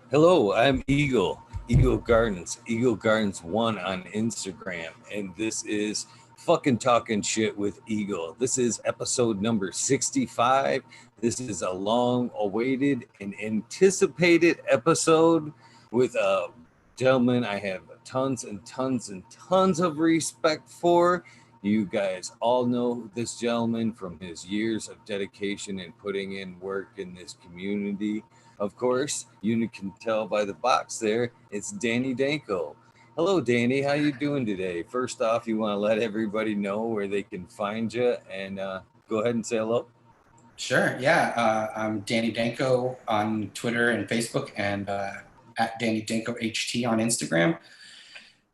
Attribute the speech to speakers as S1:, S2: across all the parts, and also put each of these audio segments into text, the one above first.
S1: Hello, I'm Eagle Gardens, Eagle Gardens 1 on Instagram, and this is fucking talking shit with Eagle. This is episode number 65. This is a long awaited and anticipated episode with a gentleman I have tons and tons and tons of respect for. You guys all know this gentleman from his years of dedication and putting in work in this community. Of course, you can tell by the box there, it's Danny Danko. Hello, Danny. How you doing today? First off, you want to let everybody know where they can find you and go ahead and say hello.
S2: Sure. Yeah. I'm Danny Danko on Twitter and Facebook, and at Danny Danko HT on Instagram.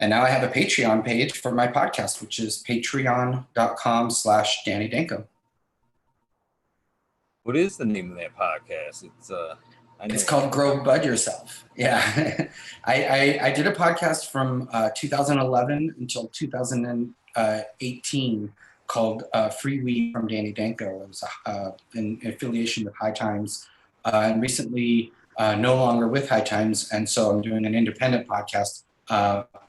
S2: And now I have a Patreon page for my podcast, which is patreon.com/Danny Danko.
S1: What is the name of that podcast?
S2: It's called Grow Bud Yourself. Yeah. I did a podcast from 2011 until 2018 called Free Weed from Danny Danko. It was in affiliation with High Times, and recently no longer with High Times. And so I'm doing an independent podcast.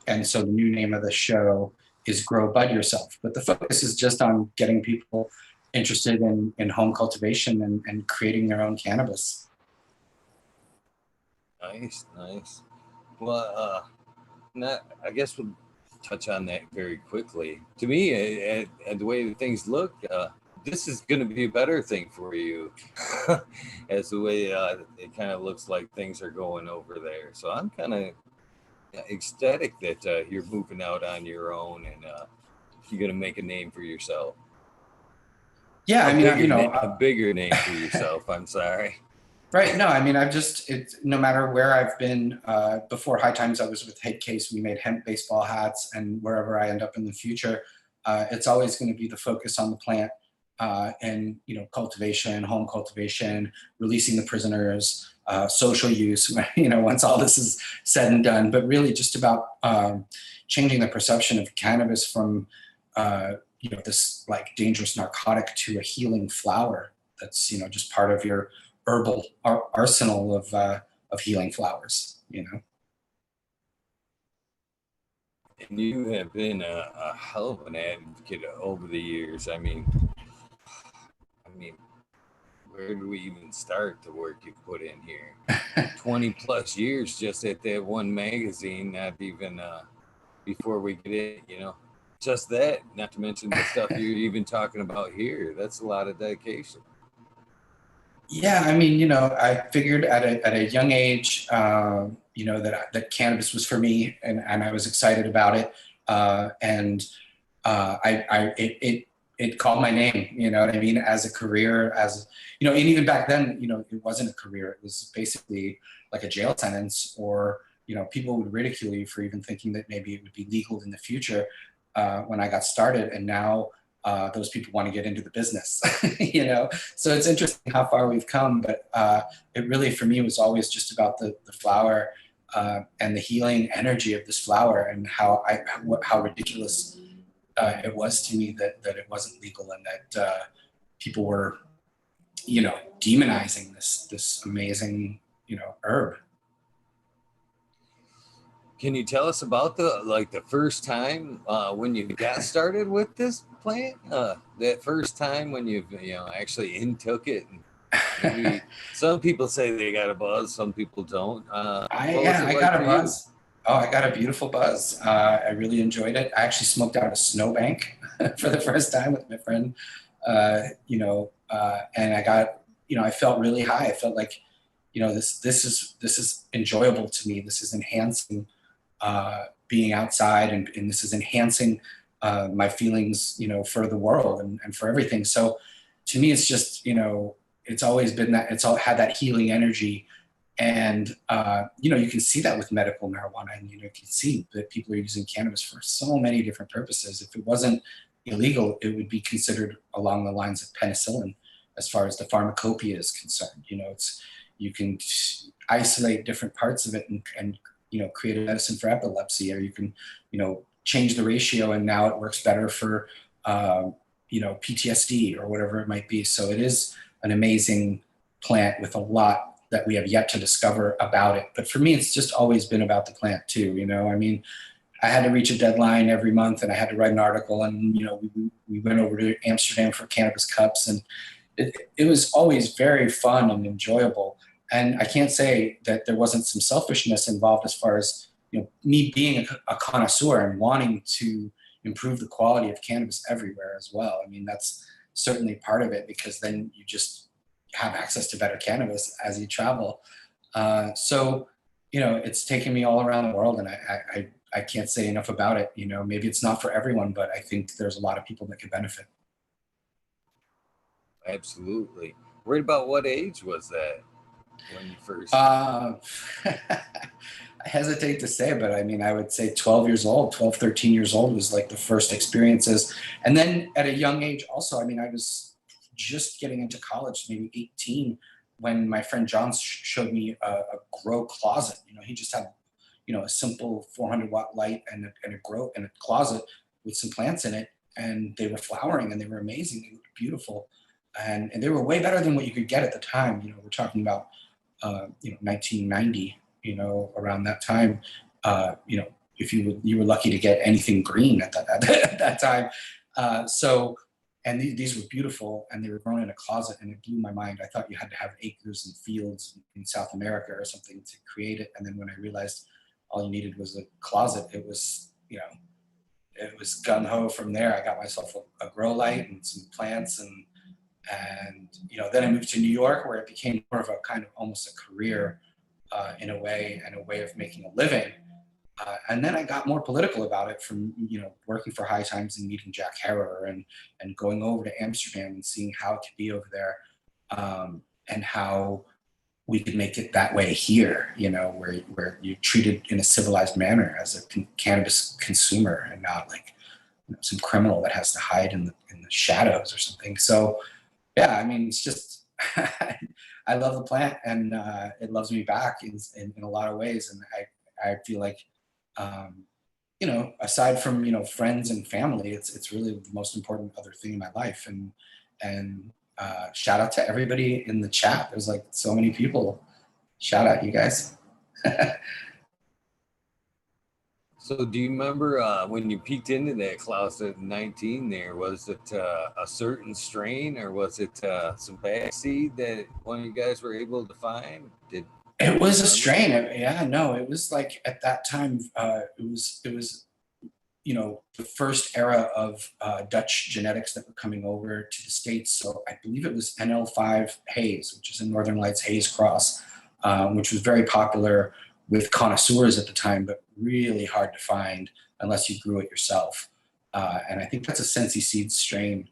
S2: And so the new name of the show is Grow Bud Yourself. But the focus is just on getting people interested in home cultivation and creating their own cannabis.
S1: Nice. Well, I guess we'll touch on that very quickly. To me, the way things look, this is going to be a better thing for you, as the way it kind of looks like things are going over there. So I'm kind of ecstatic that you're moving out on your own and you're going to make a name for yourself.
S2: Yeah,
S1: a bigger name for yourself. I'm sorry.
S2: Right. No, I mean, no matter where I've been, before High Times, I was with Headcase. We made hemp baseball hats, and wherever I end up in the future, it's always going to be the focus on the plant and, cultivation, home cultivation, releasing the prisoners, social use, once all this is said and done, but really just about changing the perception of cannabis from, this like dangerous narcotic to a healing flower that's, just part of your herbal arsenal of healing flowers.
S1: And you have been a hell of an advocate over the years. I mean, where do we even start the work you put in here? 20 plus years just at that one magazine, not even before we get in, just that, not to mention the stuff you're even talking about here. That's a lot of dedication.
S2: Yeah, I mean, I figured at a young age, that cannabis was for me, and I was excited about it, and it called my name. You know what I mean? As a career, and even back then, it wasn't a career. It was basically like a jail sentence, or people would ridicule you for even thinking that maybe it would be legal in the future when I got started, and now. Those people want to get into the business, So it's interesting how far we've come, but it really, for me, was always just about the flower and the healing energy of this flower, and how ridiculous it was to me that it wasn't legal, and that people were, demonizing this amazing, herb.
S1: Can you tell us about the first time when you got started with this plant? That first time when you actually intook it. Maybe some people say they got a buzz, some people don't.
S2: I got a buzz. Oh, I got a beautiful buzz. I really enjoyed it. I actually smoked out a snowbank for the first time with my friend. And I got, I felt really high. I felt like, this is enjoyable to me. This is enhancing. Being outside, and this is enhancing my feelings, for the world and for everything. So to me, it's just, it's always been that, it's all had that healing energy. And, you can see that with medical marijuana, and, you can see that people are using cannabis for so many different purposes. If it wasn't illegal, it would be considered along the lines of penicillin as far as the pharmacopoeia is concerned. You can isolate different parts of it and create a medicine for epilepsy, or you can, change the ratio, and now it works better for, PTSD or whatever it might be. So it is an amazing plant with a lot that we have yet to discover about it. But for me, it's just always been about the plant too. You know, I mean, I had to reach a deadline every month, and I had to write an article. And you know, we went over to Amsterdam for Cannabis Cups, and it was always very fun and enjoyable. And I can't say that there wasn't some selfishness involved as far as, you know, me being a connoisseur and wanting to improve the quality of cannabis everywhere as well. I mean, that's certainly part of it, because then you just have access to better cannabis as you travel. So, you know, it's taken me all around the world, and I can't say enough about it. You know, maybe it's not for everyone, but I think there's a lot of people that could benefit.
S1: Absolutely. Right about what age was that when you first?
S2: I hesitate to say, but I mean, I would say 12 years old, 12, 13 years old was like the first experiences. And then at a young age also, I mean, I was just getting into college, maybe 18, when my friend John showed me a grow closet. You know, he just had, you know, a simple 400-watt light and a grow in a closet with some plants in it. And they were flowering and they were amazing. They looked beautiful. And they were way better than what you could get at the time. You know, we're talking about, you know, 1990, you know, around that time. You know, if you were lucky to get anything green at that time. So, and these were beautiful, and they were grown in a closet, and it blew my mind. I thought you had to have acres and fields in South America or something to create it. And then when I realized all you needed was a closet, it was, you know, it was gung ho from there. I got myself a grow light and some plants, and you know, then I moved to New York, where it became more of a kind of almost a career in a way, and a way of making a living. And then I got more political about it, from, you know, working for High Times and meeting Jack Harrer, and going over to Amsterdam and seeing how it could be over there, and how we could make it that way here, you know, where you're treated in a civilized manner as a cannabis consumer, and not like, you know, some criminal that has to hide in the shadows or something. So yeah, I mean, it's just I love the plant, and it loves me back in a lot of ways. And I feel like, you know, aside from, you know, friends and family, it's really the most important other thing in my life. And shout out to everybody in the chat. There's like so many people. Shout out, you guys.
S1: So do you remember when you peeked into that closet at 19 there, was it a certain strain, or was it some backseed that one of you guys were able to find?
S2: It was a strain. Yeah, no, it was like at that time, it was, you know, the first era of Dutch genetics that were coming over to the States. So I believe it was NL5 Haze, which is a Northern Lights Haze cross, which was very popular with connoisseurs at the time, but really hard to find unless you grew it yourself. And I think that's a Sensi Seeds strain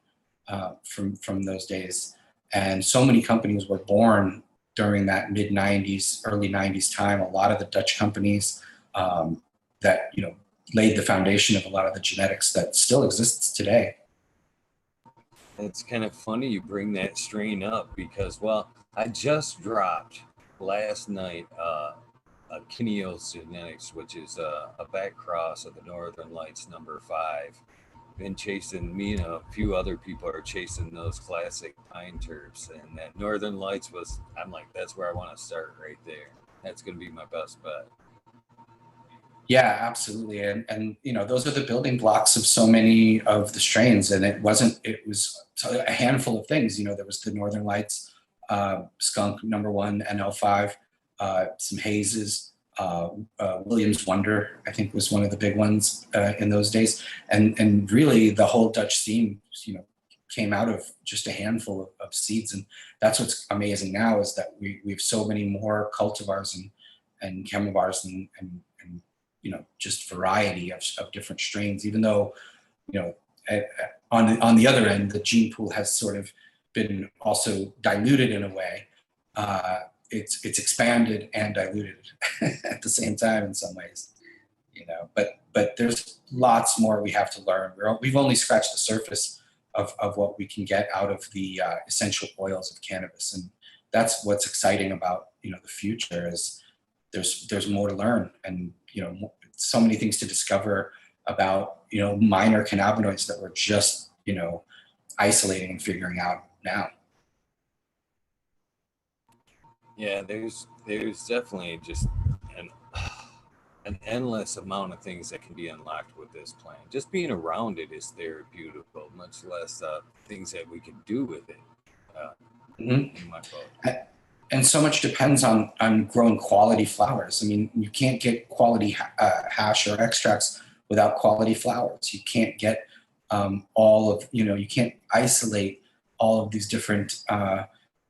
S2: from those days. And so many companies were born during that mid 90s, early 90s time. A lot of the Dutch companies that, you know, laid the foundation of a lot of the genetics that still exists today.
S1: It's kind of funny you bring that strain up, because, well, I just dropped last night a Kineos Genetics, which is a back cross of the Northern Lights #5. Been chasing, me and a few other people are chasing those classic pine terps, and that Northern Lights was, I'm like, that's where I want to start right there. That's going to be my best bet.
S2: Yeah, absolutely. And, you know, those are the building blocks of so many of the strains. And it was a handful of things. You know, there was the Northern Lights, Skunk #1, NL5, some hazes, Williams Wonder, I think, was one of the big ones in those days. And really the whole Dutch scene, you know, came out of just a handful of seeds. And that's what's amazing now, is that we have so many more cultivars and chemovars and you know, just variety of different strains, even though, you know, on the other end, the gene pool has sort of been also diluted in a way. It's expanded and diluted at the same time in some ways, you know, but there's lots more we have to learn. We've only scratched the surface of what we can get out of the essential oils of cannabis. And that's what's exciting about, you know, the future, is there's more to learn, and, you know, so many things to discover about, you know, minor cannabinoids that we're just, you know, isolating and figuring out now.
S1: Yeah, there's definitely just an an endless amount of things that can be unlocked with this plant. Just being around it is therapeutical, much less things that we can do with it. Uh,
S2: Mhm.
S1: in my book.
S2: And so much depends on growing quality flowers. I mean, you can't get quality hash or extracts without quality flowers. You can't get all of, you can't isolate all of these different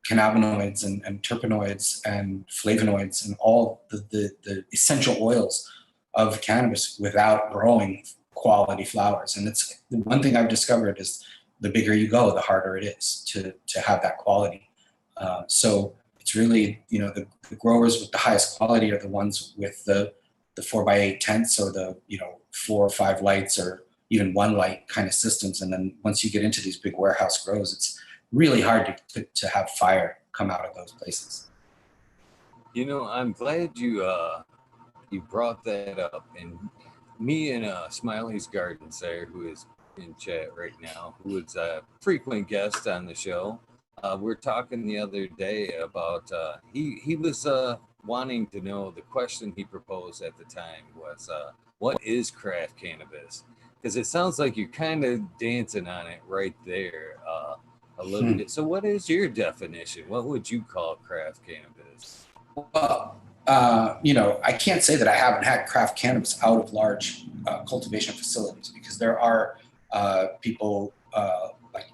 S2: cannabinoids and terpenoids and flavonoids and all the essential oils of cannabis without growing quality flowers. And it's the one thing I've discovered is the bigger you go, the harder it is to have that quality. So it's really, the growers with the highest quality are the ones with the 4x8 tents or the, 4 or 5 lights or even 1 light kind of systems. And then once you get into these big warehouse grows, it's really hard to have fire come out of those places.
S1: I'm glad you brought that up. And me and Smiley's Gardens there, who is in chat right now, who is a frequent guest on the show. We're talking the other day about he was wanting to know, the question he proposed at the time was what is craft cannabis? Because it sounds like you're kind of dancing on it right there a little bit. So what is your definition? What would you call craft cannabis?
S2: Well, I can't say that I haven't had craft cannabis out of large cultivation facilities, because there are people like,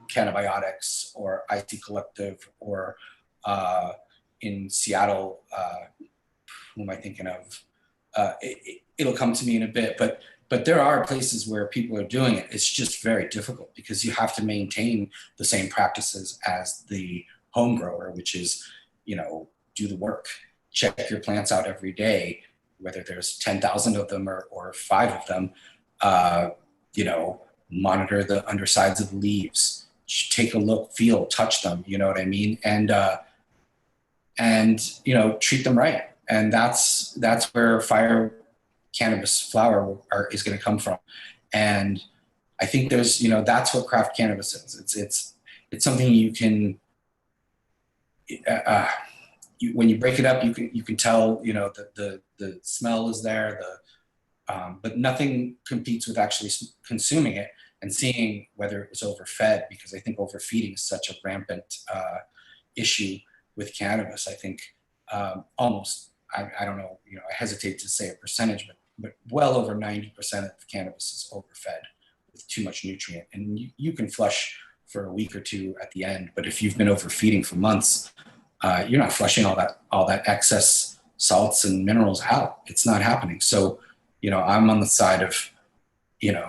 S2: Cannabiotics or IT Collective or in Seattle, who am I thinking of? It'll come to me in a bit, but there are places where people are doing it. It's just very difficult because you have to maintain the same practices as the home grower, which is, do the work, check your plants out every day, whether there's 10,000 of them or 5 of them, monitor the undersides of the leaves, take a look, feel, touch them, you know what I mean? And treat them right. And that's where fire cannabis flower is going to come from. And I think there's, that's what craft cannabis is. It's something you can, when you break it up, you can tell, the smell is there, but nothing competes with actually consuming it and seeing whether it was overfed, because I think overfeeding is such a rampant issue with cannabis. I think almost, I don't know, I hesitate to say a percentage, but well over 90% of cannabis is overfed with too much nutrient. And you can flush for a week or two at the end, but if you've been overfeeding for months, you're not flushing all that excess salts and minerals out. It's not happening. So, I'm on the side of,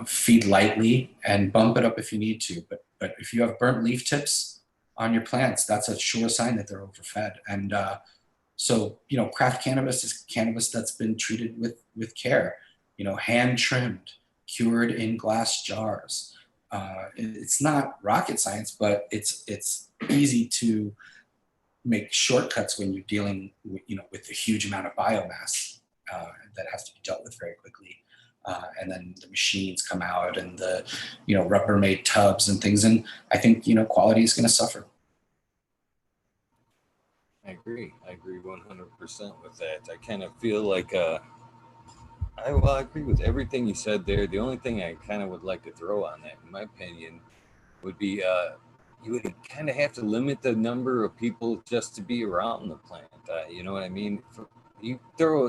S2: feed lightly and bump it up if you need to. But if you have burnt leaf tips on your plants, that's a sure sign that they're overfed. And so, craft cannabis is cannabis that's been treated with care, hand trimmed, cured in glass jars. It's not rocket science, but it's easy to make shortcuts when you're dealing with a huge amount of biomass that has to be dealt with very quickly. And then the machines come out and the, Rubbermaid tubs and things. And I think, quality is going to suffer.
S1: I agree 100% with that. I kind of feel like I agree with everything you said there. The only thing I kind of would like to throw on that, in my opinion, would be you would kind of have to limit the number of people just to be around the plant. You know what I mean? You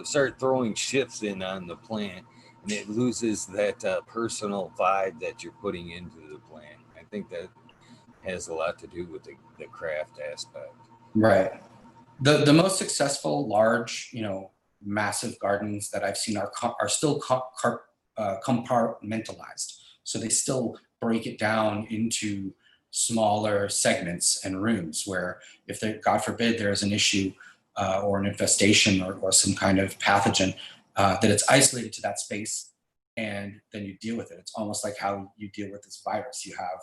S1: start throwing shifts in on the plant, and it loses that personal vibe that you're putting into the plant. I think that has a lot to do with the craft aspect.
S2: Right. The most successful large, massive gardens that I've seen are still compartmentalized. So they still break it down into smaller segments and rooms where, if there, God forbid, there is an issue or an infestation or some kind of pathogen, that it's isolated to that space, and then you deal with it. It's almost like how you deal with this virus. You have,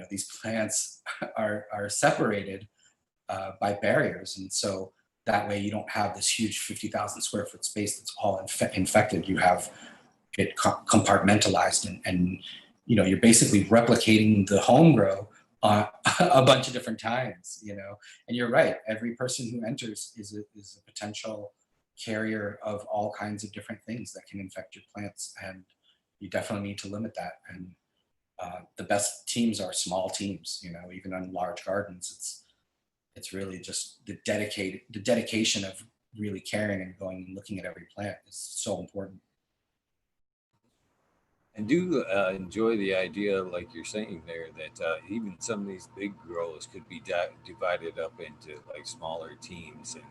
S2: these plants are separated by barriers, and so that way you don't have this huge 50,000 square foot space that's all infected. You have it compartmentalized, and you're basically replicating the home grow, a bunch of different times, you know. And you're right, every person who enters is a potential carrier of all kinds of different things that can infect your plants, and you definitely need to limit that. And the best teams are small teams, you know. Even on large gardens, it's really just the dedication of really caring and going and looking at every plant is so important.
S1: And do enjoy the idea, like you're saying there, that even some of these big grows could be divided up into like smaller teams, and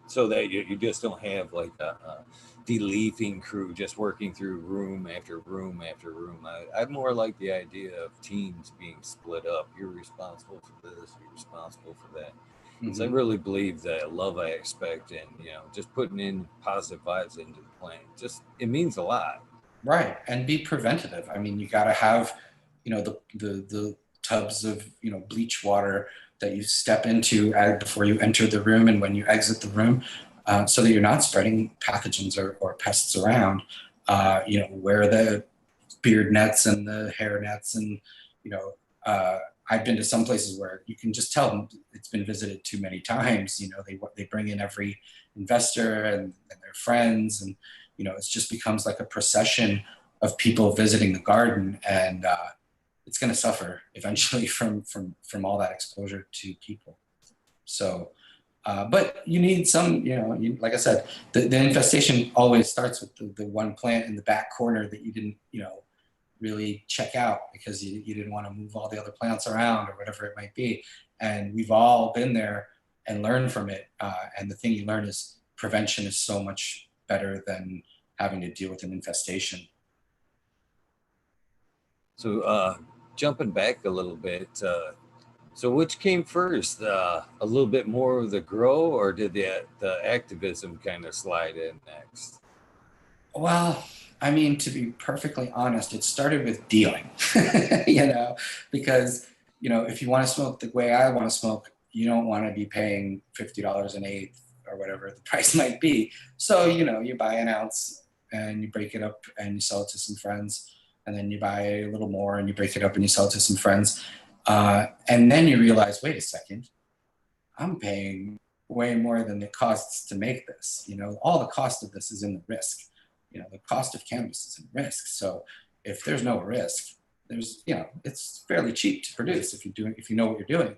S1: so that you just don't have like a de-leafing crew just working through room after room after room. I more like the idea of teams being split up. You're responsible for this, you're responsible for that. Because I
S2: Mm-hmm.
S1: really believe that love I expect, and just putting in positive vibes into the plant, just it means a lot.
S2: Right, and be preventative. I mean, you got to have, you know, the tubs of, you know, bleach water that you step into before you enter the room and when you exit the room, so that you're not spreading pathogens or pests around. You know, wear the beard nets and the hair nets, and you know, I've been to some places where you can just tell them it's been visited too many times. You know, they bring in every investor and their friends, and you know, it just becomes like a procession of people visiting the garden, and it's going to suffer eventually from all that exposure to people. So, but you need some, you know, like I said, the infestation always starts with the one plant in the back corner that you didn't, you know, really check out because you didn't want to move all the other plants around or whatever it might be. And we've all been there and learned from it. And the thing you learn is prevention is so much better than having to deal with an infestation.
S1: So jumping back a little bit, so which came first? A little bit more of the grow, or did the activism kind of slide in next?
S2: Well, I mean, to be perfectly honest, it started with dealing, you know, because, you know, if you want to smoke the way I want to smoke, you don't want to be paying $50 an eighth or whatever the price might be. So, you know, you buy an ounce and you break it up and you sell it to some friends. And then you buy a little more and you break it up and you sell it to some friends. And then you realize, wait a second, I'm paying way more than it costs to make this. You know, all the cost of this is in the risk. You know, the cost of cannabis is in risk. So if there's no risk, there's, you know, it's fairly cheap to produce if you know what you're doing.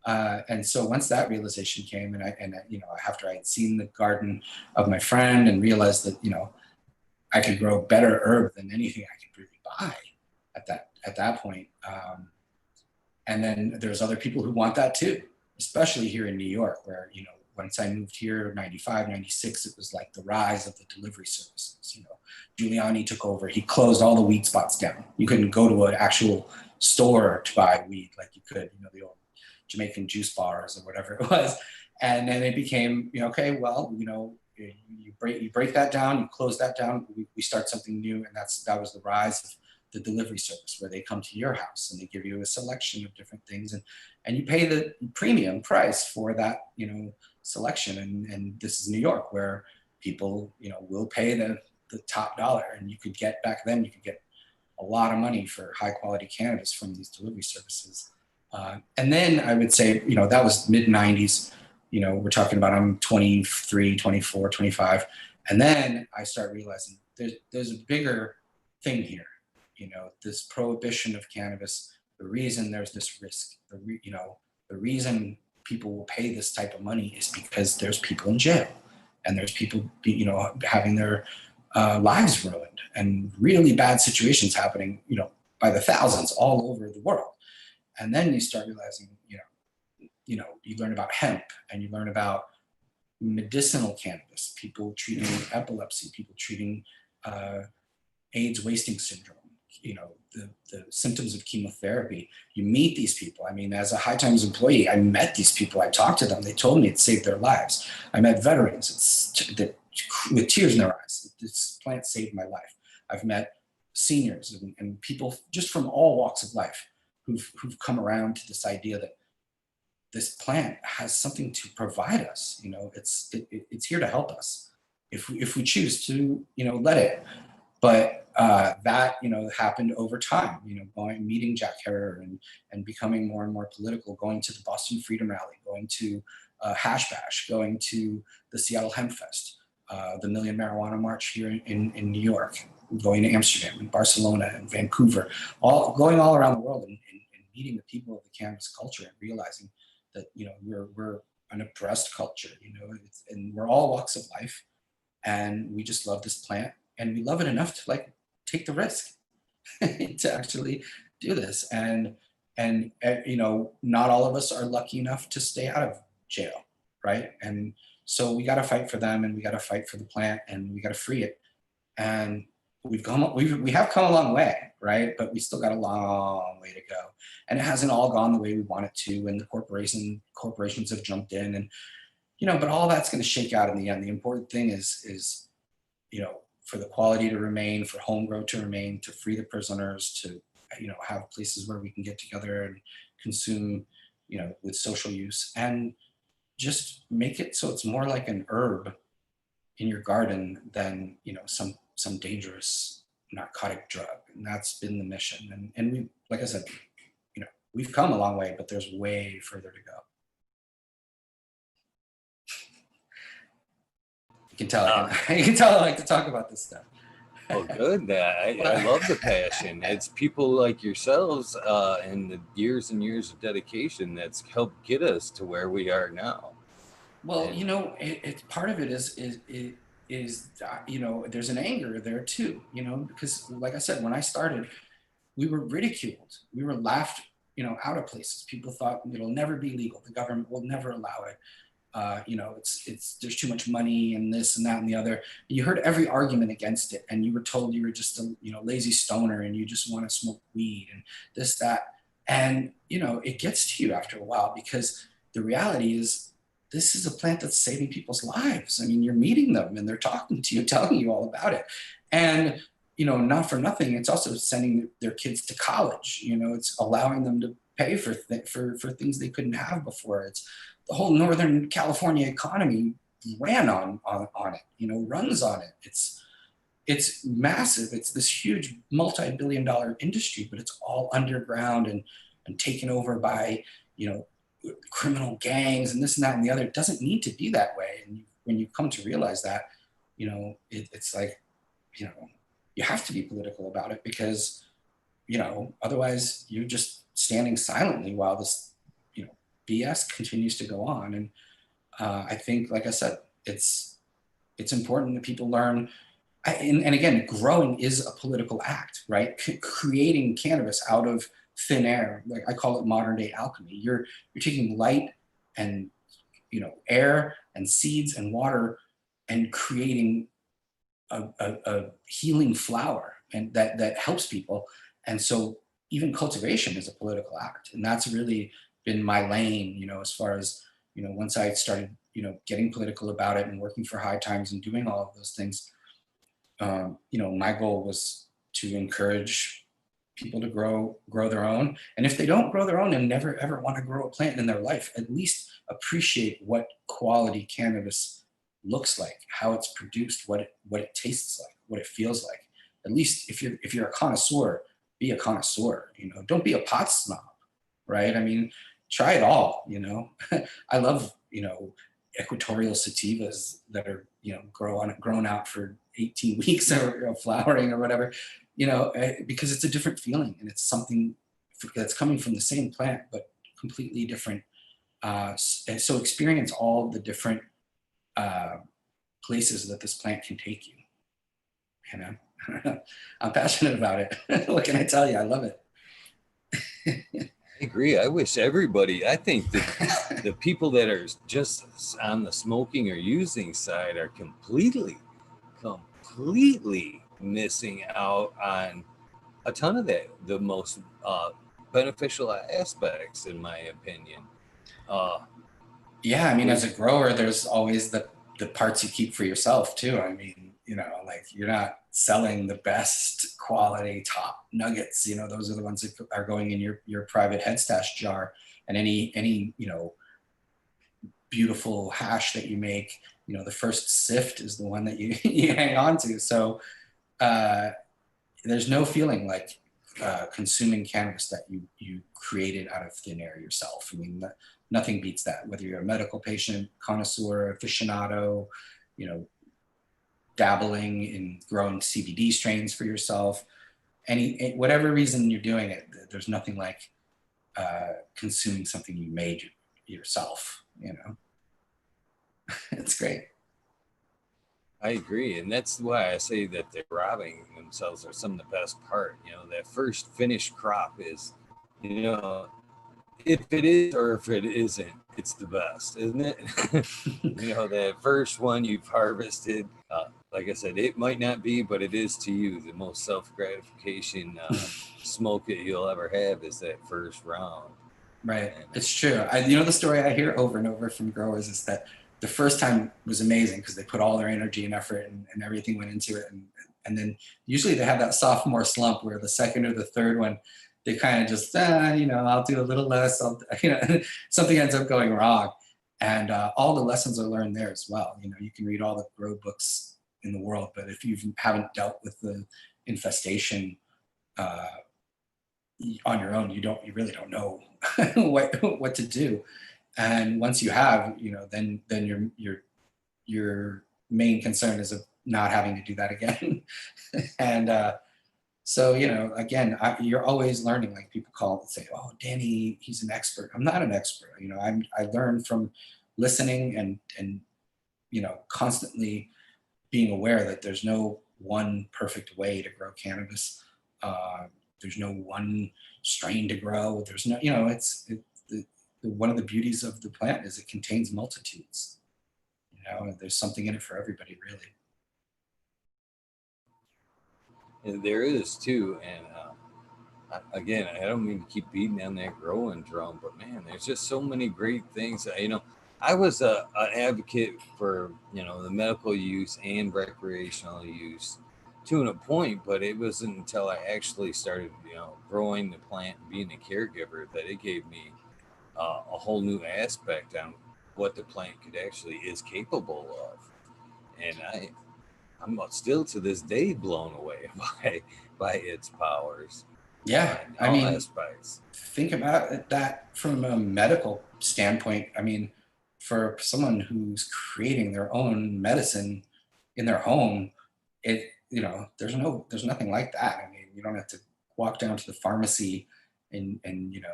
S2: And so once that realization came, you know, after I had seen the garden of my friend and realized that, you know, I could grow better herb than anything I could really buy at that point. And then there's other people who want that too, especially here in New York, where, you know, once I moved here, 95, 96, it was like the rise of the delivery services. You know, Giuliani took over. He closed all the weed spots down. You couldn't go to an actual store to buy weed like you could, you know, the old Jamaican juice bars or whatever it was. And then it became, you know, okay, well, you know, you break that down, you close that down, we start something new. And that was the rise of the delivery service, where they come to your house and they give you a selection of different things, and you pay the premium price for that, you know, selection. And this is New York, where people, you know, will pay the top dollar, and you could get, back then you could get a lot of money for high quality cannabis from these delivery services. And then I would say, you know, that was mid 90s. You know, we're talking about, I'm 23, 24, 25. And then I start realizing there's a bigger thing here. You know, this prohibition of cannabis, the reason there's this risk, you know, the reason people will pay this type of money is because there's people in jail, and there's people, you know, having their lives ruined, and really bad situations happening, you know, by the thousands all over the world. And then you start realizing, you know, you learn about hemp, and you learn about medicinal cannabis, people treating epilepsy, people treating AIDS wasting syndrome, you know, the symptoms of chemotherapy. You meet these people. I mean, as a High Times employee, I met these people. I talked to them. They told me it saved their lives. I met veterans with tears in their eyes. This plant saved my life. I've met seniors and people just from all walks of life who've come around to this idea that this plant has something to provide us. You know, it's here to help us if we choose to, you know, let it. But that, happened over time, meeting Jack Herer and becoming more and more political, going to the Boston Freedom Rally, going to Hash Bash, going to the Seattle Hemp Fest, the Million Marijuana March here in New York, going to Amsterdam and Barcelona and Vancouver, going all around the world and meeting the people of the cannabis culture and realizing that, we're an oppressed culture, and we're all walks of life, and we just love this plant, and we love it enough to like take the risk to actually do this. And not all of us are lucky enough to stay out of jail, right? And so we got to fight for them, and we got to fight for the plant, and we got to free it. And we have come a long way, right? But we still got a long way to go, and it hasn't all gone the way we want it to. And the corporations have jumped in, and but all that's going to shake out in the end. The important thing is for the quality to remain, for home grow to remain, to free the prisoners, to have places where we can get together and consume, with social use, and just make it so it's more like an herb in your garden than some dangerous narcotic drug. And that's been the mission. And we, like I said, we've come a long way, but there's way further to go. You can tell I like to talk about this stuff.
S1: Oh, good. I love the passion. It's people like yourselves and the years and years of dedication that's helped get us to where we are now.
S2: Well, it's part of it is there's an anger there too, because like I said, when I started, we were ridiculed. We were laughed, out of places. People thought it'll never be legal. The government will never allow it. It's there's too much money and this and that and the other. You heard every argument against it, and you were told you were just a lazy stoner and you just want to smoke weed and this, that. And it gets to you after a while, because the reality is this is a plant that's saving people's lives. I mean, you're meeting them and they're talking to you, telling you all about it. And not for nothing, it's also sending their kids to college. It's allowing them to pay for things they couldn't have before. It's the whole Northern California economy ran on it, runs on it. It's massive. It's this huge multi-billion-dollar industry, but it's all underground and taken over by, criminal gangs and this and that and the other. It doesn't need to be that way. And when you come to realize that, it's like, you have to be political about it, because, otherwise you're just standing silently while this, BS continues to go on. And I think, like I said, it's important that people learn. And again, growing is a political act, right? Creating cannabis out of thin air, like I call it modern day alchemy. You're taking light and air and seeds and water and creating a healing flower, and that helps people. And so even cultivation is a political act, and that's really been my lane, as far as, once I started, getting political about it and working for High Times and doing all of those things. My goal was to encourage people to grow their own. And if they don't grow their own and never ever want to grow a plant in their life, at least appreciate what quality cannabis looks like, how it's produced, what it tastes like, what it feels like. At least if you're a connoisseur, be a connoisseur. Don't be a pot snob, right? I mean, try it all. I love equatorial sativas that are grown out for 18 weeks or flowering or whatever, because it's a different feeling, and it's something that's coming from the same plant but completely different. And so experience all the different places that this plant can take you. I'm passionate about it. What can I tell you? I love it.
S1: I agree. I wish everybody, I think that the people that are just on the smoking or using side are completely missing out on a ton of that, the most beneficial aspects, in my opinion.
S2: Yeah, I mean, as a grower, there's always the parts you keep for yourself too. I mean, like you're not selling the best quality top nuggets. Those are the ones that are going in your private head stash jar. And any beautiful hash that you make, the first sift is the one that you hang on to. So there's no feeling like consuming cannabis that you created out of thin air yourself. I mean, nothing beats that, whether you're a medical patient, connoisseur, aficionado, you know, dabbling in growing CBD strains for yourself, whatever reason you're doing it, there's nothing like consuming something you made yourself, you know. It's great.
S1: I agree, and that's why I say that they're robbing themselves are some of the best part. You know, that first finished crop is, you know, if it is or if it isn't, it's the best, isn't it? You know, that first one you've harvested, like I said, it might not be, but it is to you the most self gratification smoke that you'll ever have is that first round.
S2: Right.
S1: And
S2: It's true. The story I hear over and over from growers is that the first time was amazing because they put all their energy and effort and everything went into it. And then usually they have that sophomore slump where the second or the third one, they kind of just, I'll do a little less. Something ends up going wrong. And all the lessons are learned there as well. You know, you can read all the grow books in the world, but if you haven't dealt with the infestation on your own, you really don't know what to do. And once you have, then your main concern is of not having to do that again. And so, again, you're always learning. Like people call and say, "Oh, Danny, he's an expert." I'm not an expert. I learn from listening and constantly being aware that there's no one perfect way to grow cannabis. There's no one strain to grow. There's no, one of the beauties of the plant is it contains multitudes. There's something in it for everybody, really.
S1: And there is too, and again, I don't mean to keep beating on that growing drum, but man, there's just so many great things. I was an advocate for the medical use and recreational use to a point, but it wasn't until I actually started growing the plant and being a caregiver that it gave me a whole new aspect on what the plant could actually is capable of, and I'm still to this day blown away by its powers.
S2: Yeah,
S1: In
S2: I
S1: all
S2: mean,
S1: aspects.
S2: think about that from a medical standpoint. I mean, for someone who's creating their own medicine in their home, there's nothing like that. I mean, you don't have to walk down to the pharmacy and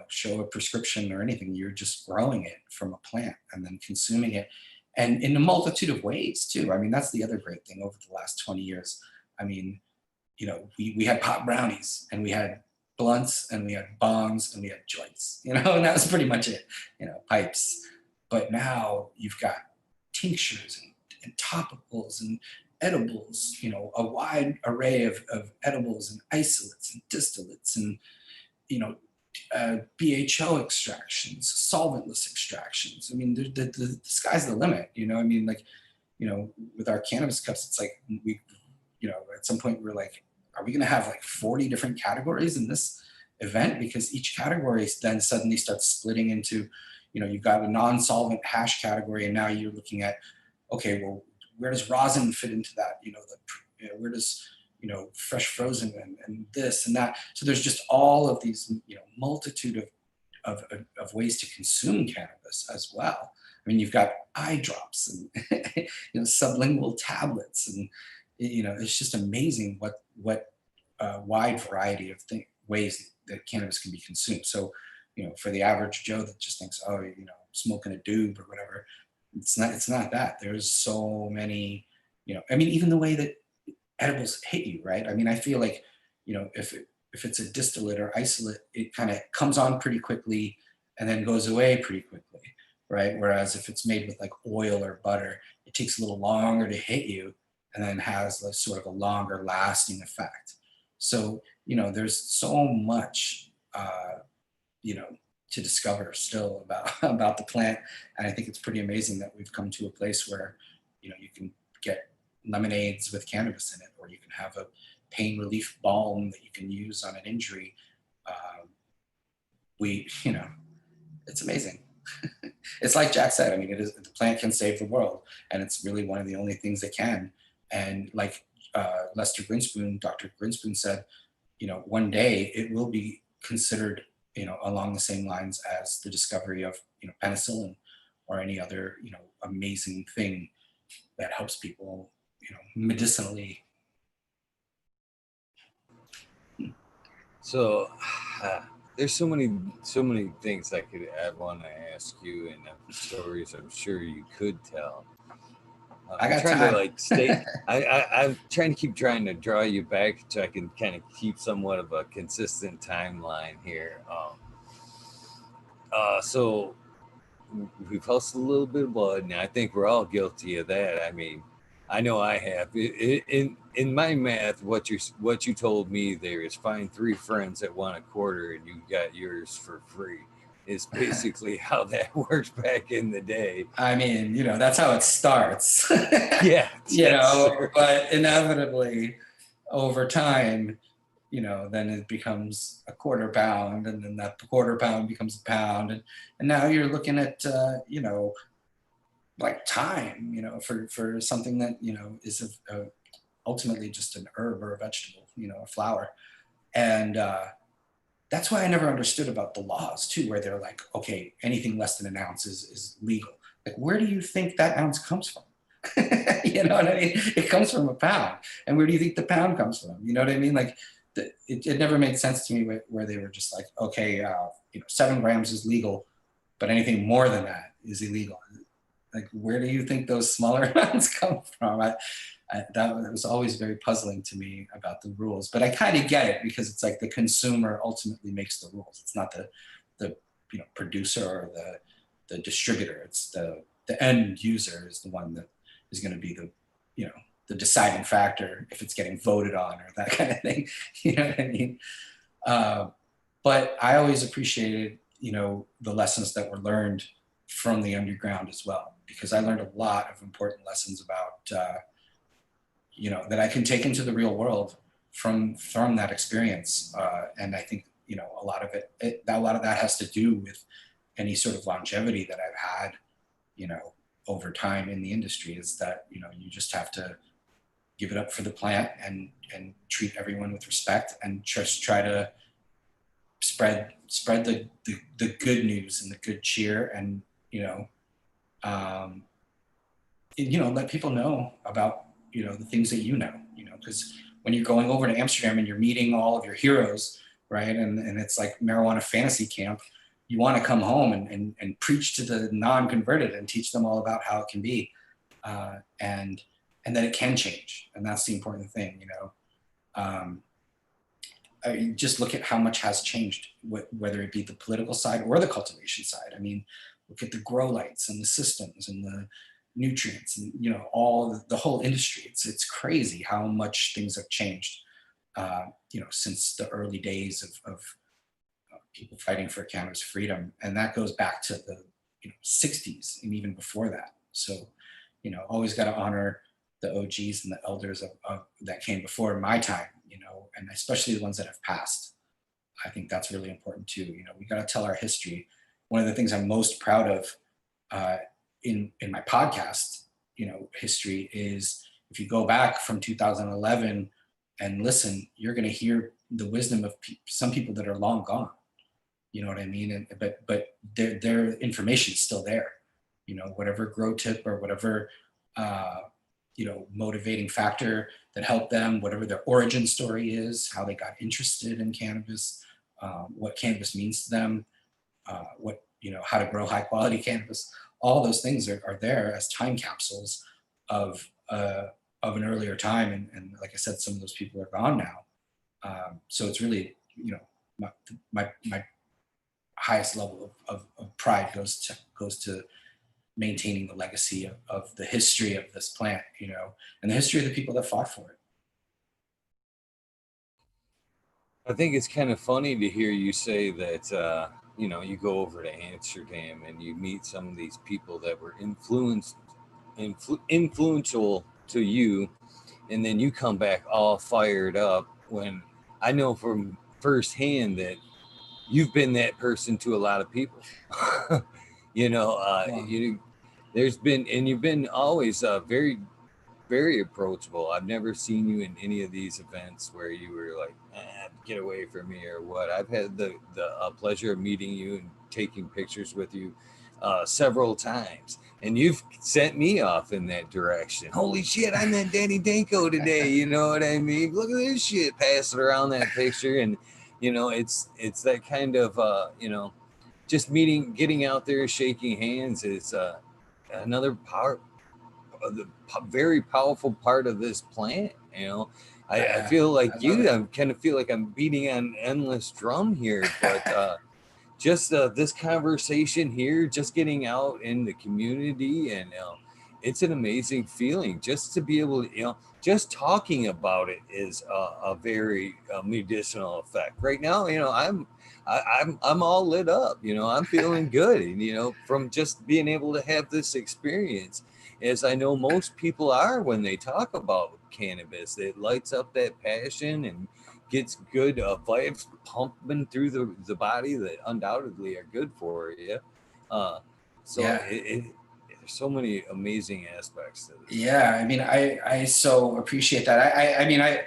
S2: show a prescription or anything. You're just growing it from a plant and then consuming it, and in a multitude of ways too. I mean, that's the other great thing over the last 20 years. I mean, we had pot brownies and we had blunts and we had bongs and we had joints, and that was pretty much it, pipes. But now you've got tinctures and topicals and edibles, a wide array of edibles and isolates and distillates and, BHO extractions, solventless extractions. I mean, the sky's the limit, I mean, like, with our cannabis cups, it's like at some point we're like, are we going to have like 40 different categories in this event? Because each category then suddenly starts splitting into, you've got a non-solvent hash category, and now you're looking at, okay, well, where does rosin fit into that? Where does, fresh frozen and this and that. So there's just all of these, multitude of ways to consume cannabis as well. I mean, you've got eye drops and sublingual tablets, and it's just amazing what wide variety of ways that cannabis can be consumed. So, for the average Joe that just thinks, oh, smoking a doob or whatever, it's not that. There's so many, I mean, even the way that edibles hit you, right? I mean, I feel like, if it's a distillate or isolate, it kind of comes on pretty quickly and then goes away pretty quickly, right? Whereas if it's made with like oil or butter, it takes a little longer to hit you and then has like sort of a longer lasting effect. So, there's so much, to discover still about the plant. And I think it's pretty amazing that we've come to a place where, you can get lemonades with cannabis in it, or you can have a pain relief balm that you can use on an injury. It's amazing. It's like Jack said, I mean, the plant can save the world, and it's really one of the only things that can. And like Lester Grinspoon, Dr. Grinspoon said, one day it will be considered, along the same lines as the discovery of, penicillin or any other, amazing thing that helps people, medicinally.
S1: So there's so many things I want to ask you, and stories I'm sure you could tell.
S2: I got
S1: trying
S2: time.
S1: to like stay. I'm trying to draw you back so I can kind of keep somewhat of a consistent timeline here. So we've hustled a little bit of blood, and I think we're all guilty of that. I mean, I know I have. In my math, what you told me there is find 3 friends that want a quarter, and you got yours for free. Is basically how that worked back in the day.
S2: I mean, that's how it starts.
S1: Yeah,
S2: but inevitably over time, then it becomes a quarter pound, and then that quarter pound becomes a pound. And now you're looking at, like time, for something that, is ultimately just an herb or a vegetable, a flower. And that's why I never understood about the laws too, where they're like, okay, anything less than an ounce is legal. Like, where do you think that ounce comes from? You know what I mean? It comes from a pound. And where do you think the pound comes from? You know what I mean? Like, it never made sense to me where they were just like, okay, 7 grams is legal, but anything more than that is illegal. Like, where do you think those smaller amounts come from? That was always very puzzling to me about the rules, but I kind of get it, because it's like the consumer ultimately makes the rules. It's not the producer or the distributor. It's the end user is the one that is going to be the deciding factor if it's getting voted on or that kind of thing. You know what I mean? But I always appreciated, the lessons that were learned from the underground as well, because I learned a lot of important lessons about, that I can take into the real world from that experience. And I think, a lot of that has to do with any sort of longevity that I've had, over time in the industry, is that, you just have to give it up for the plant and treat everyone with respect, and just try to spread the good news and the good cheer, and, let people know about, the things that because when you're going over to Amsterdam and you're meeting all of your heroes, right? And it's like marijuana fantasy camp, you want to come home and preach to the non-converted and teach them all about how it can be, and that it can change. And that's the important thing, I just look at how much has changed, whether it be the political side or the cultivation side. I mean, look at the grow lights and the systems and the nutrients and, all the whole industry. It's crazy how much things have changed, since the early days of people fighting for cannabis freedom. And that goes back to the 60s and even before that. So, always got to honor the OGs and the elders of that came before my time, and especially the ones that have passed. I think that's really important too. We got to tell our history. One of the things I'm most proud of in my podcast, history, is if you go back from 2011 and listen, you're going to hear the wisdom of some people that are long gone. You know what I mean? But their information is still there. Whatever grow tip or whatever motivating factor that helped them, whatever their origin story is, how they got interested in cannabis, what cannabis means to them, how to grow high quality cannabis. All those things are there as time capsules of an earlier time. And like I said, some of those people are gone now. So it's really, my highest level of pride goes to maintaining the legacy of the history of this plant, and the history of the people that fought for it.
S1: I think it's kind of funny to hear you say that, you go over to Amsterdam and you meet some of these people that were influential to you, and then you come back all fired up, when I know from firsthand that you've been that person to a lot of people. Wow. You've been always very very approachable. I've never seen you in any of these events where you were like, get away from me or what. I've had the pleasure of meeting you and taking pictures with you several times, and you've sent me off in that direction. Holy shit, I met Danny Danko today. You know what I mean? Look at this shit, passing around that picture, and it's that kind of just meeting, getting out there, shaking hands is another part the very powerful part of this planet. I feel like
S2: I love it.
S1: I kind of feel like I'm beating on an endless drum here, but just this conversation here, just getting out in the community, and it's an amazing feeling just to be able to, just talking about it is a very medicinal effect. Right now, I'm all lit up. I'm feeling good, and from just being able to have this experience, as I know most people are when they talk about cannabis, it lights up that passion and gets good vibes pumping through the body that undoubtedly are good for you. Uh, so
S2: Yeah.
S1: there's so many amazing aspects to this.
S2: Yeah, I mean, I so appreciate that. I mean, I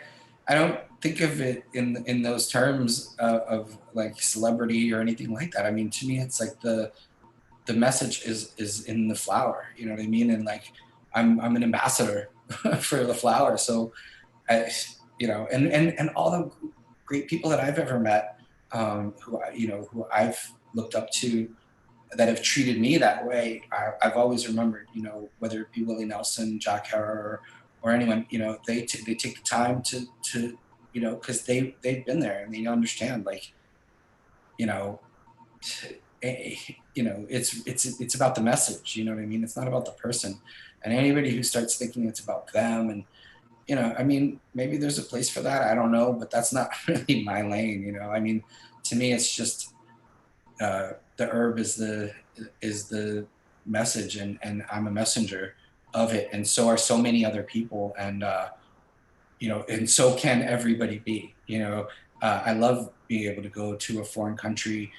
S2: don't think of it in those terms of like celebrity or anything like that. I mean, to me, it's like the message is in the flower. You know what I mean? And like, I'm an ambassador for the flower. So I, and all the great people that I've ever met, who I've looked up to, that have treated me that way, I've always remembered, whether it be Willie Nelson, Jack Herrer, or anyone, they take the time to because they've been there and they understand, like, you know, it's about the message. You know what I mean? It's not about the person. And anybody who starts thinking it's about them, and I mean, maybe there's a place for that. I don't know, but that's not really my lane. I mean, to me, it's just the herb is the message, and I'm a messenger of it, and so are so many other people, and and so can everybody be. I love being able to go to a foreign country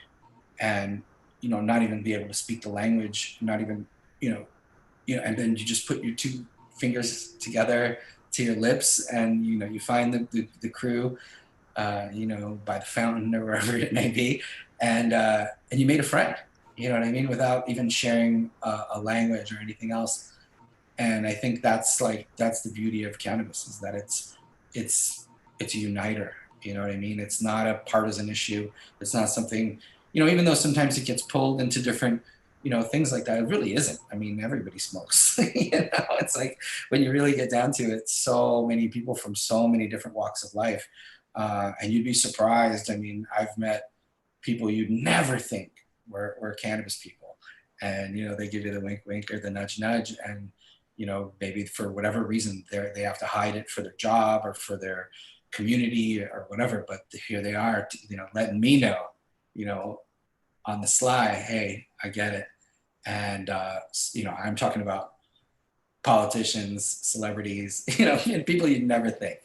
S2: and not even be able to speak the language, not even and then you just put your two fingers together to your lips, and you find the crew, by the fountain or wherever it may be, and you made a friend. You know what I mean? Without even sharing a language or anything else. And I think that's the beauty of cannabis, is that it's a uniter. You know what I mean? It's not a partisan issue. It's not something, even though sometimes it gets pulled into different, things like that. It really isn't. I mean, everybody smokes. It's like, when you really get down to it, so many people from so many different walks of life, and you'd be surprised. I mean, I've met people you'd never think were cannabis people, and they give you the wink wink or the nudge nudge, and maybe for whatever reason they have to hide it for their job or for their community or whatever, but here they are, letting me know, on the sly, hey, I get it. And I'm talking about politicians, celebrities, and people you'd never think,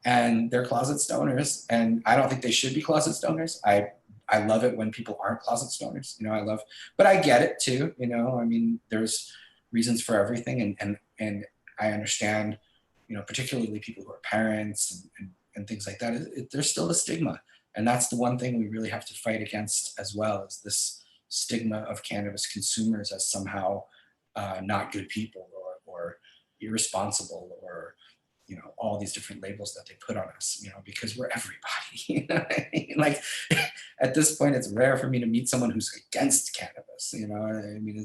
S2: and they're closet stoners, and I don't think they should be closet stoners. I love it when people aren't closet stoners. But I get it too. I mean, there's reasons for everything, and I understand. Particularly people who are parents and things like that. There's still a stigma, and that's the one thing we really have to fight against as well, is this stigma of cannabis consumers as somehow not good people, or irresponsible, or all these different labels that they put on us, because we're everybody. You know what I mean? Like, at this point, it's rare for me to meet someone who's against cannabis. I mean,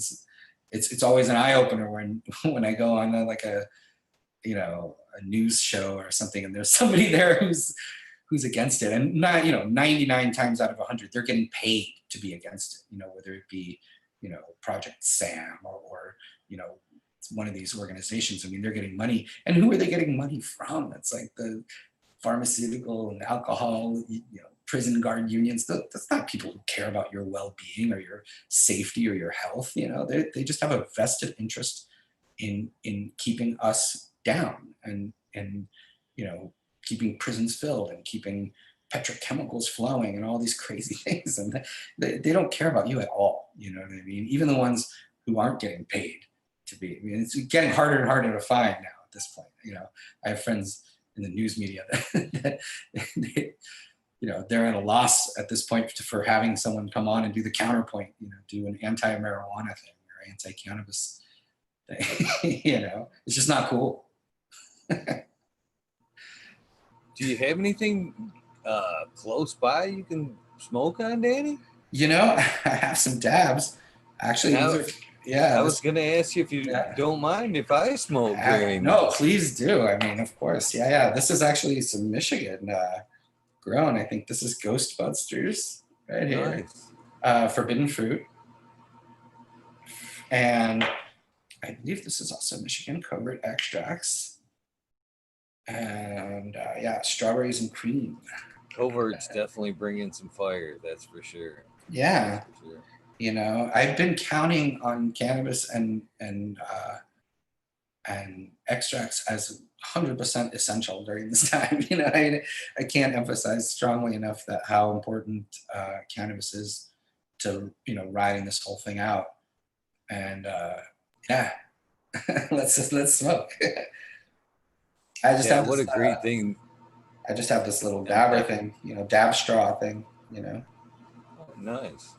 S2: it's always an eye opener when I go on like a news show or something, and there's somebody there who's against it, and not 99 times out of 100 they're getting paid to be against it. Whether it be Project Sam, or one of these organizations. I mean, they're getting money, and who are they getting money from? It's like the pharmaceutical and alcohol, prison guard unions. That's not people who care about your well-being or your safety or your health. They just have a vested interest in keeping us down, and keeping prisons filled, and keeping petrochemicals flowing, and all these crazy things. And they don't care about you at all. You know what I mean? Even the ones who aren't getting paid to be. I mean, it's getting harder and harder to find now. at this point. I have friends in the news media that they're at a loss at this point for having someone come on and do the counterpoint, do an anti-marijuana thing or anti-cannabis thing. It's just not cool.
S1: Do you have anything close by you can smoke on, Danny?
S2: I have some dabs. Actually,
S1: I was going to ask you if you don't mind if I smoke during
S2: No,
S1: this.
S2: please do. I mean, of course. Yeah. This is actually some Michigan grown. I think this is Ghostbusters right here. Nice. Forbidden fruit. And I believe this is also Michigan covert extracts. And strawberries and cream.
S1: Covert's definitely bringing some fire, that's for sure.
S2: Yeah. That's for sure. I've been counting on cannabis and extracts as 100% essential during this time. I can't emphasize strongly enough that how important cannabis is to riding this whole thing out. And let's smoke. I just have
S1: what a great thing.
S2: I just have this little dabber thing, dab straw thing,
S1: Oh, nice.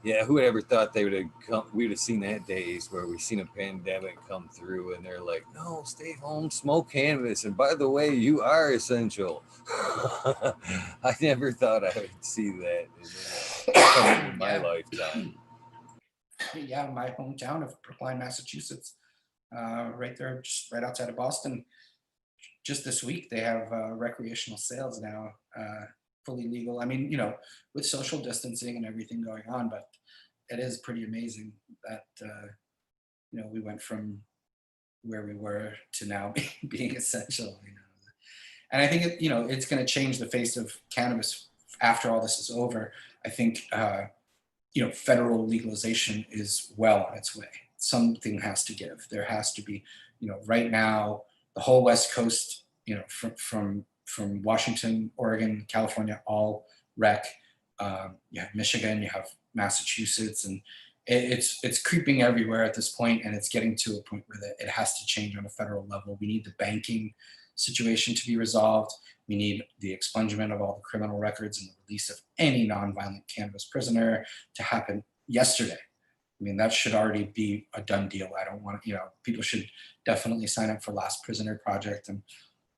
S1: Yeah, who would ever thought they would have come? We'd have seen that days where we seen a pandemic come through, and they're like, "No, stay home, smoke cannabis." And by the way, you are essential. I never thought I would see that in my lifetime.
S2: Yeah, my hometown of Brookline, Massachusetts, right there, just right outside of Boston. Just this week, they have recreational sales now. Fully legal. I mean, with social distancing and everything going on, but it is pretty amazing that, we went from where we were to now being essential, And I think, it's going to change the face of cannabis after all this is over. I think, federal legalization is well on its way. Something has to give. There has to be, right now, the whole West Coast, from Washington, Oregon, California, all rec. You have Michigan, you have Massachusetts, and it's creeping everywhere at this point, and it's getting to a point where it has to change on a federal level. We need the banking situation to be resolved. We need the expungement of all the criminal records and the release of any nonviolent cannabis prisoner to happen yesterday. I mean, that should already be a done deal. I don't want to, people should definitely sign up for Last Prisoner Project. And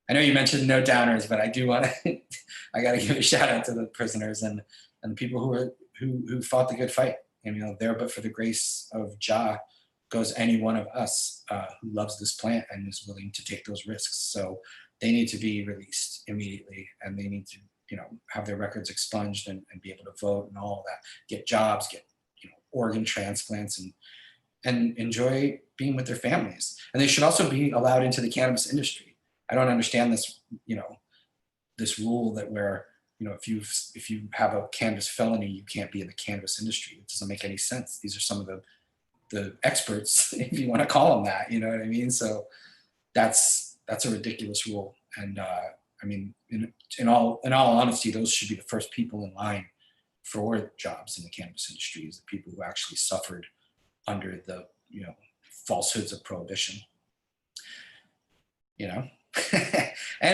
S2: I know you mentioned no downers, but I do want to, I got to give a shout out to the prisoners and the people who fought the good fight. And, there but for the grace of Jah goes any one of us who loves this plant and is willing to take those risks. So they need to be released immediately, and they need to, have their records expunged and be able to vote and all of that, get jobs, get, organ transplants and enjoy being with their families. And they should also be allowed into the cannabis industry. I don't understand this, this rule that where, if you have a cannabis felony, you can't be in the cannabis industry. It doesn't make any sense. These are some of the experts, if you want to call them that, you know what I mean? So that's a ridiculous rule. And I mean, in all honesty, those should be the first people in line for jobs in the cannabis industry, is the people who actually suffered under the, falsehoods of prohibition. And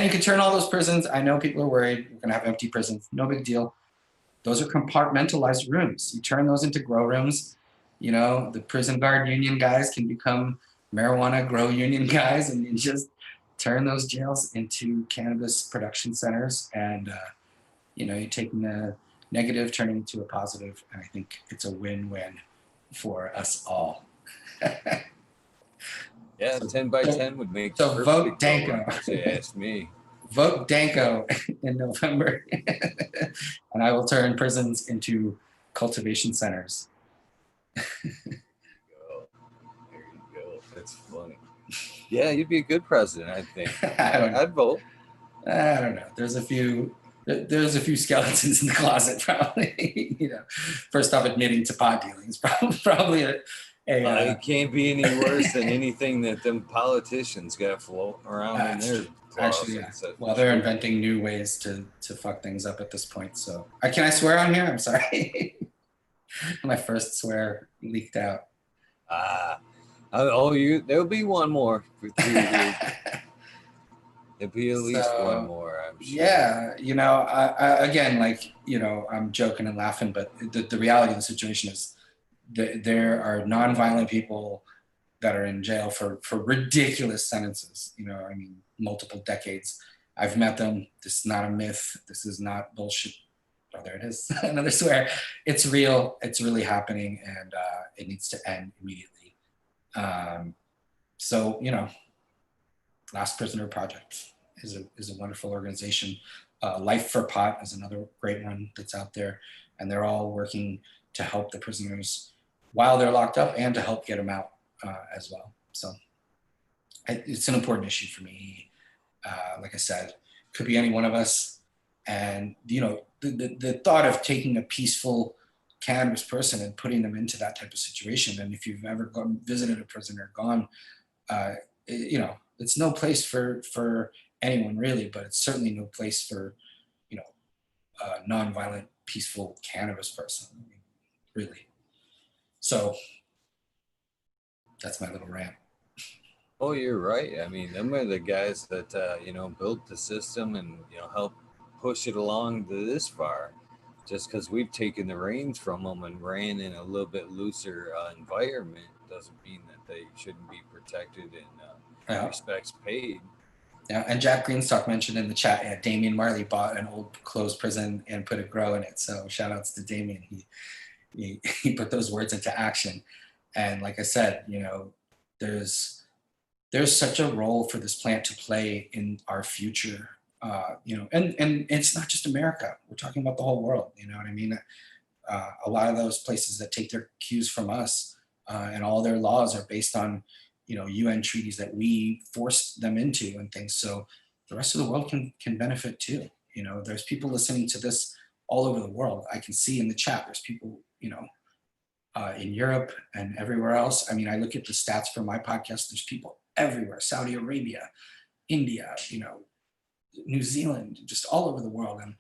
S2: you can turn all those prisons. I know people are worried we're going to have empty prisons. No big deal. Those are compartmentalized rooms. You turn those into grow rooms. The prison guard union guys can become marijuana grow union guys, and you just turn those jails into cannabis production centers. And, you're taking a negative, turning into a positive. And I think it's a win-win for us all.
S1: Yeah, so, 10 by 10 would make
S2: so vote Danko.
S1: If you ask me.
S2: Vote Danko in November, and I will turn prisons into cultivation centers.
S1: There you go. That's funny. Yeah, you'd be a good president, I think. I'd vote.
S2: I don't know. There's a few skeletons in the closet, probably. First off, admitting to pot dealing is probably
S1: it can't be any worse than anything that them politicians got floating around in their
S2: actually, yeah. Well, they're inventing new ways to fuck things up at this point. So, can I swear on here? I'm sorry. My first swear leaked out.
S1: Oh, you. There'll be one more through here. There'll be at least one
S2: So
S1: more, I'm sure.
S2: yeah, again, like, I'm joking and laughing, but the reality of the situation is there are nonviolent people that are in jail for ridiculous sentences. I mean, multiple decades. I've met them. This is not a myth. This is not bullshit. Oh, there it is. Another swear. It's real. It's really happening, and it needs to end immediately. Um, so, Last Prisoner Project is a wonderful organization. Life for Pot is another great one that's out there, and they're all working to help the prisoners while they're locked up and to help get them out as well. So it's an important issue for me. Like I said, could be any one of us, and the thought of taking a peaceful cannabis person and putting them into that type of situation. And if you've ever visited a prison or gone, uh, it's no place for anyone really, but it's certainly no place for you know a nonviolent, peaceful cannabis person. I mean, really. So that's my little rant.
S1: Oh, you're right. I mean, them are the guys that built the system and help push it along to this far. Just because we've taken the reins from them and ran in a little bit looser environment doesn't mean that they shouldn't be protected and
S2: Yeah,
S1: respects paid.
S2: yeah. And Jack Greenstock mentioned in the chat, yeah, Damian Marley bought an old closed prison and put a grow in it. So shout outs to Damian. He put those words into action. And like I said, there's there's such a role for this plant to play in our future. And it's not just America. We're talking about the whole world. You know what I mean? A lot of those places that take their cues from us, and all their laws are based on, UN treaties that we forced them into and things. So the rest of the world can benefit too. There's people listening to this all over the world. I can see in the chat. There's people, in Europe and everywhere else. I mean, I look at the stats for my podcast. There's people everywhere: Saudi Arabia, India, New Zealand, just all over the world. And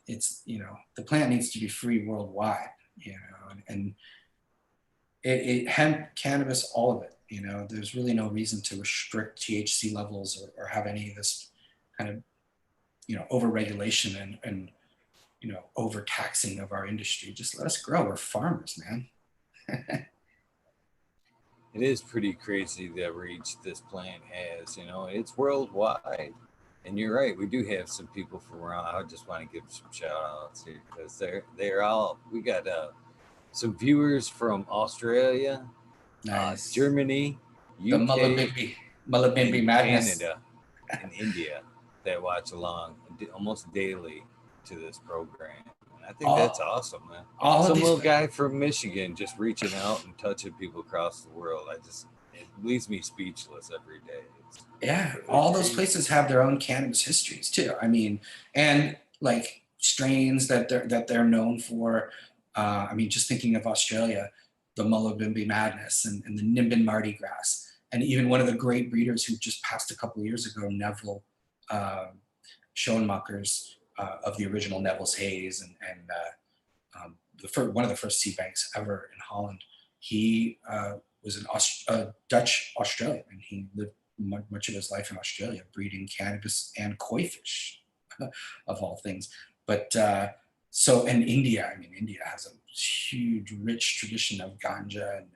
S2: it's the plant needs to be free worldwide. And hemp, cannabis, all of it. There's really no reason to restrict THC levels or have any of this kind of over regulation and overtaxing of our industry. Just let us grow. We're farmers, man.
S1: It is pretty crazy the reach this plant has. It's worldwide. And you're right, we do have some people from around. I just want to give some shout outs here because they're all. We got some viewers from Australia,
S2: Nice.
S1: Germany,
S2: The
S1: UK,
S2: Mulabimbi
S1: and
S2: madness.
S1: Canada and India that watch along almost daily to this program. And I think that's
S2: All,
S1: awesome, man.
S2: all of
S1: Some
S2: these,
S1: little guy from Michigan just reaching out and touching people across the world. It leaves me speechless every day. It's
S2: yeah,
S1: really
S2: all those
S1: crazy.
S2: places have their own cannabis histories too. I mean, and like strains that they're known for. I mean, just thinking of Australia, the Mullumbimby Madness and the Nimbin Mardi Gras, and even one of the great breeders who just passed a couple of years ago, Neville Schoenmakers, of the original Neville's Haze, and one of the first seed banks ever in Holland. He was a Dutch Australian, and he lived much of his life in Australia, breeding cannabis and koi fish, of all things. But so, in India, I mean, India has a huge, rich tradition of ganja and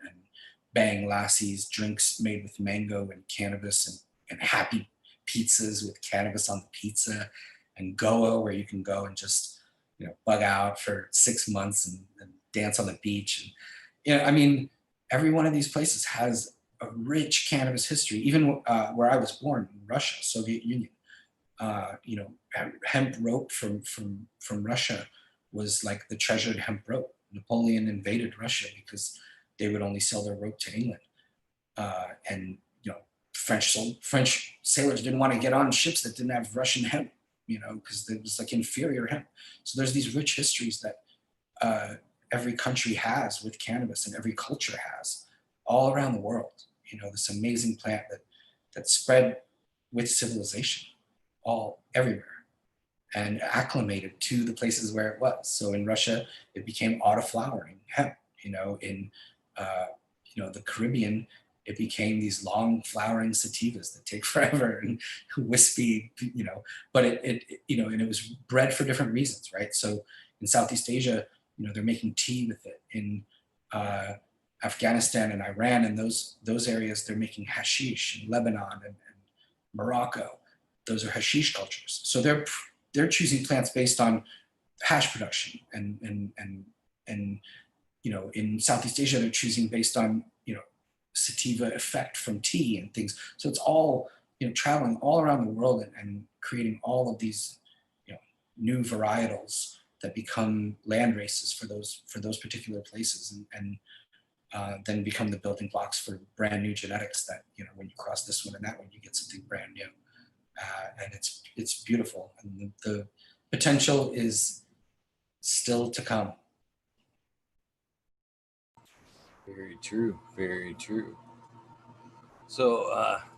S2: bang lassies, drinks made with mango and cannabis, and happy pizzas with cannabis on the pizza, and Goa, where you can go and just bug out for 6 months and dance on the beach. And I mean, every one of these places has a rich cannabis history. Even where I was born in Russia, Soviet Union, hemp rope from Russia was like the treasured hemp rope. Napoleon invaded Russia because they would only sell their rope to England, and French sailors didn't want to get on ships that didn't have Russian hemp, because it was like inferior hemp. So there's these rich histories that every country has with cannabis, and every culture has all around the world. This amazing plant that spread with civilization all everywhere and acclimated to the places where it was. So in Russia, it became autoflowering hemp. In the Caribbean, it became these long flowering sativas that take forever and wispy, but and it was bred for different reasons, right? So in Southeast Asia, they're making tea with it. In Afghanistan and Iran and those areas, they're making hashish. In Lebanon and Morocco, those are hashish cultures. So they're choosing plants based on hash production, and in Southeast Asia, they're choosing based on sativa effect from tea and things. So it's all traveling all around the world and creating all of these new varietals that become land races for those particular places, and then become the building blocks for brand new genetics that when you cross this one and that one, you get something brand new. And it's beautiful, and the potential is still to come.
S1: Very true. Very true. So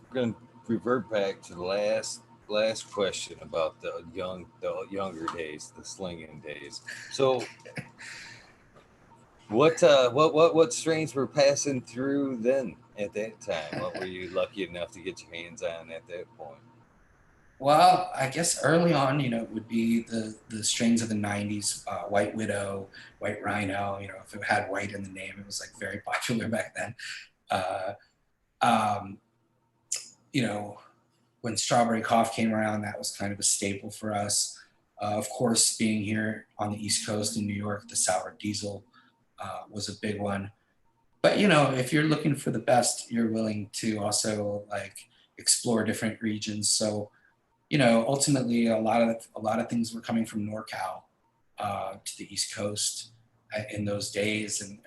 S1: we're gonna revert back to the last question about the younger days, the slinging days. So what strains were passing through then at that time? What were you lucky enough to get your hands on at that point?
S2: Well, I guess early on, it would be the strains of the '90s, White Widow, White Rhino. If it had white in the name, it was like very popular back then. Uh, um, when Strawberry Cough came around, that was kind of a staple for us. Of course, being here on the East Coast in New York, the Sour Diesel was a big one. But if you're looking for the best, you're willing to also like explore different regions. So ultimately, a lot of things were coming from NorCal to the East Coast in those days, and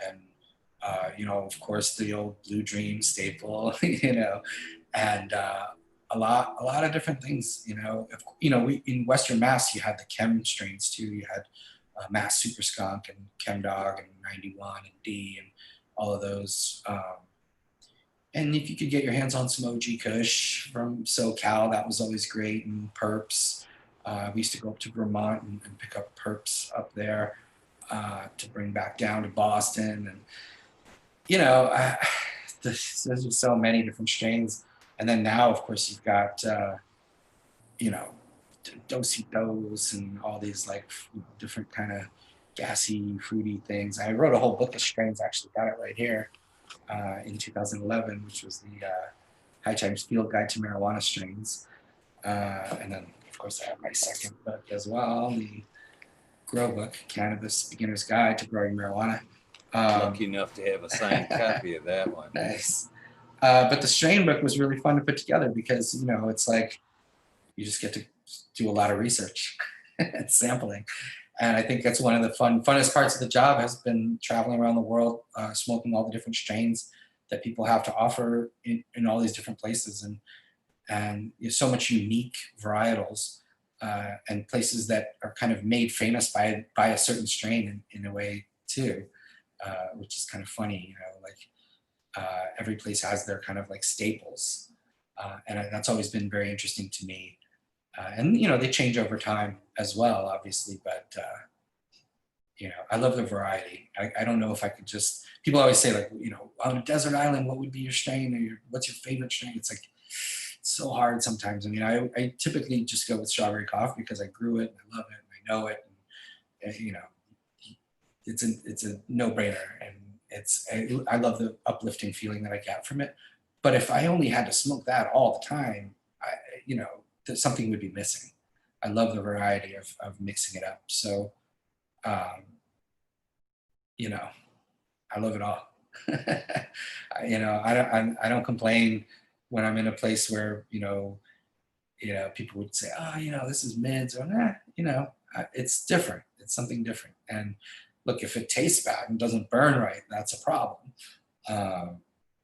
S2: of course, the old Blue Dream staple, and a lot of different things. We in Western Mass, you had the Chem strains too. You had Mass Super Skunk and Chem Dog and 91 and D and all of those. And if you could get your hands on some OG Kush from SoCal, that was always great. And Perps. We used to go up to Vermont and pick up Perps up there to bring back down to Boston. And, there's just so many different strains. And then now, of course, you've got, Dositos and all these like different kind of gassy, fruity things. I wrote a whole book of strains, actually got it right here. In 2011, which was the High Times Field Guide to Marijuana Strains. And then, of course, I have my second book as well, the Grow Book, Cannabis Beginner's Guide to Growing Marijuana.
S1: Lucky enough to have a signed copy of that one.
S2: Nice. But the strain book was really fun to put together because, it's like you just get to do a lot of research and sampling. And I think that's one of the funnest parts of the job has been traveling around the world, smoking all the different strains that people have to offer in all these different places, and so much unique varietals and places that are kind of made famous by a certain strain in a way too, which is kind of funny. Every place has their kind of like staples, and that's always been very interesting to me. And they change over time as well, obviously, but I love the variety. I don't know if I could just, people always say like, on a desert island, what would be your strain, or what's your favorite strain? It's like, it's so hard sometimes. I mean, I typically just go with Strawberry Cough because I grew it and I love it and I know it, and it's a no-brainer, and I love the uplifting feeling that I get from it. But if I only had to smoke that all the time, that something would be missing. I love the variety of mixing it up. So, I love it all. I don't complain when I'm in a place where, people would say, oh, this is mids, or it's different. It's something different. And look, if it tastes bad and doesn't burn right, that's a problem.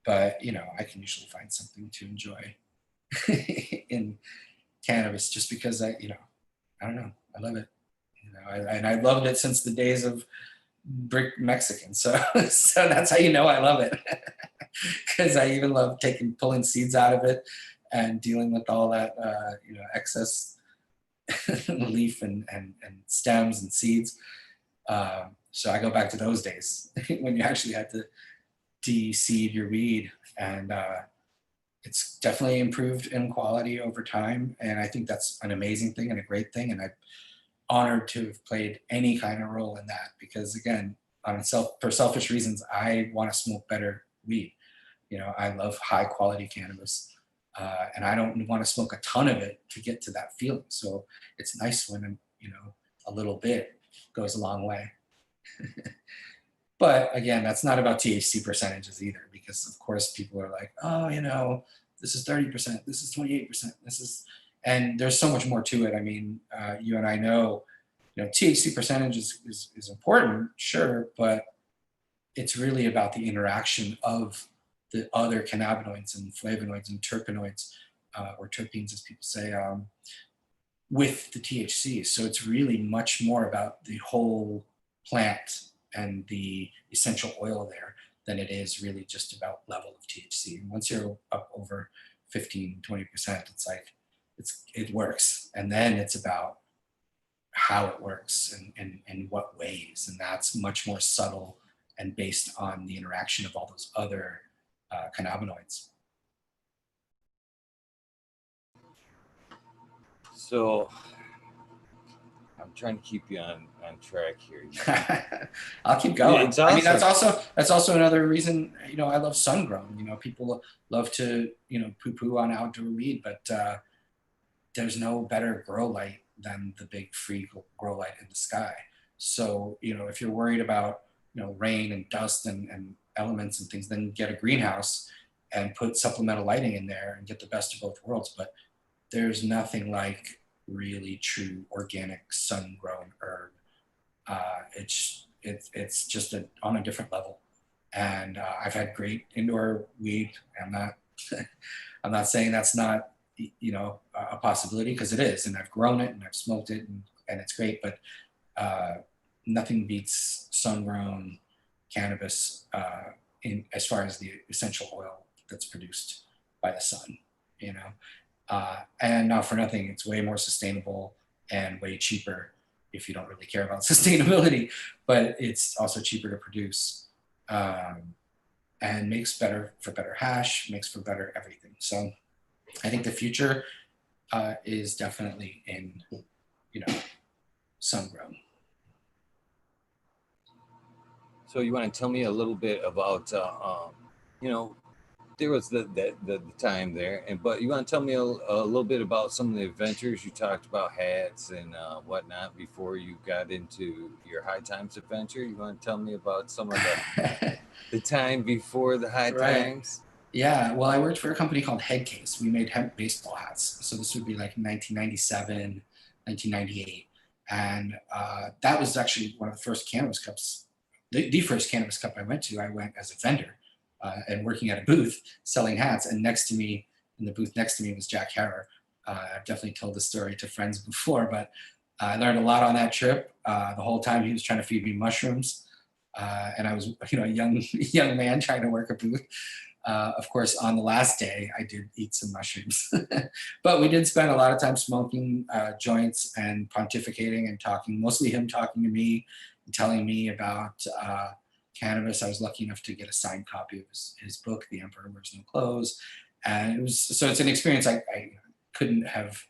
S2: But, I can usually find something to enjoy in cannabis just because I don't know, I love it. And I loved it since the days of Brick Mexican. So that's how I love it. Because I even love pulling seeds out of it and dealing with all that excess leaf and stems and seeds. So I go back to those days when you actually had to de-seed your weed, and it's definitely improved in quality over time. And I think that's an amazing thing and a great thing. And I'm honored to have played any kind of role in that, because again, for selfish reasons, I want to smoke better weed. You know, I love high quality cannabis, and I don't want to smoke a ton of it to get to that feeling. So it's nice when, you know, a little bit goes a long way. But again, that's not about THC percentages either, because of course people are like, oh, you know, this is 30%, this is 28%, this is, and there's so much more to it. I mean, you and I know, you know, THC percentage is important, sure, but it's really about the interaction of the other cannabinoids and flavonoids and terpenoids, or terpenes, as people say, with the THC. So it's really much more about the whole plant and the essential oil there than it is really just about level of THC. And once you're up over 15, 20%, it's like, it works. And then it's about how it works and what ways. And that's much more subtle and based on the interaction of all those other cannabinoids.
S1: So I'm trying to keep you on track here.
S2: I'll keep going.
S1: It's awesome.
S2: I mean, that's also another reason, you know, I love sun grown. You know, people love to, you know, poo-poo on outdoor weed, but there's no better grow light than the big free grow light in the sky. So, you know, if you're worried about, you know, rain and dust and elements and things, then get a greenhouse and put supplemental lighting in there and get the best of both worlds. But there's nothing like really true organic sun-grown herb. It's just on a different level. And I've had great indoor weed. I'm not saying that's not, you know, a possibility, because it is, and I've grown it and I've smoked it, and it's great. But nothing beats sun-grown cannabis in as far as the essential oil that's produced by the sun, you know. And not for nothing, it's way more sustainable and way cheaper if you don't really care about sustainability, but it's also cheaper to produce, and makes for better hash, makes for better everything. So I think the future is definitely in, you know, sun-grown.
S1: So you want to tell me a little bit about, you know, there was the time there, but you want to tell me a little bit about some of the adventures you talked about, hats and whatnot, before you got into your High Times adventure. You want to tell me about some of the time before the High Times?
S2: Yeah, well, I worked for a company called Headcase. We made hemp baseball hats. So this would be like 1997, 1998. And that was actually one of the first cannabis cups, the first cannabis cup I went to. I went as a vendor and working at a booth selling hats. And next to me, in the booth next to me, was Jack Harrer. I've definitely told this story to friends before, but I learned a lot on that trip. The whole time he was trying to feed me mushrooms. And I was, you know, a young man trying to work a booth. Of course, on the last day, I did eat some mushrooms, but we did spend a lot of time smoking joints and pontificating and talking, mostly him talking to me and telling me about cannabis. I was lucky enough to get a signed copy of his book, The Emperor Wears No Clothes. And it's an experience I couldn't have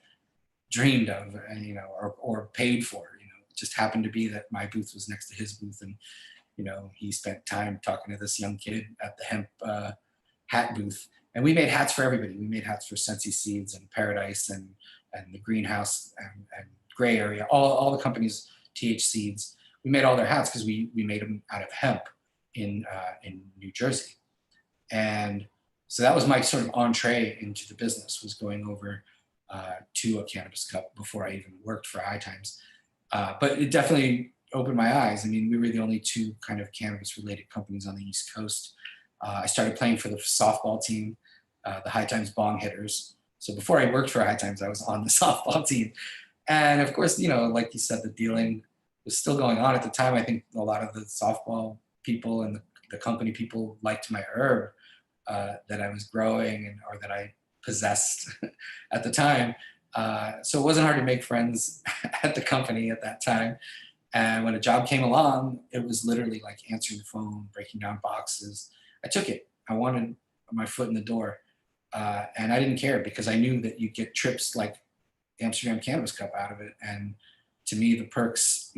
S2: dreamed of, you know, or paid for. You know, it just happened to be that my booth was next to his booth, and, you know, he spent time talking to this young kid at the hemp hat booth. And we made hats for everybody. We made hats for Sensi Seeds and Paradise and the Greenhouse and Gray Area, all the companies, TH Seeds. We made all their hats because we made them out of hemp in New Jersey. And so that was my sort of entree into the business, was going over to a cannabis cup before I even worked for High Times. But it definitely opened my eyes. I mean, we were the only two kind of cannabis related companies on the East Coast. I started playing for the softball team, the High Times Bong Hitters. So before I worked for High Times, I was on the softball team. And of course, you know, like you said, the dealing was still going on at the time. I think a lot of the softball people and the company people liked my herb that I was growing or that I possessed at the time. So it wasn't hard to make friends at the company at that time. And when a job came along, it was literally like answering the phone, breaking down boxes, I took it. I wanted my foot in the door. And I didn't care because I knew that you get trips like the Amsterdam Cannabis Cup out of it. And to me, the perks,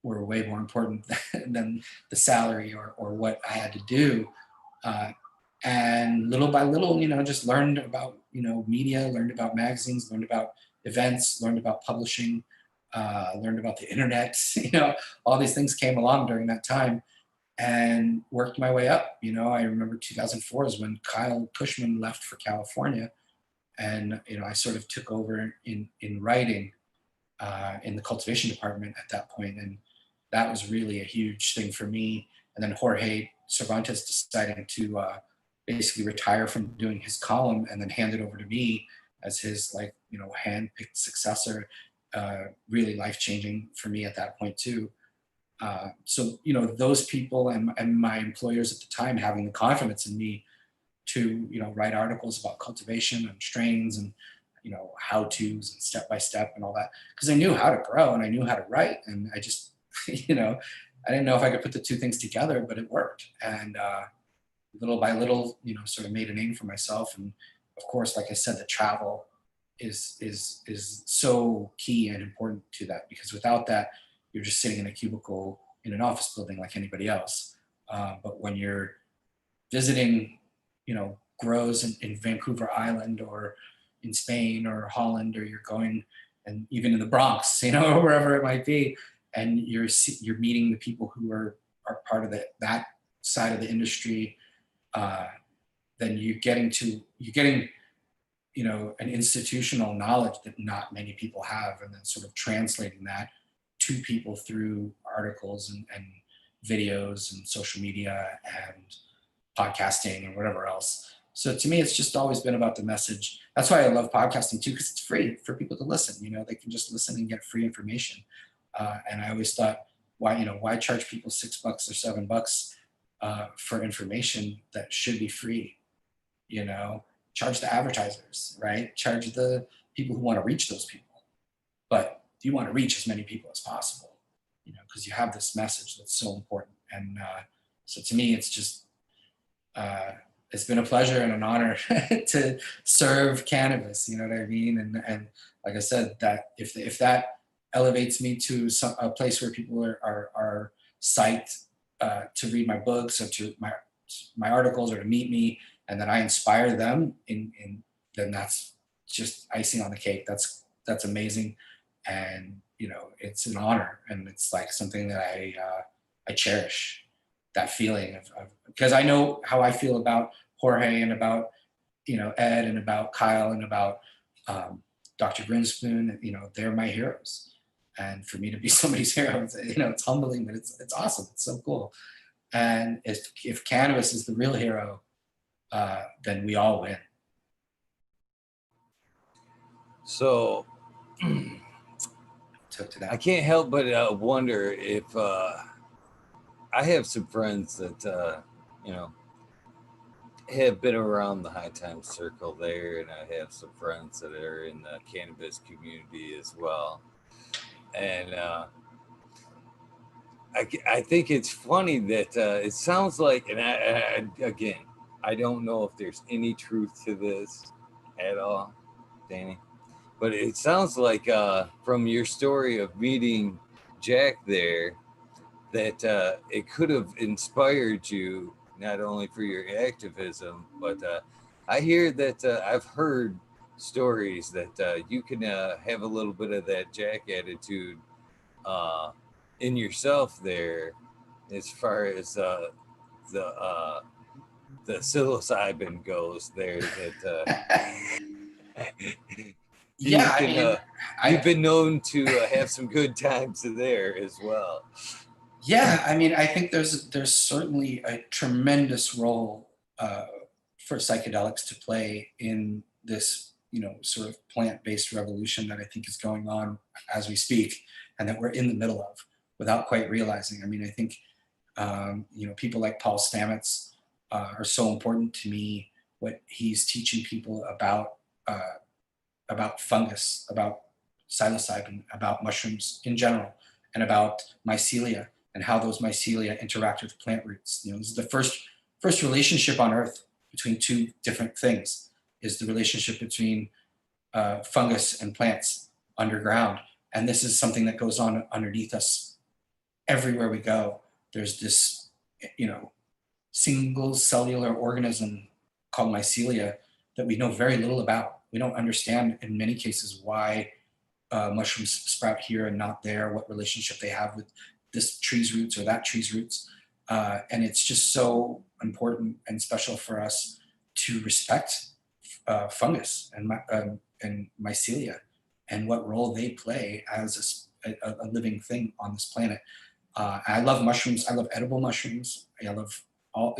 S2: were way more important than the salary or what I had to do. And little by little, just learned about, media, learned about magazines, learned about events, learned about publishing, learned about the internet, all these things came along during that time and worked my way up. I remember 2004 is when Kyle Cushman left for California. And, I sort of took over in writing in the cultivation department at that point. And that was really a huge thing for me. And then Jorge Cervantes decided to basically retire from doing his column and then hand it over to me as his hand-picked successor. Really life-changing for me at that point too. So those people and my employers at the time having the confidence in me to write articles about cultivation and strains and how-tos and step-by-step and all that, because I knew how to grow and I knew how to write, and I just I didn't know if I could put the two things together, but it worked. And little by little, sort of made a name for myself. And of course, like I said, the travel is so key and important to that, because without that, you're just sitting in a cubicle in an office building like anybody else. But when you're visiting, grows in Vancouver Island or in Spain or Holland, or you're going and even in the Bronx, or wherever it might be, and you're meeting the people who are part of that side of the industry, then you're getting an institutional knowledge that not many people have, and then sort of translating that to people through articles and videos and social media and podcasting and whatever else. So to me, it's just always been about the message. That's why I love podcasting too, because it's free for people to listen. They can just listen and get free information. And I always thought, why charge people $6 or $7 for information that should be free? Charge the advertisers, right? Charge the people who want to reach those people. But you want to reach as many people as possible, because you have this message that's so important. And so to me, it's just, it's been a pleasure and an honor to serve cannabis, you know what I mean? And like I said, that if that elevates me to a place where people are psyched to read my books or to my articles or to meet me, and that I inspire them, then that's just icing on the cake. That's amazing. And, it's an honor, and it's like something that I cherish, that feeling of because I know how I feel about Jorge and about, Ed and about Kyle and about Dr. Grinspoon. They're my heroes. And for me to be somebody's hero, it's humbling, but it's awesome. It's so cool. And if cannabis is the real hero, then we all win.
S1: So I can't help but wonder if I have some friends that have been around the high time circle there, and I have some friends that are in the cannabis community as well. And I think it's funny that it sounds like, and again, I don't know if there's any truth to this at all, Danny, but it sounds like from your story of meeting Jack there, that it could have inspired you not only for your activism, but I hear that I've heard stories that you can have a little bit of that Jack attitude in yourself there, as far as the psilocybin goes there. That you've been known to have some good times there as well.
S2: Yeah, I think there's certainly a tremendous role for psychedelics to play in this, sort of plant-based revolution that I think is going on as we speak, and that we're in the middle of without quite realizing. I think, people like Paul Stamets are so important to me. What he's teaching people about fungus, about psilocybin, about mushrooms in general, and about mycelia and how those mycelia interact with plant roots. This is the first first relationship on Earth between two different things is the relationship between fungus and plants underground. And this is something that goes on underneath us everywhere we go. There's this, single cellular organism called mycelia that we know very little about. We don't understand in many cases why mushrooms sprout here and not there, what relationship they have with this tree's roots or that tree's roots. And it's just so important and special for us to respect fungus and mycelia and what role they play as a living thing on this planet. I love mushrooms. I love edible mushrooms. I love all,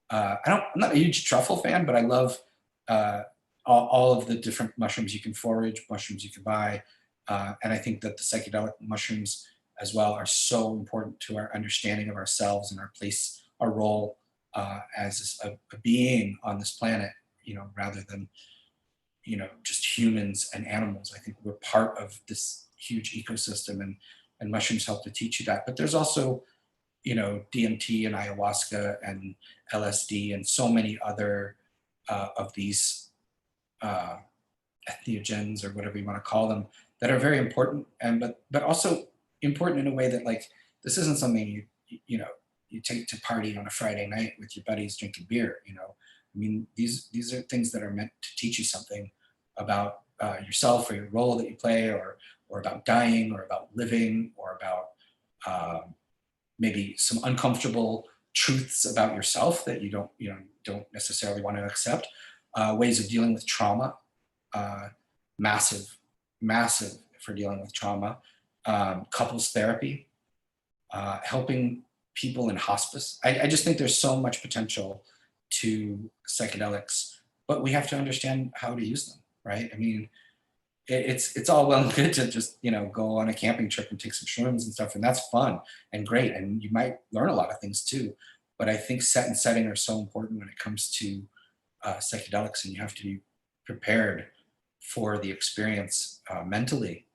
S2: I'm not a huge truffle fan, but I love all of the different mushrooms you can forage, mushrooms you can buy. And I think that the psychedelic mushrooms as well are so important to our understanding of ourselves and our place, our role as a being on this planet, rather than, just humans and animals. I think we're part of this huge ecosystem, and mushrooms help to teach you that. But there's also, DMT and ayahuasca and LSD and so many other of these entheogens or whatever you want to call them that are very important, and but also important in a way that, like, this isn't something you take to party on a Friday night with your buddies drinking beer. I mean, these are things that are meant to teach you something about yourself or your role that you play, or about dying, or about living, or about maybe some uncomfortable truths about yourself that you don't necessarily want to accept. Ways of dealing with trauma, massive for dealing with trauma. Couples therapy, helping people in hospice. I just think there's so much potential to psychedelics, but we have to understand how to use them, right? I mean, it's all well and good to just go on a camping trip and take some shrooms and stuff, and that's fun and great, and you might learn a lot of things too. But I think set and setting are so important when it comes to psychedelics, and you have to be prepared for the experience mentally.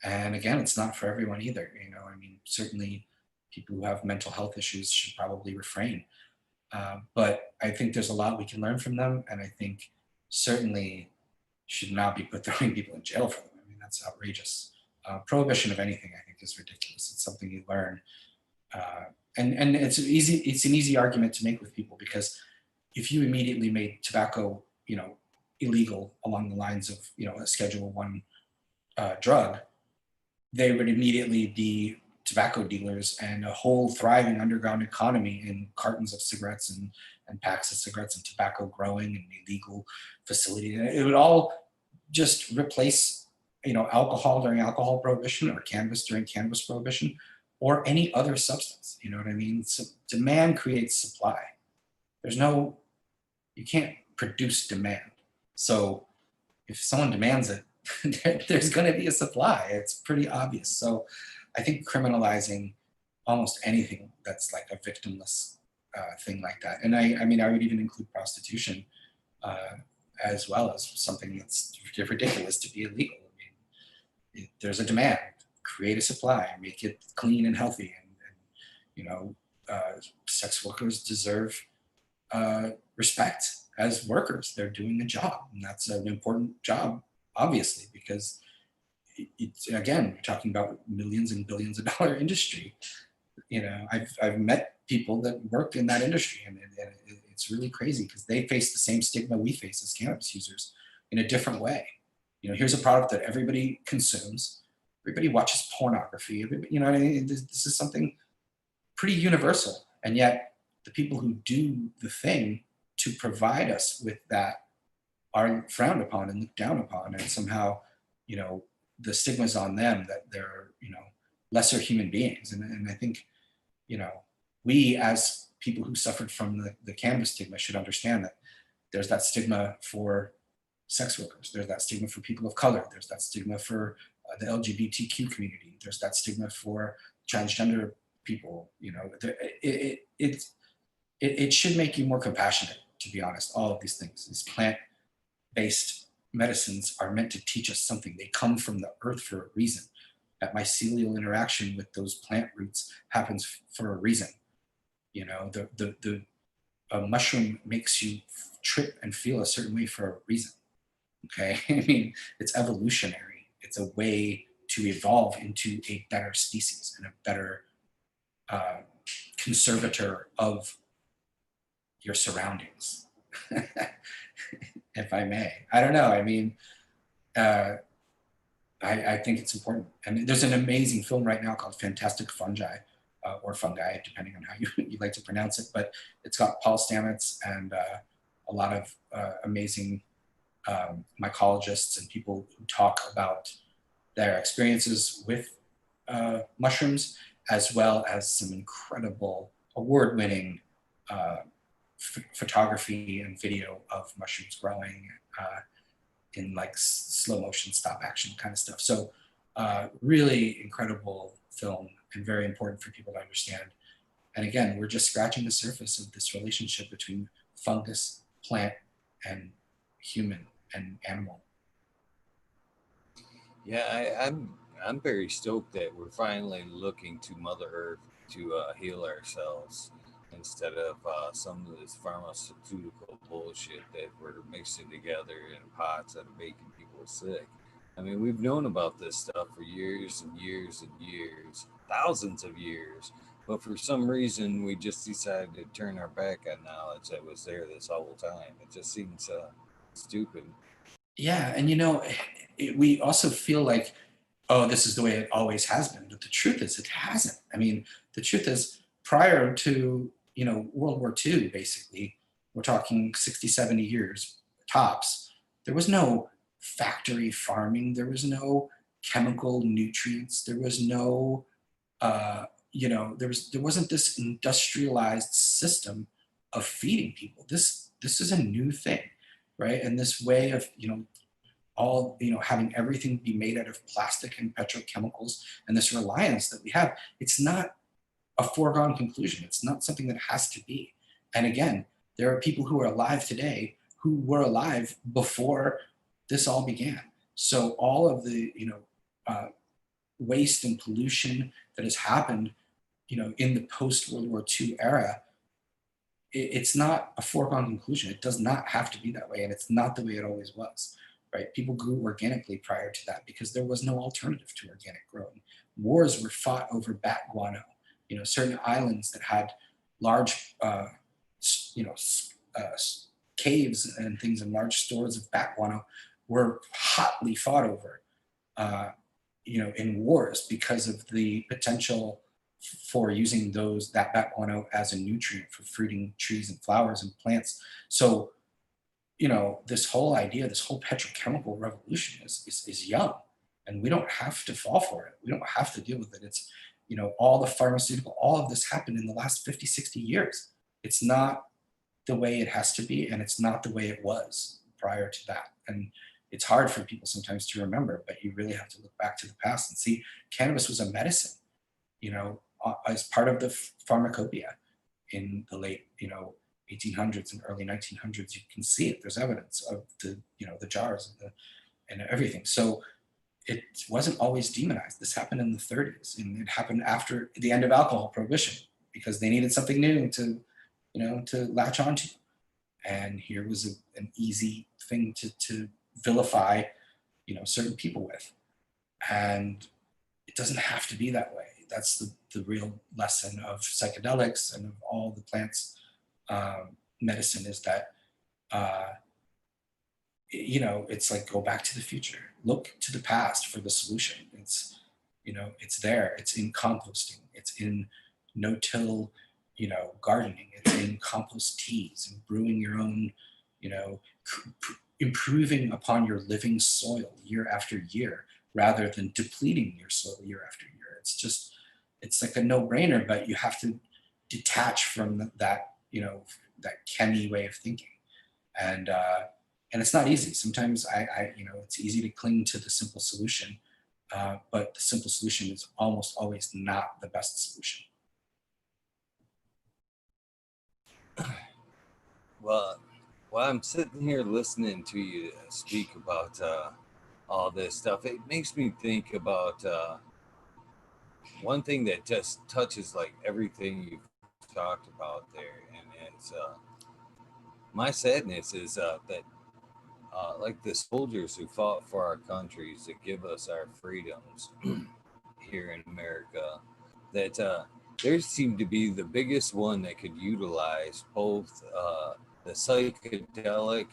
S2: And again, it's not for everyone either. I mean, certainly people who have mental health issues should probably refrain. But I think there's a lot we can learn from them, and I think certainly should not be throwing people in jail for them. I mean, that's outrageous. Prohibition of anything, I think, is ridiculous. It's something you learn, and it's an easy argument to make with people, because if you immediately made tobacco, illegal along the lines of a Schedule 1 drug, they would immediately be tobacco dealers and a whole thriving underground economy in cartons of cigarettes and packs of cigarettes and tobacco growing and illegal facility. And it would all just replace, alcohol during alcohol prohibition, or cannabis during cannabis prohibition, or any other substance. You know what I mean? So demand creates supply. You can't produce demand. So if someone demands it, there's going to be a supply. It's pretty obvious. So I think criminalizing almost anything that's like a victimless thing like that. And I mean, I would even include prostitution as well as something that's ridiculous to be illegal. I mean, there's a demand, create a supply, make it clean and healthy. And sex workers deserve respect as workers. They're doing a job, and that's an important job, obviously, because again, we're talking about millions and billions of dollar industry. I've met people that work in that industry, and it's really crazy because they face the same stigma we face as cannabis users in a different way. Here's a product that everybody consumes, everybody watches pornography, everybody, this is something pretty universal, and yet the people who do the thing to provide us with that are frowned upon and looked down upon, and somehow, the stigma's on them that they're, lesser human beings. And I think, we as people who suffered from the cannabis stigma should understand that there's that stigma for sex workers, there's that stigma for people of color, there's that stigma for the LGBTQ community, there's that stigma for transgender people. It should make you more compassionate, to be honest. All of these things, these plant-based medicines are meant to teach us something. They come from the earth for a reason. That mycelial interaction with those plant roots happens for a reason. The a mushroom makes you trip and feel a certain way for a reason. Okay. I mean, it's evolutionary. It's a way to evolve into a better species and a better uh, conservator of your surroundings, if I may. I don't know. I mean, uh, I think it's important. And there's an amazing film right now called Fantastic Fungi, or Fungi, depending on how you like to pronounce it. But it's got Paul Stamets and a lot of amazing mycologists and people who talk about their experiences with mushrooms, as well as some incredible award-winning photography and video of mushrooms growing in like slow motion, stop action kind of stuff. So really incredible film and very important for people to understand. And again, we're just scratching the surface of this relationship between fungus, plant, and human and animal.
S1: Yeah, I'm very stoked that we're finally looking to Mother Earth to heal ourselves instead of some of this pharmaceutical bullshit that we're mixing together in pots that are making people sick. I mean, we've known about this stuff for years and years and years, thousands of years, but for some reason we just decided to turn our back on knowledge that was there this whole time. It just seems stupid.
S2: Yeah, and we also feel like, oh, this is the way it always has been. But the truth is, it hasn't. I mean, the truth is, prior to, World War II, basically, we're talking 60, 70 years tops, there was no factory farming, there was no chemical nutrients, there was no, there wasn't this industrialized system of feeding people. This is a new thing, right? And this way of, having everything be made out of plastic and petrochemicals, and this reliance that we have, it's not a foregone conclusion. It's not something that has to be. And again, there are people who are alive today who were alive before this all began. So all of the uh, waste and pollution that has happened in the post World War II era, it's not a foregone conclusion. It does not have to be that way, and it's not the way it always was. Right? People grew organically prior to that because there was no alternative to organic growing. Wars were fought over bat guano. Certain islands that had large, caves and things and large stores of bat guano were hotly fought over, in wars because of the potential for using that bat guano as a nutrient for fruiting trees and flowers and plants. So this whole idea, this whole petrochemical revolution is young, and we don't have to fall for it. We don't have to deal with it. It's, all the pharmaceutical, all of this happened in the last 50, 60 years. It's not the way it has to be, and it's not the way it was prior to that. And it's hard for people sometimes to remember, but you really have to look back to the past and see cannabis was a medicine, as part of the pharmacopoeia in the late, 1800s and early 1900s. You can see it. There's evidence of the jars and everything. So it wasn't always demonized. This happened in the 30s, and it happened after the end of alcohol prohibition because they needed something new to latch onto. And here was an easy thing to vilify, certain people with. And it doesn't have to be that way. That's the real lesson of psychedelics and of all the plants medicine, is that it's like, go back to the future, look to the past for the solution. It's there. It's in composting, it's in no-till gardening, it's in compost teas and brewing your own, improving upon your living soil year after year rather than depleting your soil year after year. It's like a no-brainer, but you have to detach from that that chemi way of thinking. And it's not easy. Sometimes it's easy to cling to the simple solution, but the simple solution is almost always not the best solution.
S1: Well, while I'm sitting here listening to you speak about all this stuff, it makes me think about one thing that just touches like everything you've talked about there, and it's my sadness is that like the soldiers who fought for our countries to give us our freedoms here in America, that there seemed to be the biggest one that could utilize both the psychedelic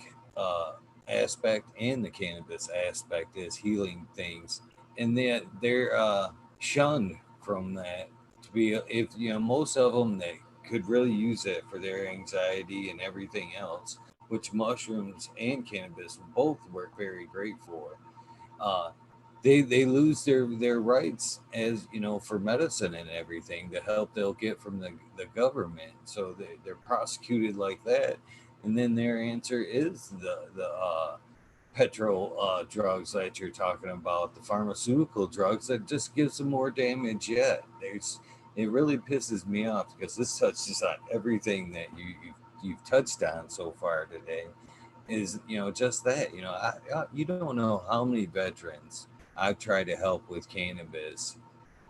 S1: aspect and the cannabis aspect as healing things, and that they're shunned from that. To be, if you know, most of them they could really use it for their anxiety and everything else, which mushrooms and cannabis both work very great for. Uh, they lose their rights, as you know, for medicine and everything, the help they'll get from the government. So they're prosecuted like that, and then their answer is the petro drugs that you're talking about, the pharmaceutical drugs that just gives them more damage yet. There's It really pisses me off because this touches on everything that you've touched on so far today. Is, you know, just that, you know, you don't know how many veterans I've tried to help with cannabis,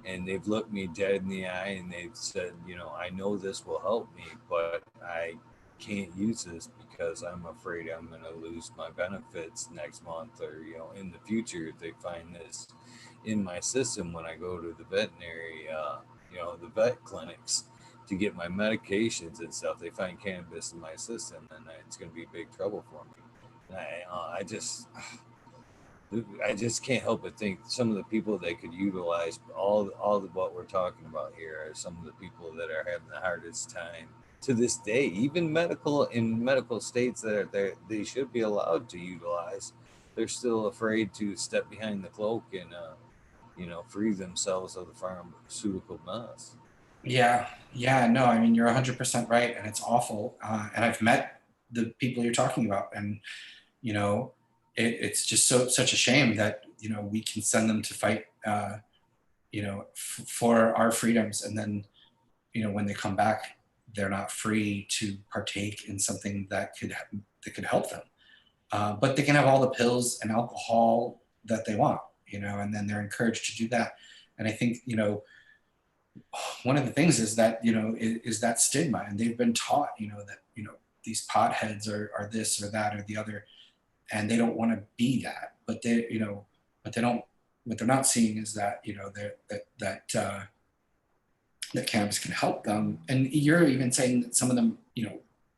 S1: and they've looked me dead in the eye and they've said, you know, I know this will help me, but I can't use this because I'm afraid I'm going to lose my benefits next month, or you know, in the future if they find this in my system when I go to the veterinary, you know, the vet clinics to get my medications and stuff. They find cannabis in my system, and it's going to be big trouble for me. And I just can't help but think some of the people that could utilize all of what we're talking about here are some of the people that are having the hardest time to this day. Even medical states that are there, they should be allowed to utilize. They're still afraid to step behind the cloak and you know, free themselves of the pharmaceutical mess.
S2: Yeah, yeah, no, I mean, you're 100% right, and it's awful. And I've met the people you're talking about, and you know, it's just such a shame that we can send them to fight, for our freedoms, and then when they come back, they're not free to partake in something that could help them. But they can have all the pills and alcohol that they want, and then they're encouraged to do that. And I think one of the things is that is that stigma, and they've been taught that these potheads are this or that or the other, and they don't want to be that, but they don't. What they're not seeing is that that cannabis can help them, and you're even saying that some of them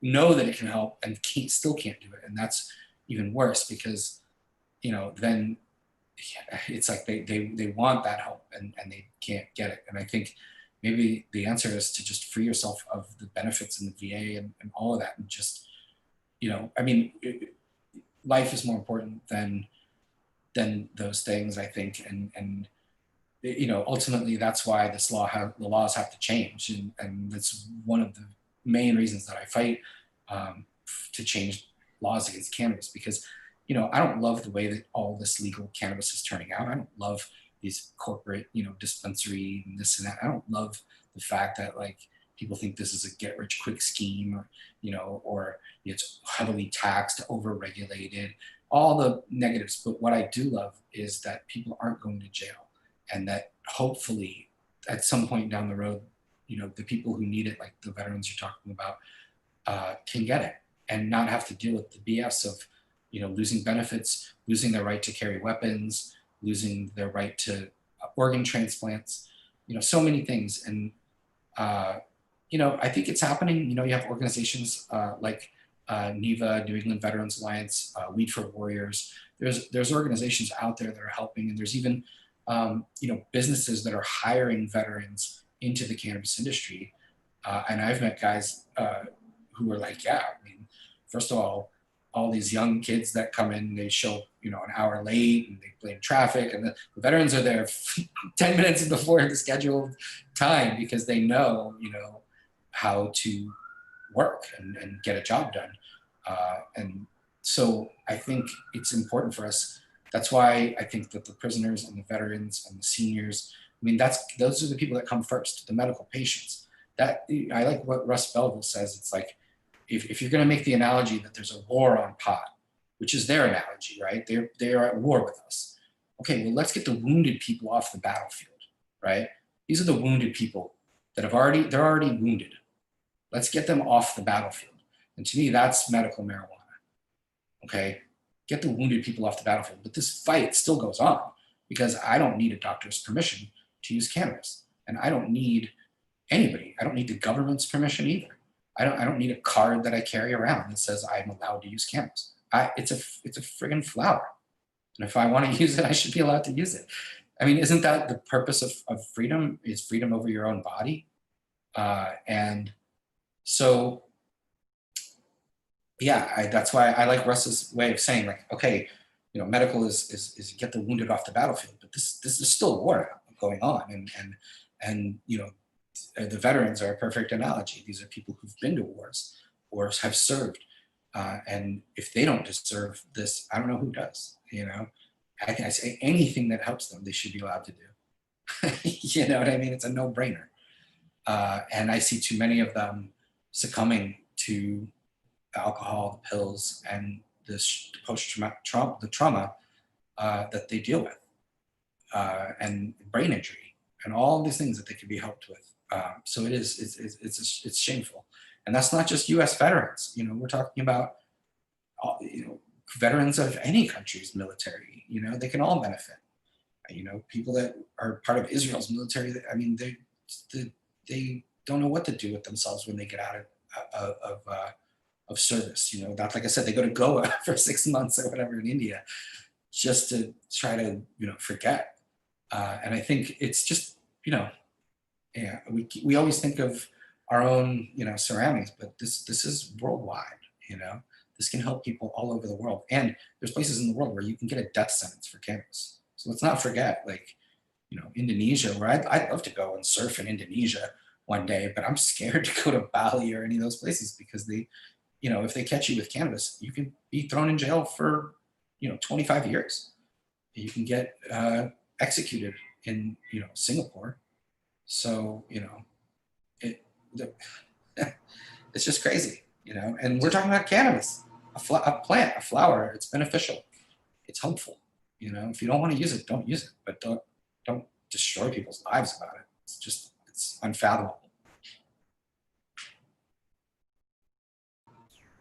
S2: know that it can help and still can't do it, and that's even worse because then it's like they want that help, and they can't get it. And I think maybe the answer is to just free yourself of the benefits in the VA and all of that, and just I mean, life is more important than those things, I think. And ultimately that's why the laws have to change, and that's one of the main reasons that I fight to change laws against cannabis, because I don't love the way that all this legal cannabis is turning out. I don't love these corporate dispensary and this and that. I don't love the fact that like people think this is a get rich quick scheme, or it's heavily taxed, over regulated, all the negatives. But what I do love is that people aren't going to jail, and that hopefully at some point down the road, the people who need it, like the veterans you're talking about, can get it and not have to deal with the BS of, losing benefits, losing their right to carry weapons, losing their right to organ transplants, so many things. And, I think it's happening. You have organizations like NEVA, New England Veterans Alliance, Weed for Warriors. There's organizations out there that are helping, and there's even businesses that are hiring veterans into the cannabis industry. And I've met guys who are like, yeah, I mean, first of all these young kids that come in, they show an hour late, and they blame traffic, and the veterans are there 10 minutes before the scheduled time because they know how to work and get a job done. And so I think it's important for us. That's why I think that the prisoners and the veterans and the seniors, I mean, those are the people that come first, the medical patients. That I like what Russ Belville says. It's like, if you're going to make the analogy that there's a war on pot, which is their analogy, right? They are at war with us. Okay, well, let's get the wounded people off the battlefield, right? These are the wounded people they're already wounded. Let's get them off the battlefield. And to me, that's medical marijuana. Okay, get the wounded people off the battlefield, but this fight still goes on because I don't need a doctor's permission to use cannabis, and I don't need anybody. I don't need the government's permission either. I don't need a card that I carry around that says I'm allowed to use cannabis. It's a friggin' flower, and if I want to use it, I should be allowed to use it. I mean, isn't that the purpose of freedom? Is freedom over your own body? And so yeah, that's why I like Russ's way of saying, like, okay, medical is get the wounded off the battlefield, but this is still a war going on, and the veterans are a perfect analogy. These are people who've been to wars or have served, and if they don't deserve this, I don't know who does. I say anything that helps them, they should be allowed to do. You know what I mean? It's a no-brainer, and I see too many of them succumbing to alcohol, the pills, and this the trauma that they deal with, and brain injury, and all these things that they could be helped with. So it's shameful, and that's not just U.S. veterans. We're talking about veterans of any country's military. They can all benefit. People that are part of Israel's military. I mean, they don't know what to do with themselves when they get out of service. That, like I said, they go to Goa for 6 months or whatever in India just to try to forget. And I think it's just yeah, we always think of our own surroundings, but this is worldwide. This can help people all over the world, and there's places in the world where you can get a death sentence for cannabis. So let's not forget, like Indonesia, where I'd love to go and surf in Indonesia one day, but I'm scared to go to Bali or any of those places because they, if they catch you with cannabis, you can be thrown in jail for 25 years. You can get executed in Singapore. So it's just crazy, and we're talking about cannabis, a plant, a flower. It's beneficial, it's helpful. If you don't want to use it, don't use it, but don't destroy people's lives about it. It's unfathomable.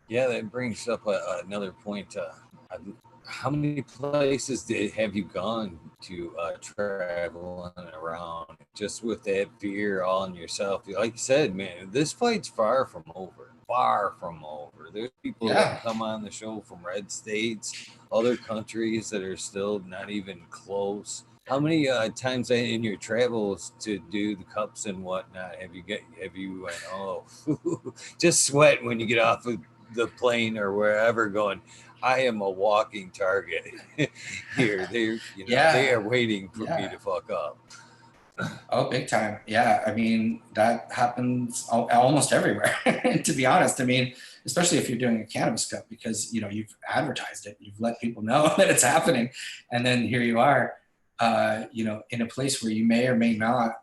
S1: Yeah, that brings up another point. How many places have you gone to traveling around just with that fear on yourself? Like you said, man, this fight's far from over. Far from over. There's people that come on the show from red states, other countries that are still not even close. How many times in your travels to do the cups and whatnot have you went, oh, just sweat when you get off of the plane or wherever, going, I am a walking target here. They are waiting for me to fuck up.
S2: Oh, big time. Yeah. I mean, that happens almost everywhere, to be honest. I mean, especially if you're doing a cannabis cup, because, you've advertised it, you've let people know that it's happening. And then here you are, in a place where you may or may not,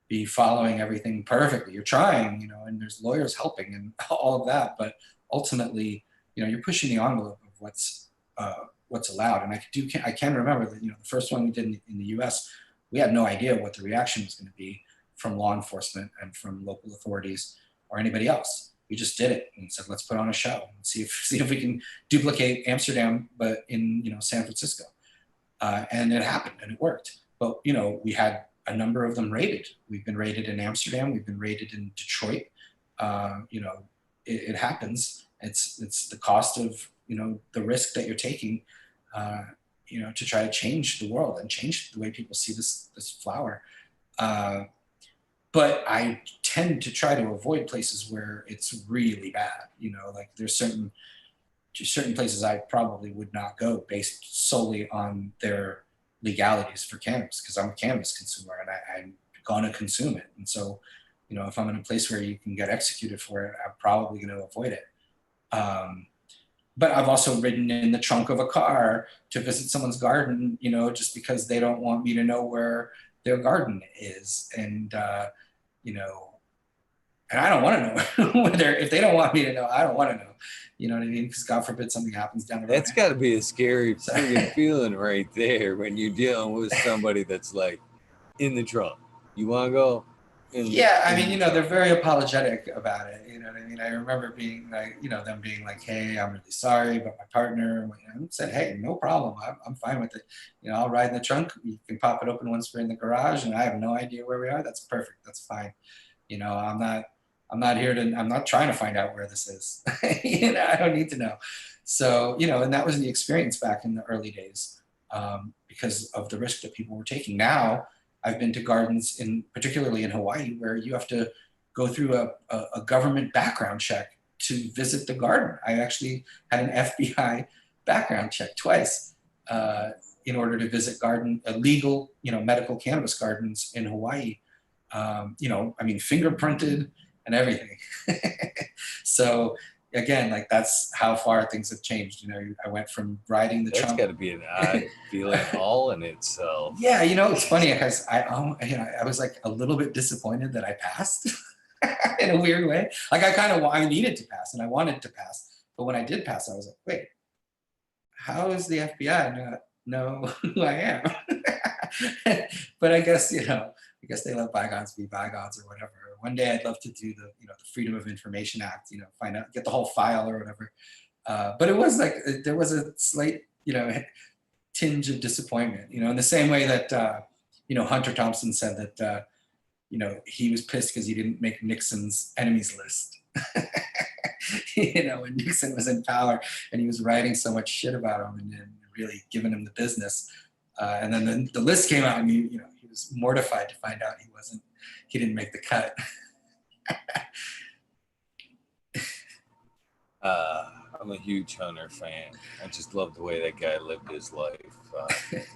S2: be following everything perfectly. You're trying, and there's lawyers helping and all of that. But ultimately, you're pushing the envelope of what's allowed. And I can remember that, the first one we did in the US, we had no idea what the reaction was going to be from law enforcement and from local authorities or anybody else. We just did it and said, let's put on a show and see if we can duplicate Amsterdam, but in San Francisco. And it happened and it worked. But we had a number of them raided. We've been raided in Amsterdam. We've been raided in Detroit. It happens. It's the cost of the risk that you're taking. To try to change the world and change the way people see this flower. But I tend to try to avoid places where it's really bad. Like there's certain places I probably would not go based solely on their legalities for cannabis, because I'm a cannabis consumer and I'm gonna consume it. And so, if I'm in a place where you can get executed for it, I'm probably going to avoid it. But I've also ridden in the trunk of a car to visit someone's garden, just because they don't want me to know where their garden is. And, and I don't want to know whether, if they don't want me to know, I don't want to know. You know what I mean? Because God forbid something happens down the road.
S1: That's got to be a scary freaking feeling right there when you're dealing with somebody that's like in the trunk. You want to go?
S2: Yeah, I mean, they're
S1: talking.
S2: very apologetic about it. You know what I mean? I remember being like, them being like, "Hey, I'm really sorry, but my partner," and said, "Hey, no problem. I'm fine with it. I'll ride in the trunk. You can pop it open once we're in the garage, and I have no idea where we are. That's perfect. That's fine. I'm not here to. I'm not trying to find out where this is. I don't need to know." So, and that was the experience back in the early days, because of the risk that people were taking. Now, I've been to gardens particularly in Hawaii, where you have to go through a government background check to visit the garden. I actually had an FBI background check twice, in order to visit legal, medical cannabis gardens in Hawaii. I mean, fingerprinted and everything. So again, like, that's how far things have changed. I went from riding the
S1: That's
S2: trunk.
S1: got to be an odd feeling all in itself.
S2: Yeah, it's funny because I was like a little bit disappointed that I passed in a weird way. Like, I needed to pass and I wanted to pass, but when I did pass, I was like, wait, how is the FBI not know who I am? But I guess they let bygones be bygones or whatever. One day I'd love to do the Freedom of Information Act. Find out, get the whole file or whatever. But it was like there was a slight tinge of disappointment. In the same way that Hunter Thompson said that he was pissed because he didn't make Nixon's enemies list. When Nixon was in power and he was writing so much shit about him and really giving him the business. And then the list came out and he was mortified to find out he didn't make the cut.
S1: I'm a huge Hunter fan. I just love the way that guy lived his life.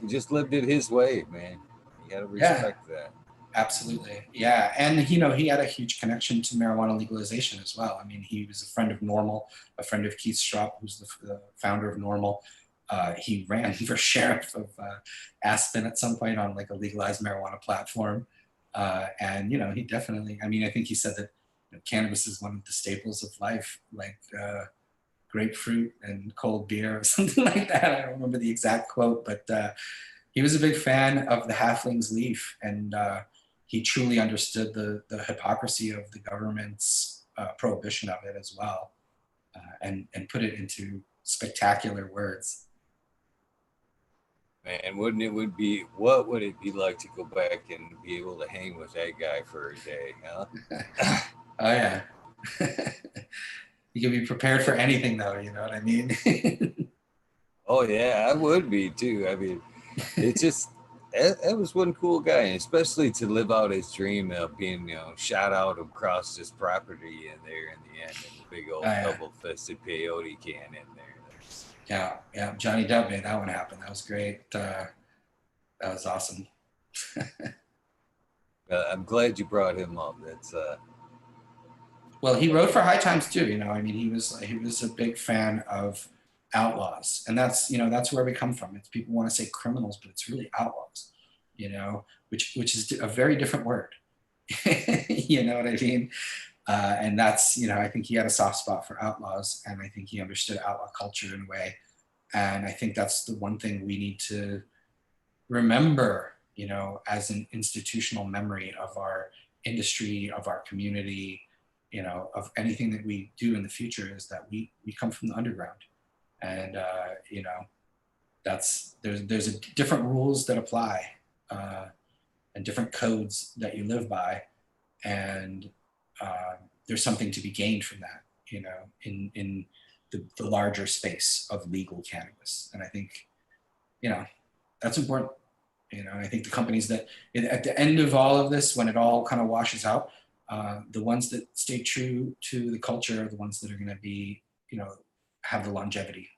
S1: He just lived it his way, man. You got to respect that.
S2: Absolutely. Yeah. And, he had a huge connection to marijuana legalization as well. I mean, he was a friend of NORML, a friend of Keith Stroup, who's the founder of NORML. He ran for sheriff of Aspen at some point on like a legalized marijuana platform. And, he definitely, I mean, I think he said that cannabis is one of the staples of life, like grapefruit and cold beer or something like that. I don't remember the exact quote, but he was a big fan of the halfling's leaf, and he truly understood the hypocrisy of the government's prohibition of it as well, and put it into spectacular words.
S1: Man, what would it be like to go back and be able to hang with that guy for a day, huh?
S2: Oh yeah. You can be prepared for anything though, you know what I mean?
S1: Oh yeah, I would be too. I mean, it's just that was one cool guy, and especially to live out his dream of being, shot out across this property and there in the end, and the big old double-fisted peyote can in there.
S2: Yeah. Johnny Depp made that one happen. That was great. That was awesome.
S1: I'm glad you brought him up. That's
S2: Well, he wrote for High Times too. I mean, he was a big fan of outlaws, and that's where we come from. It's people want to say criminals, but it's really outlaws. Which is a very different word. You know what I mean? And that's I think he had a soft spot for outlaws, and I think he understood outlaw culture in a way. And I think that's the one thing we need to remember, as an institutional memory of our industry, of our community, of anything that we do in the future, is that we come from the underground. And, there's different rules that apply, and different codes that you live by. And there's something to be gained from that, in the larger space of legal cannabis. And I think, that's important. And I think the companies that at the end of all of this, when it all kind of washes out, the ones that stay true to the culture are the ones that are going to be, have the longevity.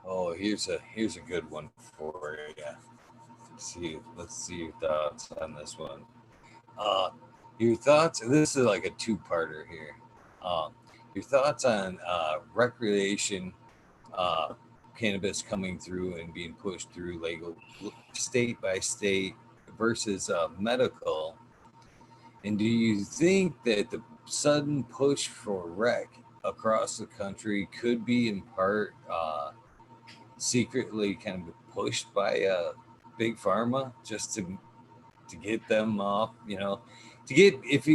S1: Oh, here's a good one for you. Let's see your thoughts on this one. Your thoughts. This is like a two-parter here. Your thoughts on recreation cannabis coming through and being pushed through legal state by state versus medical. And do you think that the sudden push for rec across the country could be in part secretly kind of pushed by big pharma just to to get them off, to get if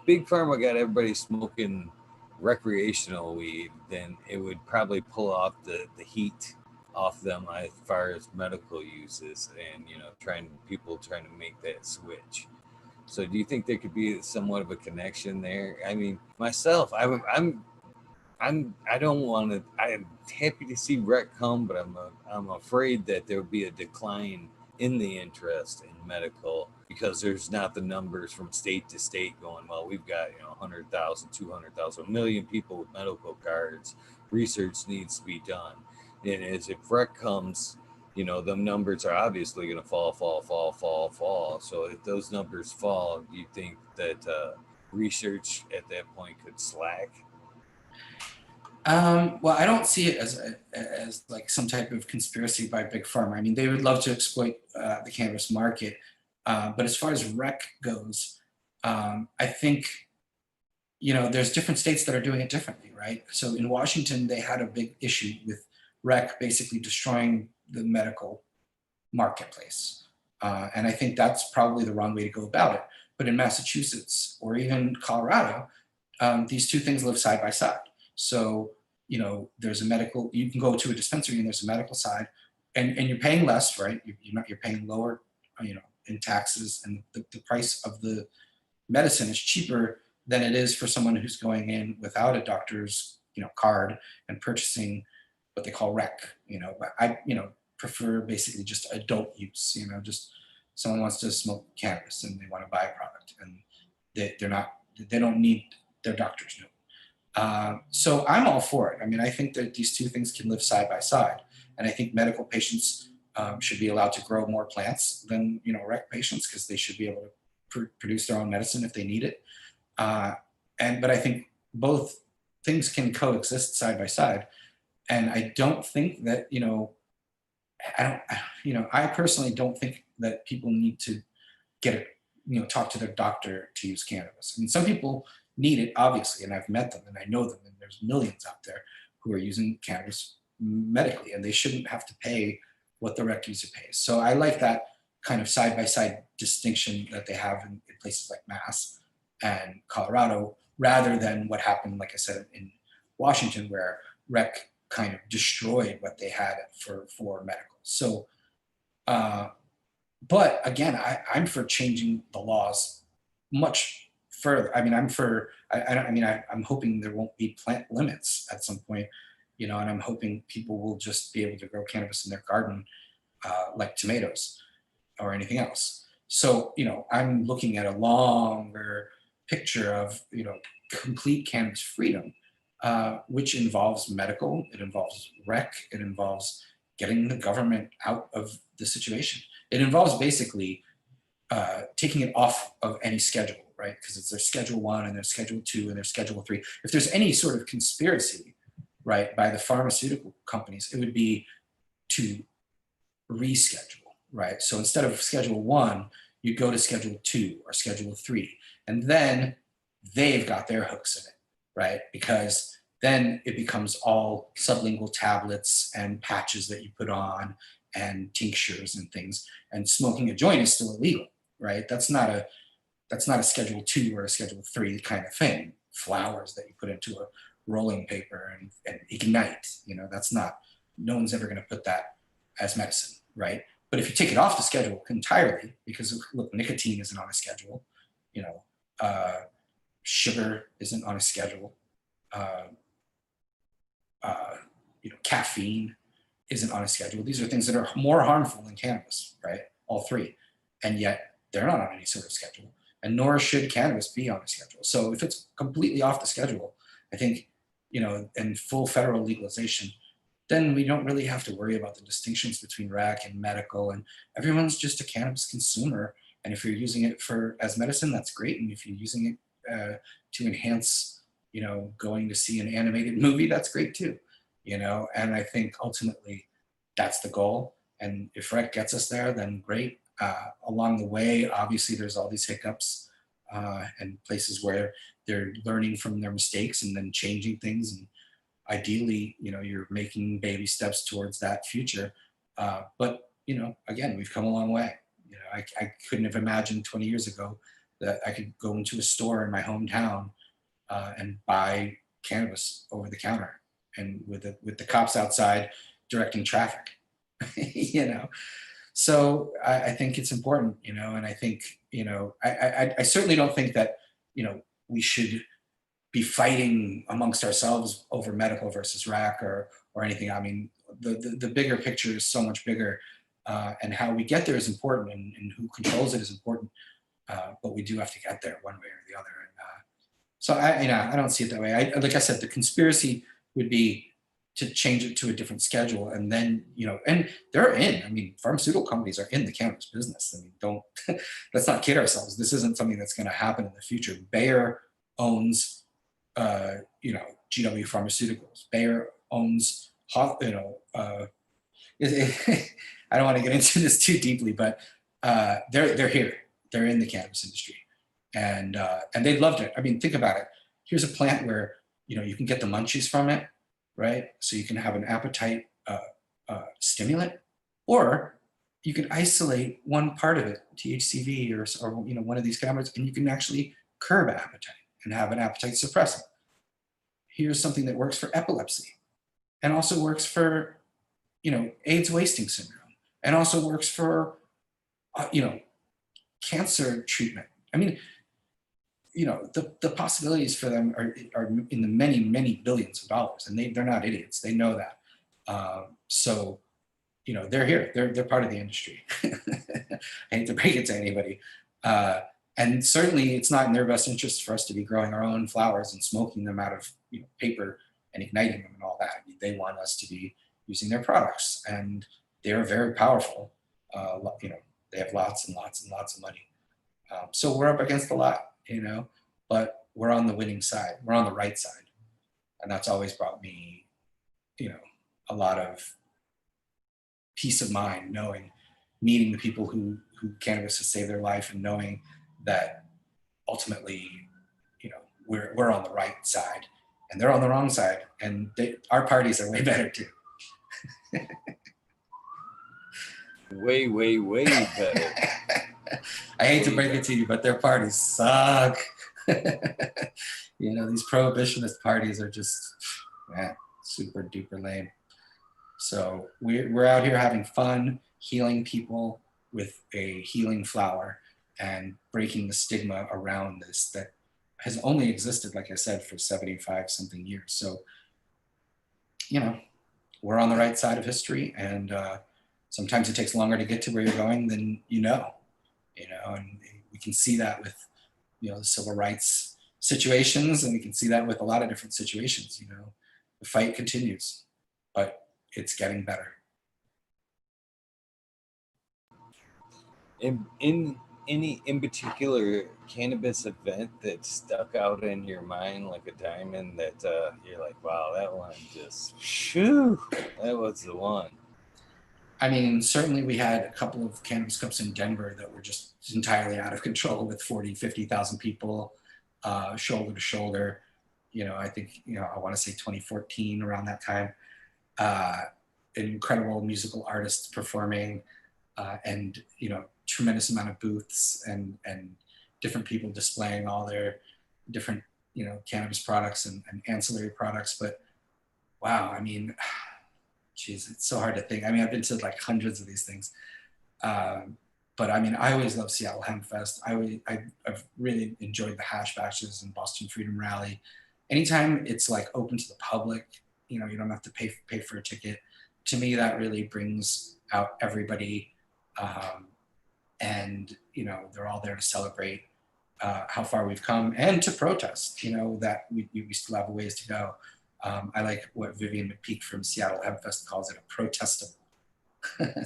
S1: big pharma got everybody smoking recreational weed, then it would probably pull off the heat off them as far as medical uses, and people trying to make that switch. So do you think there could be somewhat of a connection there? I mean, myself, I don't want to. I'm happy to see rec come, but I'm afraid that there will be a decline in the interest in medical because there's not the numbers from state to state going. Well, we've got 100,000, 200,000, a million people with medical cards. Research needs to be done, and as if rec comes, the numbers are obviously going to fall, fall, fall, fall, fall. So if those numbers fall, do you think that research at that point could slack?
S2: Well, I don't see it as like some type of conspiracy by big pharma. I mean, they would love to exploit the cannabis market, but as far as rec goes, I think there's different states that are doing it differently, right? So in Washington, they had a big issue with rec basically destroying the medical marketplace, and I think that's probably the wrong way to go about it. But in Massachusetts or even Colorado, these two things live side by side. So, there's a medical, you can go to a dispensary and there's a medical side, and you're paying less, right? You're paying lower, in taxes, and the price of the medicine is cheaper than it is for someone who's going in without a doctor's, card and purchasing what they call rec, but I, prefer basically just adult use, just someone wants to smoke cannabis and they want to buy a product, and they don't need their doctor's note. So I'm all for it. I mean, I think that these two things can live side by side, and I think medical patients should be allowed to grow more plants than rec patients, because they should be able to produce their own medicine if they need it. But I think both things can coexist side by side, and I don't think that I personally don't think that people need to get it, talk to their doctor to use cannabis. I mean, some people need it, obviously, and I've met them and I know them, and there's millions out there who are using cannabis medically, and they shouldn't have to pay what the rec user pays. So I like that kind of side by side distinction that they have in places like Mass and Colorado, rather than what happened, like I said, in Washington, where rec kind of destroyed what they had for medical. So, but again, I'm for changing the laws much further. I mean, I'm for. I'm hoping there won't be plant limits at some point, and I'm hoping people will just be able to grow cannabis in their garden, like tomatoes or anything else. So, I'm looking at a longer picture of, complete cannabis freedom, which involves medical, it involves rec, it involves getting the government out of the situation. It involves basically taking it off of any schedule, right? Because it's their Schedule 1 and their Schedule 2 and their Schedule 3. If there's any sort of conspiracy, right, by the pharmaceutical companies, it would be to reschedule, right? So instead of Schedule 1, you go to Schedule 2 or Schedule 3, and then they've got their hooks in it, right? Because then it becomes all sublingual tablets and patches that you put on and tinctures and things, and smoking a joint is still illegal, right? That's not a Schedule 2 or a Schedule 3 kind of thing. Flowers that you put into a rolling paper and ignite, that's not, no one's ever going to put that as medicine, right? But if you take it off the schedule entirely, because look, nicotine isn't on a schedule, sugar isn't on a schedule, caffeine isn't on a schedule. These are things that are more harmful than cannabis, right? All three. And yet they're not on any sort of schedule. And nor should cannabis be on a schedule. So if it's completely off the schedule, I think, in full federal legalization, then we don't really have to worry about the distinctions between rec and medical, and everyone's just a cannabis consumer. And if you're using it as medicine, that's great. And if you're using it to enhance, going to see an animated movie, that's great too. And I think ultimately that's the goal. And if rec gets us there, then great. Along the way, obviously there's all these hiccups and places where they're learning from their mistakes and then changing things. And ideally, you're making baby steps towards that future. But again, we've come a long way. You know, I couldn't have imagined 20 years ago that I could go into a store in my hometown and buy cannabis over the counter, and with the cops outside directing traffic. You know, so I think it's important, you know, and I think, you know, I certainly don't think that, you know, we should be fighting amongst ourselves over medical versus rec or anything. I mean, the bigger picture is so much bigger, and how we get there is important, and who controls it is important. But we do have to get there one way or the other. And so I, you know, I don't see it that way. Like I said, the conspiracy would be to change it to a different schedule, and then, you know, and they're in. I mean, pharmaceutical companies are in the cannabis business. I mean, don't let's not kid ourselves. This isn't something that's going to happen in the future. Bayer owns, you know, GW Pharmaceuticals. Bayer owns, you know, I don't want to get into this too deeply, but they're here. They're in the cannabis industry, and they loved it. I mean, think about it. Here's a plant where, you know, you can get the munchies from it, right? So you can have an appetite stimulant, or you can isolate one part of it, THCV or you know, one of these cannabinoids, and you can actually curb appetite and have an appetite suppressant. Here's something that works for epilepsy, and also works for, you know, AIDS wasting syndrome, and also works for you know, cancer treatment. I mean, you know, the possibilities for them are in the many billions of dollars, and they're not idiots. They know that. So, you know, they're here. They're part of the industry. I hate to break it to anybody. And certainly, it's not in their best interest for us to be growing our own flowers and smoking them out of, you know, paper and igniting them and all that. They want us to be using their products, and they're very powerful. You know, they have lots and lots and lots of money. So we're up against a lot, you know, but we're on the winning side. We're on the right side. And that's always brought me, you know, a lot of peace of mind, knowing, meeting the people who cannabis has saved their life, and knowing that ultimately, you know, we're on the right side and they're on the wrong side. And our parties are way better too.
S1: Way better.
S2: I hate to break it to you, but their parties suck. You know, these prohibitionist parties are just, man, super duper lame. So we're out here having fun, healing people with a healing flower, and breaking the stigma around this that has only existed, like I said, for 75 something years. So, you know, we're on the right side of history, and sometimes it takes longer to get to where you're going than you know, and we can see that with, you know, the civil rights situations, and we can see that with a lot of different situations. You know, the fight continues, but it's getting better.
S1: In any in particular cannabis event that stuck out in your mind like a diamond, that you're like, wow, that one just, shoo, that was the one?
S2: I mean, certainly we had a couple of cannabis cups in Denver that were just entirely out of control, with 40, 50,000 people shoulder to shoulder. You know, I think, you know, I want to say 2014, around that time. Incredible musical artists performing, and, you know, tremendous amount of booths and different people displaying all their different, you know, cannabis products and ancillary products. But wow, I mean, geez, it's so hard to think. I mean, I've been to like hundreds of these things. But I mean, I always love Seattle Hemp Fest. I've really enjoyed the Hash Batches and Boston Freedom Rally. Anytime it's like open to the public, you know, you don't have to pay for a ticket. To me, that really brings out everybody. And, you know, they're all there to celebrate how far we've come, and to protest, you know, that we still have a ways to go. I like what Vivian McPeak from Seattle Hemp Fest calls it, a protestable.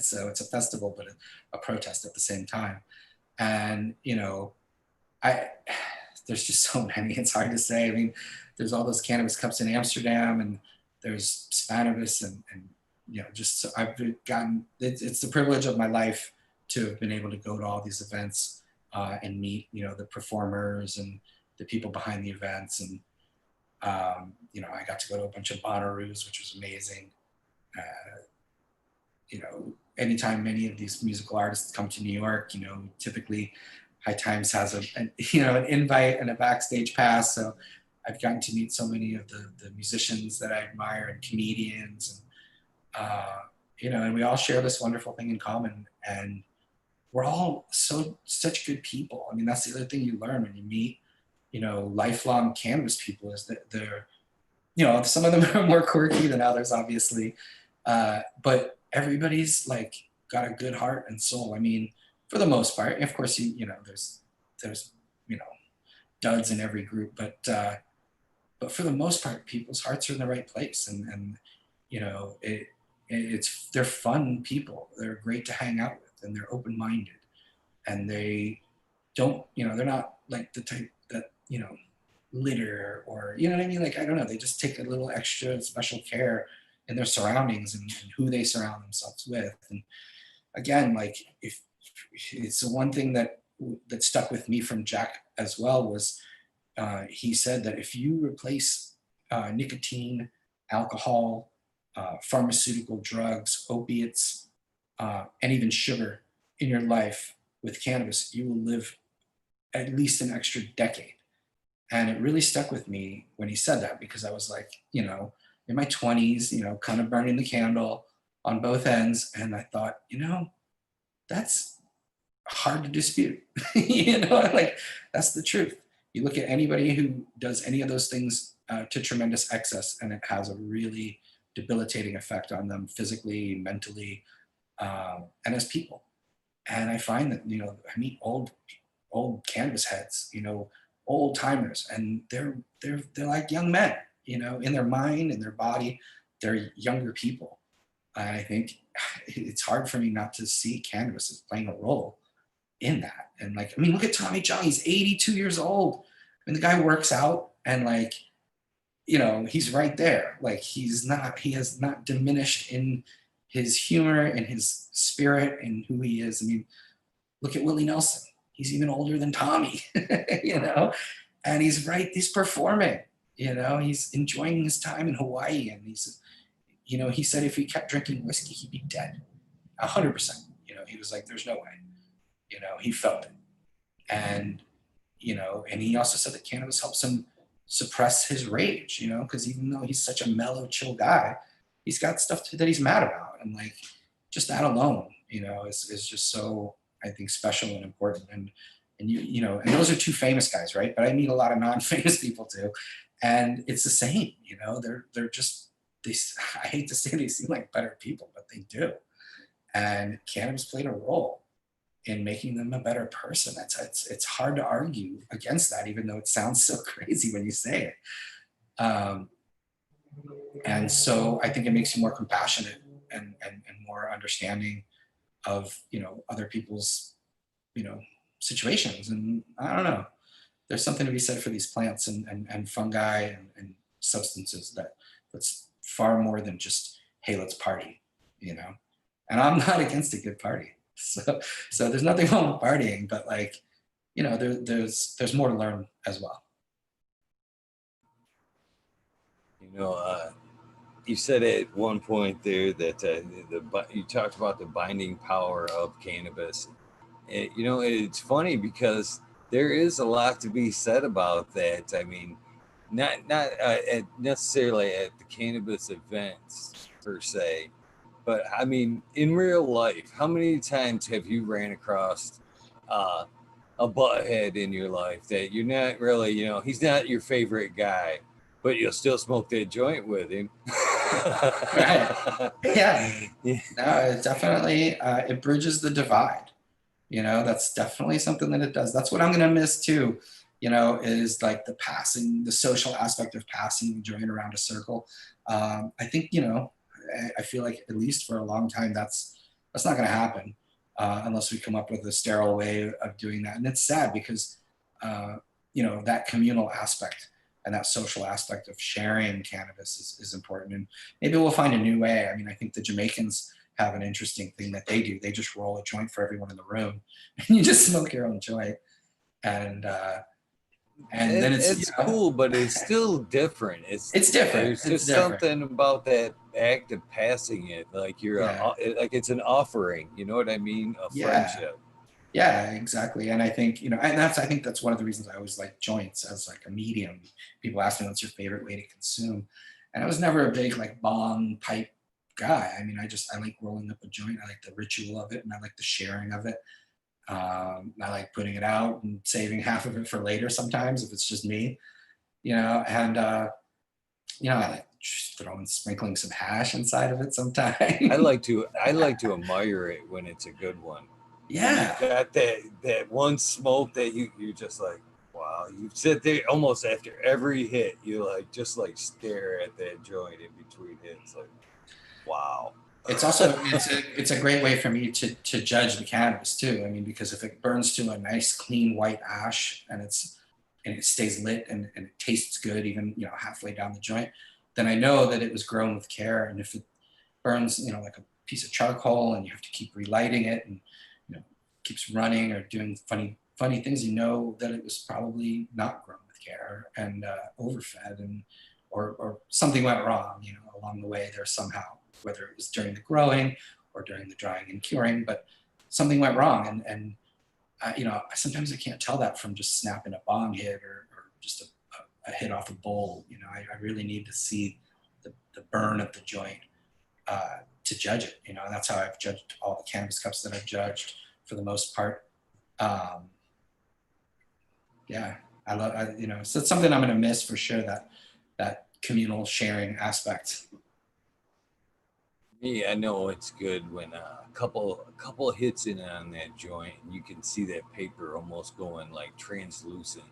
S2: So it's a festival, but a protest at the same time. And, you know, there's just so many, it's hard to say. I mean, there's all those cannabis cups in Amsterdam, and there's Spanibus, and you know, just, so I've gotten, it's the privilege of my life to have been able to go to all these events and meet, you know, the performers and the people behind the events. And, you know, I got to go to a bunch of Bonnaroos, which was amazing. You know, anytime many of these musical artists come to New York, typically High Times has an invite and a backstage pass. So I've gotten to meet so many of the musicians that I admire and comedians, and we all share this wonderful thing in common. And we're all such good people. I mean, that's the other thing you learn when you meet, lifelong cannabis people, is that they're, some of them are more quirky than others, obviously. But everybody's like got a good heart and soul. I mean, for the most part, of course, there's, duds in every group, but for the most part, people's hearts are in the right place. And they're fun people. They're great to hang out with, and they're open-minded, and they don't, they're not like the type that, litter, or, you know what I mean? Like, I don't know, they just take a little extra special care in their surroundings and who they surround themselves with. And again, like, if it's the one thing that stuck with me from Jack as well was, he said that if you replace nicotine, alcohol, pharmaceutical drugs, opiates, and even sugar in your life with cannabis, you will live at least an extra decade. And it really stuck with me when he said that, because I was like, in my 20s, kind of burning the candle on both ends. And I thought, that's hard to dispute. Like, that's the truth. You look at anybody who does any of those things to tremendous excess, and it has a really debilitating effect on them physically, mentally, and as people. And I find that, I meet old cannabis heads, old timers, and they're like young men, in their mind, in their body. They're younger people. And I think it's hard for me not to see cannabis as playing a role in that. And like, I mean, look at Tommy John. He's 82 years old. I mean, the guy works out, and like, he's right there. Like, he has not diminished in his humor and his spirit and who he is. I mean, look at Willie Nelson. He's even older than Tommy, and he's performing, he's enjoying his time in Hawaii. And he said if he kept drinking whiskey, he'd be dead, 100%. He was like, there's no way, he felt it. And, and he also said that cannabis helps him suppress his rage, because even though he's such a mellow, chill guy, he's got stuff that he's mad about. And like, just that alone, is just so, I think, special and important. And and those are two famous guys, right? But I meet a lot of non-famous people too. And it's the same, they're just, I hate to say they seem like better people, but they do. And cannabis played a role in making them a better person. It's hard to argue against that, even though it sounds so crazy when you say it. And so I think it makes you more compassionate and more understanding of, other people's, situations. And I don't know, there's something to be said for these plants and fungi and substances that's far more than just, hey, let's party, and I'm not against a good party. So there's nothing wrong with partying, but like, there's more to learn as well.
S1: You said at one point there that you talked about the binding power of cannabis. It's funny because there is a lot to be said about that. I mean, not necessarily at the cannabis events per se, but I mean, in real life, how many times have you ran across a butthead in your life that you're not really, he's not your favorite guy, but you'll still smoke that joint with him?
S2: Right. Yeah. No, it definitely, it bridges the divide. That's definitely something that it does. That's what I'm going to miss too, is like the social aspect of passing, joining around a circle. I think, I feel like at least for a long time, that's not going to happen unless we come up with a sterile way of doing that. And it's sad because, that communal aspect and that social aspect of sharing cannabis is important. And maybe we'll find a new way. I mean, I think the Jamaicans have an interesting thing that they do. They just roll a joint for everyone in the room, and you just smoke your own joint. And And then it's,
S1: It's cool, but it's still different.
S2: it's different.
S1: There's
S2: It's
S1: just
S2: different.
S1: something about that act of passing it, like
S2: Yeah.
S1: like it's an offering. You know what I mean? A
S2: Yeah.
S1: friendship.
S2: Yeah, exactly. And I think, and I think that's one of the reasons I always like joints as like a medium. People ask me what's your favorite way to consume. And I was never a big like bong pipe guy. I mean, I like rolling up a joint. I like the ritual of it and I like the sharing of it. I like putting it out and saving half of it for later sometimes if it's just me, and I like just sprinkling some hash inside of it sometimes.
S1: I like to admire it when it's a good one. When you
S2: Yeah.
S1: got that one smoke that you're just like, wow. You sit there almost after every hit, you like just like stare at that joint in between hits, like, wow.
S2: It's a great way for me to judge the cannabis too. I mean, because if it burns to a nice clean white ash and it stays lit and it tastes good even halfway down the joint, then I know that it was grown with care. And if it burns like a piece of charcoal and you have to keep relighting it and keeps running or doing funny things, that it was probably not grown with care and overfed or something went wrong along the way there somehow, whether it was during the growing or during the drying and curing, but something went wrong. And sometimes I can't tell that from just snapping a bong hit or just a hit off a bowl. I really need to see the burn of the joint to judge it. And that's how I've judged all the cannabis cups that I've judged for the most part. Um, yeah, I love, so it's something I'm going to miss for sure, that communal sharing aspect.
S1: Yeah, I know it's good when a couple hits in on that joint, and you can see that paper almost going like translucent.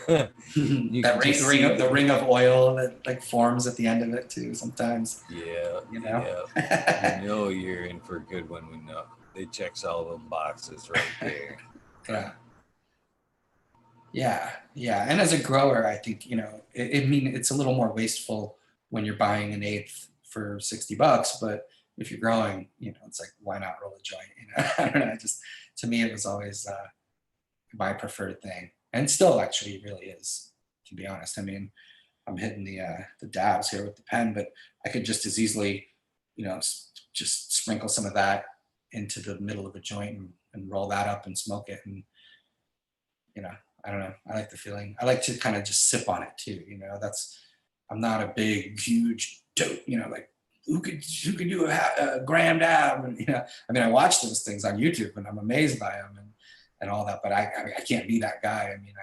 S1: You
S2: That
S1: can just see
S2: the ring of oil that like forms at the end of it too sometimes,
S1: yeah,
S2: you know.
S1: yeah. You know you're in for a good one when it checks all the boxes right there.
S2: Yeah. Yeah. And as a grower, I think, it's a little more wasteful when you're buying an eighth for $60, but if you're growing, it's like, why not roll a joint? I don't know. To me, it was always my preferred thing, and still actually really is, to be honest. I mean, I'm hitting the dabs here with the pen, but I could just as easily, just sprinkle some of that into the middle of a joint and roll that up and smoke it. And, you know, I don't know. I like the feeling. I like to kind of just sip on it too. I'm not a big, huge dope, like who could do a gram dab? And, I mean, I watch those things on YouTube and I'm amazed by them and all that, but I can't be that guy. I mean,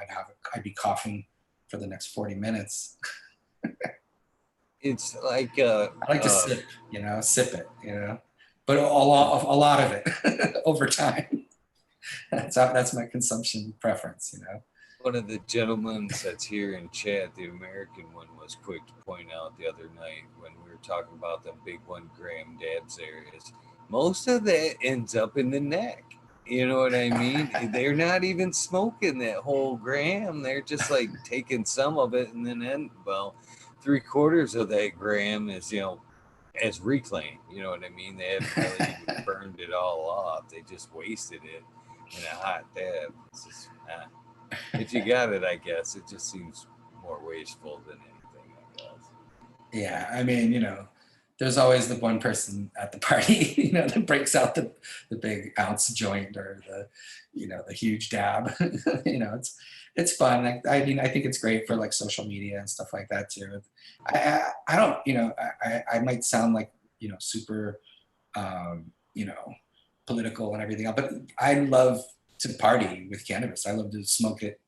S2: I'd be coughing for the next 40 minutes.
S1: It's like
S2: I like to sip it, but a lot of it over time. That's my consumption preference.
S1: one of the gentlemen that's here in chat, the American one, was quick to point out the other night when we were talking about the big 1 gram dabs areas. Most of that ends up in the neck. You know what I mean? They're not even smoking that whole gram. They're just like taking some of it and then, well, 3/4 of that gram is, as reclaimed. You know what I mean? They haven't really even burned it all off. They just wasted it in a hot dab. It's just, if you got it, I guess it just seems more wasteful than anything, I guess.
S2: Yeah, I mean, there's always the one person at the party, that breaks out the big ounce joint or the huge dab. It's fun. I mean, I think it's great for like social media and stuff like that too. I don't, I might sound like super, you know, political and everything else, but I love to party with cannabis. I love to smoke it.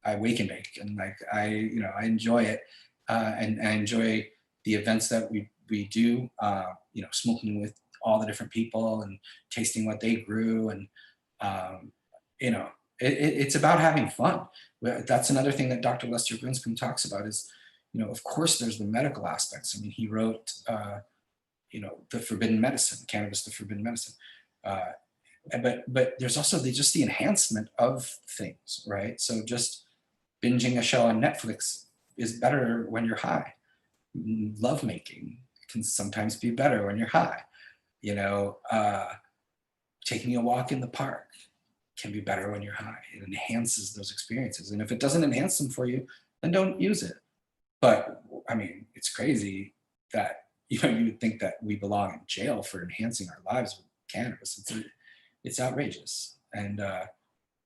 S2: I wake and bake, and like I enjoy it, and I enjoy the events that we do. Smoking with all the different people and tasting what they grew, and um, you know, it's about having fun. That's another thing that Dr. Lester Grinscomb talks about is, of course, there's the medical aspects. I mean, he wrote, the Forbidden Medicine, Cannabis, the Forbidden Medicine. Uh, but there's also just the enhancement of things, right? So just binging a show on Netflix is better when you're high. Lovemaking can sometimes be better when you're high. Taking a walk in the park, can be better when you're high. It enhances those experiences. And if it doesn't enhance them for you, then don't use it. But I mean, it's crazy that, you know, you would think that we belong in jail for enhancing our lives with cannabis. It's outrageous. And,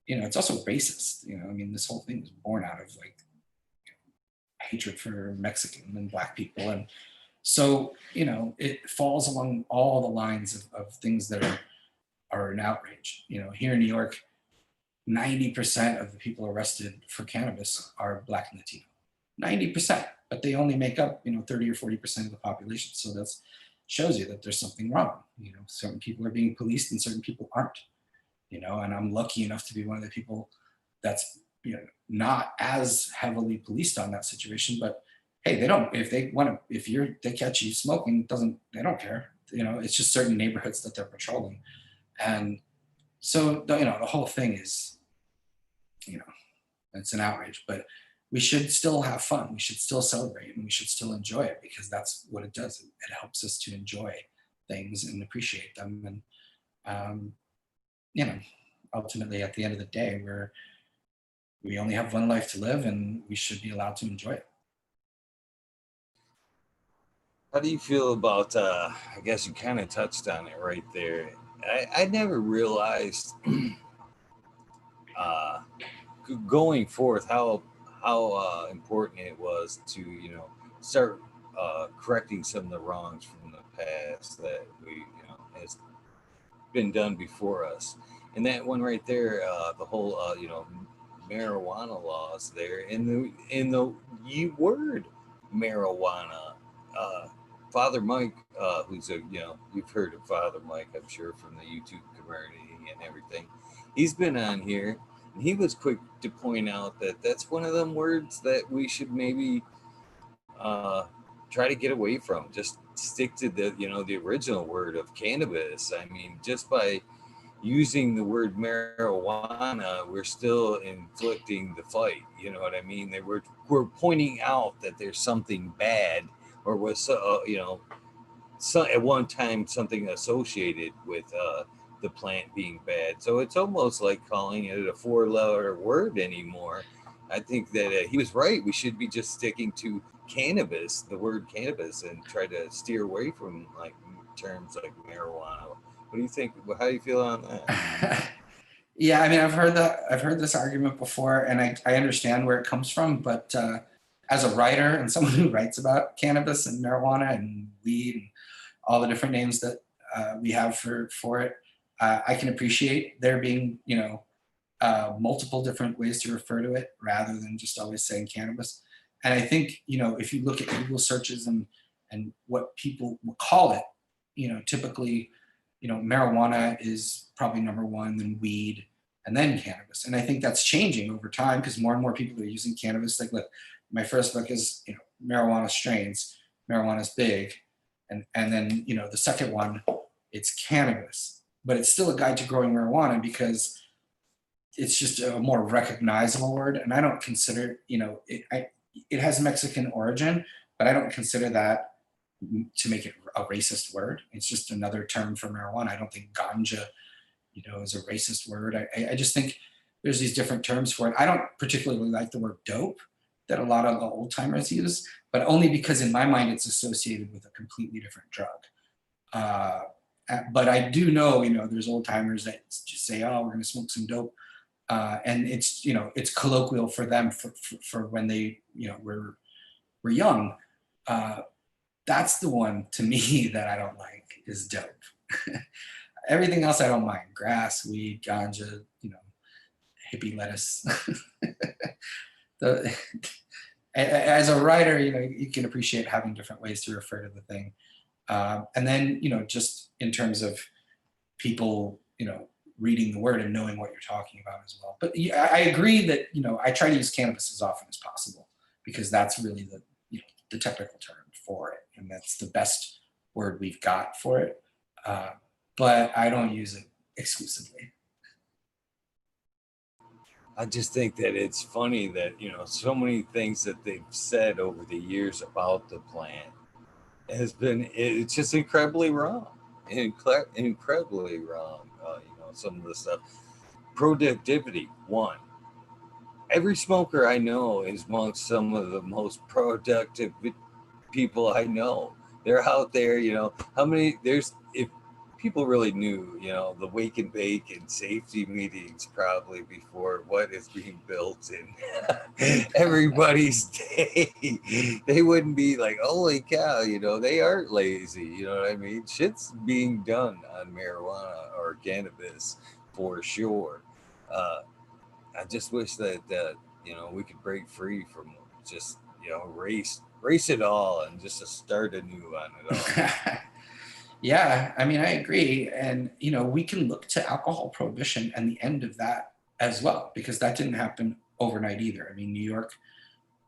S2: you know, it's also racist. You know, I mean, this whole thing was born out of like hatred for Mexican and Black people. And so, you know, it falls along all the lines of things that are an outrage. You know, here in New York, 90% of the people arrested for cannabis are Black and Latino. 90%, but they only make up, you know, 30 or 40% of the population. So that shows you that there's something wrong. You know, certain people are being policed and certain people aren't, you know, and I'm lucky enough to be one of the people that's, you know, not as heavily policed on that situation, but hey, they don't, if they want to, if they catch you smoking, they don't care. You know, it's just certain neighborhoods that they're patrolling. And so, you know, the whole thing is, you know, it's an outrage, but we should still have fun. We should still celebrate and we should still enjoy it because that's what it does. It helps us to enjoy things and appreciate them. And, you know, ultimately at the end of the day, we only have one life to live and we should be allowed to enjoy it.
S1: How do you feel about, I guess you kind of touched on it right there. I never realized uh, going forth how important it was to, you know, start correcting some of the wrongs from the past that we, you know, has been done before us. And that one right there, the whole, you know, marijuana laws there in the word marijuana. Uh, Father Mike, who's a, you know, you've heard of Father Mike, I'm sure, from the YouTube community and everything. He's been on here, and he was quick to point out that that's one of them words that we should maybe uh, try to get away from. Just stick to the, you know, the original word of cannabis. I mean, just by using the word marijuana, we're still inflicting the fight. You know what I mean? We're pointing out that there's something bad, or was, you know, so at one time something associated with the plant being bad. So it's almost like calling it a four-letter word anymore. I think that he was right. We should be just sticking to cannabis, the word cannabis, and try to steer away from like terms like marijuana. What do you think? How do you feel on that?
S2: Yeah, I mean, I've heard this argument before, and I understand where it comes from. But as a writer and someone who writes about cannabis and marijuana and weed and all the different names that we have for it, I can appreciate there being, you know, multiple different ways to refer to it rather than just always saying cannabis. And I think, you know, if you look at Google searches and what people will call it, you know, typically, you know, marijuana is probably number one, then weed, and then cannabis. And I think that's changing over time because more and more people are using cannabis. Like, look, my first book is, you know, marijuana strains, marijuana is big, and then, you know, the second one, it's cannabis, but it's still a guide to growing marijuana because it's just a more recognizable word. And I don't consider, you know, it has Mexican origin, but I don't consider that to make it a racist word. It's just another term for marijuana. I don't think ganja, you know, is a racist word. I just think there's these different terms for it. I don't particularly like the word dope that a lot of the old timers use, but only because in my mind it's associated with a completely different drug. Uh, but I do know, you know, there's old timers that just say, "Oh, we're going to smoke some dope," and it's, you know, it's colloquial for them for when they, you know, were young. Uh, that's the one to me that I don't like is dope. Everything else I don't mind: grass, weed, ganja, you know, hippie lettuce. the, as a writer, you know, you can appreciate having different ways to refer to the thing. And then, you know, just in terms of people, you know, reading the word and knowing what you're talking about as well. But yeah, I agree that, you know, I try to use cannabis as often as possible because that's really the, you know, the technical term for it. And that's the best word we've got for it. But I don't use it exclusively.
S1: I just think that it's funny that, you know, so many things that they've said over the years about the plant has been, it's just incredibly wrong, incredibly wrong. You know, some of the stuff productivity, one. Every smoker I know is amongst some of the most productive people I know. They're out there, how many there's if people really knew, the wake and bake and safety meetings probably before what is being built in everybody's day, they wouldn't be like, holy cow, they aren't lazy, you know what I mean? Shit's being done on marijuana or cannabis for sure. Uh, I just wish that we could break free from just race it all and just to start anew on it all.
S2: Yeah, I mean, I agree. And, we can look to alcohol prohibition and the end of that as well, because that didn't happen overnight either. I mean, New York,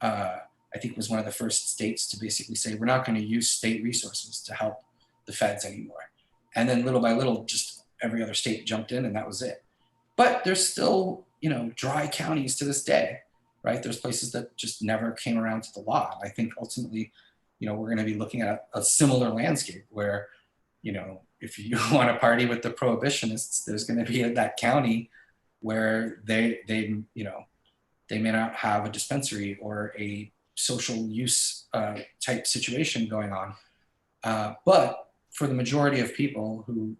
S2: I think, was one of the first states to basically say, we're not going to use state resources to help the feds anymore. And then little by little, just every other state jumped in and that was it. But there's still, dry counties to this day, right? There's places that just never came around to the law. I think ultimately, we're going to be looking at a similar landscape where, if you want to party with the prohibitionists, there's going to be that county where they may not have a dispensary or a social use type situation going on. But for the majority of people who,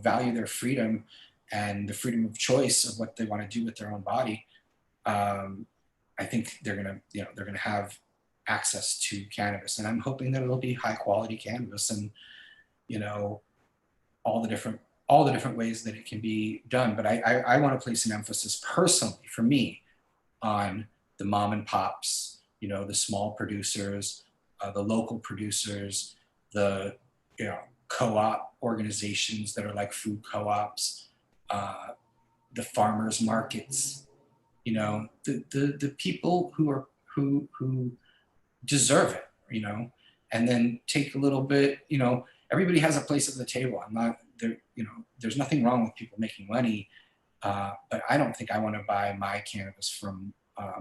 S2: value their freedom and the freedom of choice of what they want to do with their own body, I think they're gonna have access to cannabis, and I'm hoping that it'll be high quality cannabis, and you know all the different ways that it can be done. But I want to place an emphasis personally for me on the mom and pops, the small producers, the local producers, the co-op organizations that are like food co-ops, the farmers markets, the people who deserve it, and then take a little bit, everybody has a place at the table. I'm not there, there's nothing wrong with people making money, but I don't think I want to buy my cannabis from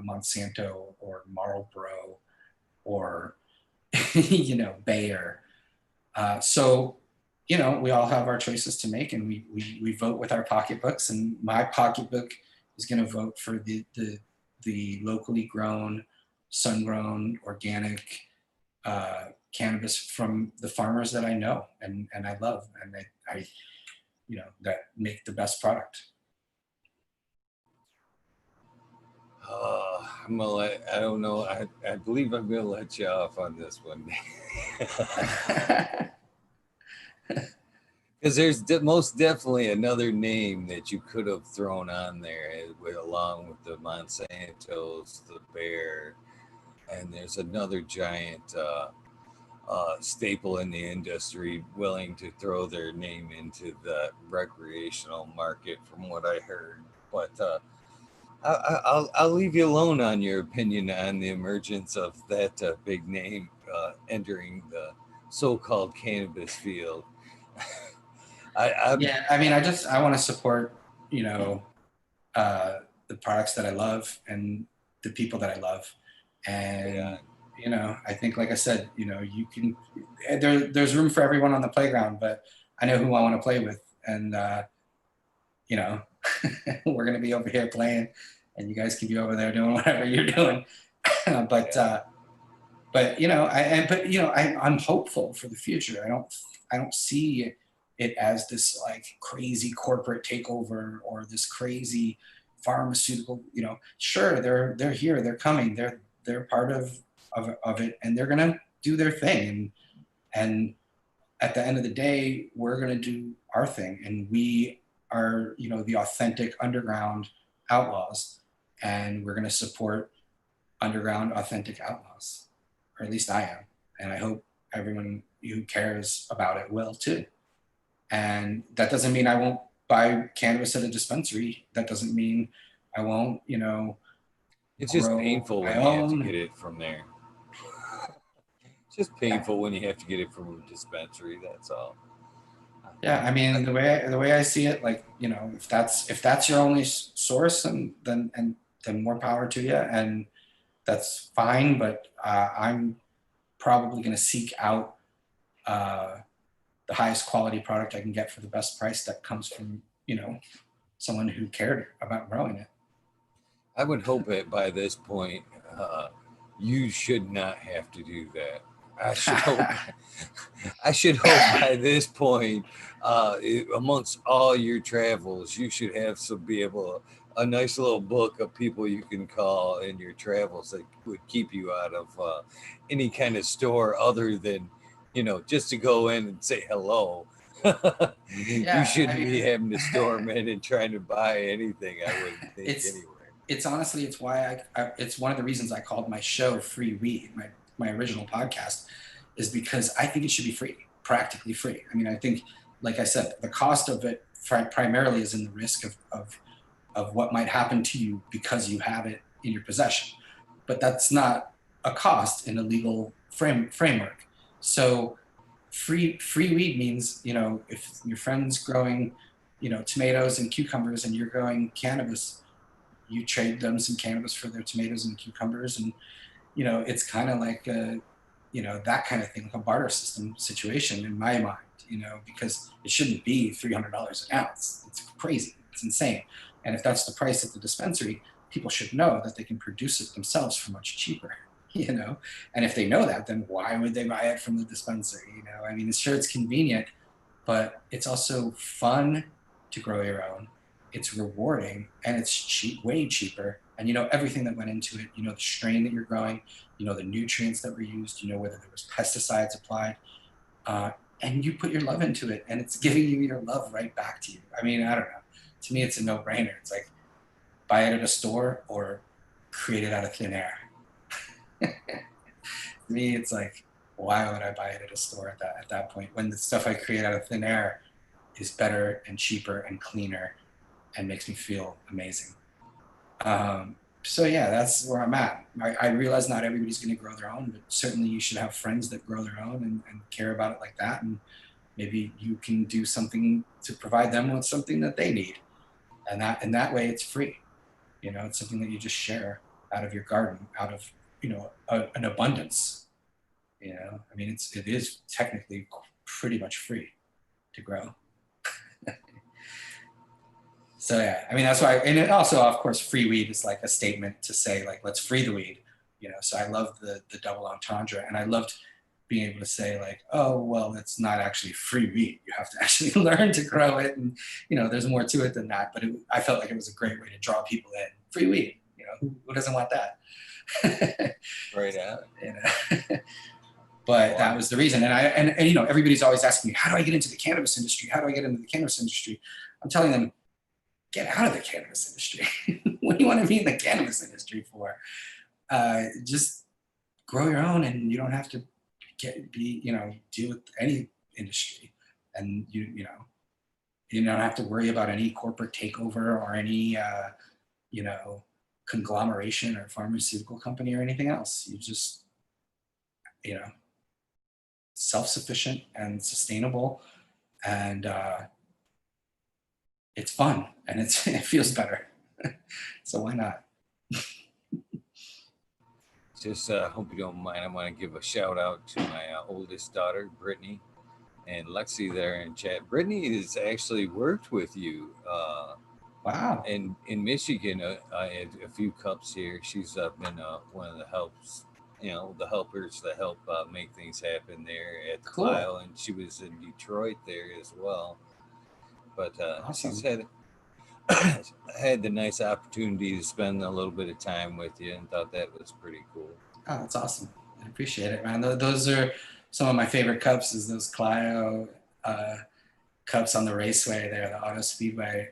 S2: Monsanto or Marlboro or, Bayer. So, we all have our choices to make, and we vote with our pocketbooks, and my pocketbook is going to vote for the locally grown, sun-grown, organic cannabis from the farmers that I know and I love, and I that make the best product.
S1: I'm gonna I don't know. I believe I'm gonna let you off on this one. Because there's most definitely another name that you could have thrown on there along with the Monsantos, the Bear, and there's another giant staple in the industry willing to throw their name into the recreational market, from what I heard. But I'll leave you alone on your opinion on the emergence of that big name entering the so-called cannabis field.
S2: Yeah, I mean, I want to support the products that I love and the people that I love, and I think, like I said, you can there's room for everyone on the playground, but I know who I want to play with, and we're gonna be over here playing, and you guys can be over there doing whatever you're doing. but I'm hopeful for the future. I don't see it as this like crazy corporate takeover or this crazy pharmaceutical. Sure, they're here, they're coming, they're part of it, and they're gonna do their thing, and at the end of the day, we're gonna do our thing, and we are the authentic underground outlaws, and we're gonna support underground authentic outlaws, or at least I am, and I hope everyone who cares about it will too. And that doesn't mean I won't buy cannabis at a dispensary. That doesn't mean I won't,
S1: it's just
S2: grow
S1: painful
S2: my
S1: when you have to
S2: own.
S1: get it from there. It's just painful when you have to get it from a dispensary. That's all.
S2: Yeah, I mean, the way I see it, like, if that's your only source, and then more power to you, and that's fine. But I'm probably going to seek out the highest quality product I can get for the best price that comes from someone who cared about growing it.
S1: I would hope that by this point, you should not have to do that. I should hope. I should hope by this point, amongst all your travels, you should have some be able a nice little book of people you can call in your travels that would keep you out of any kind of store other than, just to go in and say hello. You
S2: Yeah, I
S1: shouldn't be
S2: mean,
S1: having to storm in and trying to buy anything. I wouldn't think
S2: it's
S1: anyway.
S2: it's honestly it's why it's one of the reasons I called my show Free Weed, my original podcast, is because I think it should be free, practically free. I mean, I think, like I said, the cost of it primarily is in the risk of what might happen to you because you have it in your possession. But that's not a cost in a legal framework. So free weed means, if your friend's growing, tomatoes and cucumbers and you're growing cannabis, you trade them some cannabis for their tomatoes and cucumbers. And, it's kind of like that kind of thing, like a barter system situation in my mind, because it shouldn't be $300 an ounce. It's crazy. It's insane. And if that's the price at the dispensary, people should know that they can produce it themselves for much cheaper, And if they know that, then why would they buy it from the dispensary? I mean, sure, it's convenient, but it's also fun to grow your own. It's rewarding, and it's cheap, way cheaper. And everything that went into it. The strain that you're growing. The nutrients that were used. Whether there was pesticides applied, and you put your love into it, and it's giving you your love right back to you. I mean, I don't know. To me, it's a no-brainer. It's like buy it at a store or create it out of thin air. To me, it's like, why would I buy it at a store at that point when the stuff I create out of thin air is better and cheaper and cleaner and makes me feel amazing. So yeah, that's where I'm at. I realize not everybody's going to grow their own, but certainly you should have friends that grow their own and care about it like that. And maybe you can do something to provide them with something that they need. And that way it's free. It's something that you just share out of your garden, out of, an abundance. I mean, it is technically pretty much free to grow. So yeah, I mean, that's why, and it also, of course, free weed is like a statement to say, like, let's free the weed. So I love the double entendre, and I loved being able to say, like, oh well, it's not actually free weed. You have to actually learn to grow it, and there's more to it than that. But I felt like it was a great way to draw people in. Free weed. Who doesn't want that?
S1: Right out.
S2: But that was the reason. And everybody's always asking me, how do I get into the cannabis industry? How do I get into the cannabis industry? I'm telling them, get out of the cannabis industry. What do you want to be in the cannabis industry for? Just grow your own, and you don't have to deal with any industry. And you don't have to worry about any corporate takeover or any conglomeration or pharmaceutical company or anything else. You just self-sufficient and sustainable, and it's fun, and it feels better. So why not?
S1: Just hope you don't mind. I want to give a shout out to my oldest daughter, Brittany, and Lexi there in chat. Brittany has actually worked with you
S2: Wow.
S1: in Michigan. I had a few cups here. She's been one of the the helpers that help make things happen there at the
S2: Cool.
S1: file, and she was in Detroit there as well. But she's
S2: Awesome.
S1: had the nice opportunity to spend a little bit of time with you, and thought that was pretty cool.
S2: Oh, that's awesome. I appreciate it, man. Those are some of my favorite cups. Is those Clio cups on the raceway there, the Auto Speedway.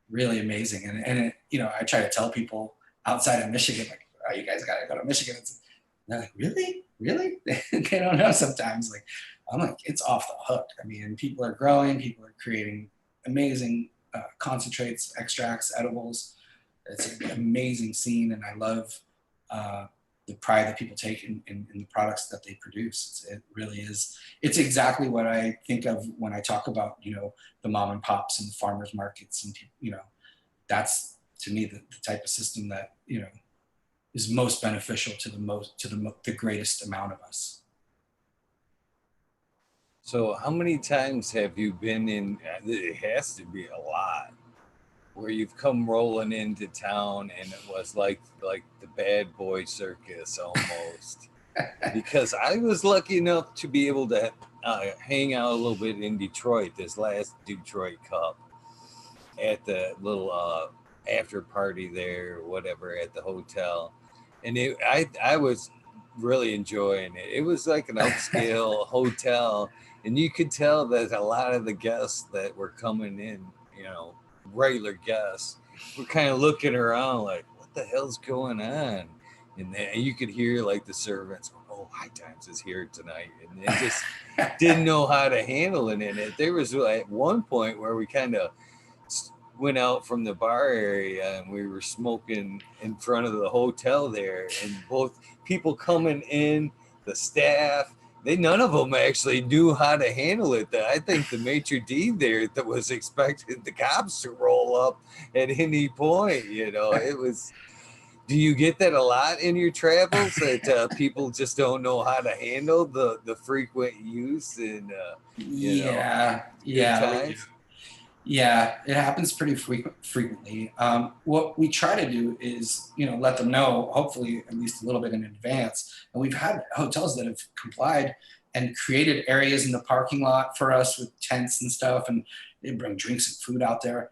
S2: Really amazing. And I try to tell people outside of Michigan, like, oh, you guys got to go to Michigan. And they're like, really? They don't know sometimes. Like, I'm like, it's off the hook. I mean, people are growing, people are creating amazing concentrates, extracts, edibles. It's an amazing scene, and I love the pride that people take in the products that they produce. It really is. It's exactly what I think of when I talk about the mom and pops and the farmers markets, and that's to me the type of system that is most beneficial to the greatest amount of us.
S1: So, how many times have you been in? It has to be a lot. where you've come rolling into town, and it was like the bad boy circus almost. Because I was lucky enough to be able to hang out a little bit in Detroit this last Detroit Cup at the little after party there or whatever at the hotel, and I was really enjoying it. It was like an upscale hotel, and you could tell that a lot of the guests that were coming in, regular guests, were kind of looking around like, what the hell's going on? And then you could hear like the servants, oh, High Times is here tonight, and they just didn't know how to handle it. And there was at one point where we kind of went out from the bar area and we were smoking in front of the hotel there, and both people coming in, the staff, none of them actually knew how to handle it. I think the maitre d' there that was expecting the cops to roll up at any point. It was. Do you get that a lot in your travels, that people just don't know how to handle the frequent use and
S2: Yeah,
S1: good
S2: yeah, we do.
S1: times?
S2: Yeah, it happens pretty frequently. What we try to do is, let them know, hopefully at least a little bit in advance. And we've had hotels that have complied and created areas in the parking lot for us with tents and stuff, and they bring drinks and food out there.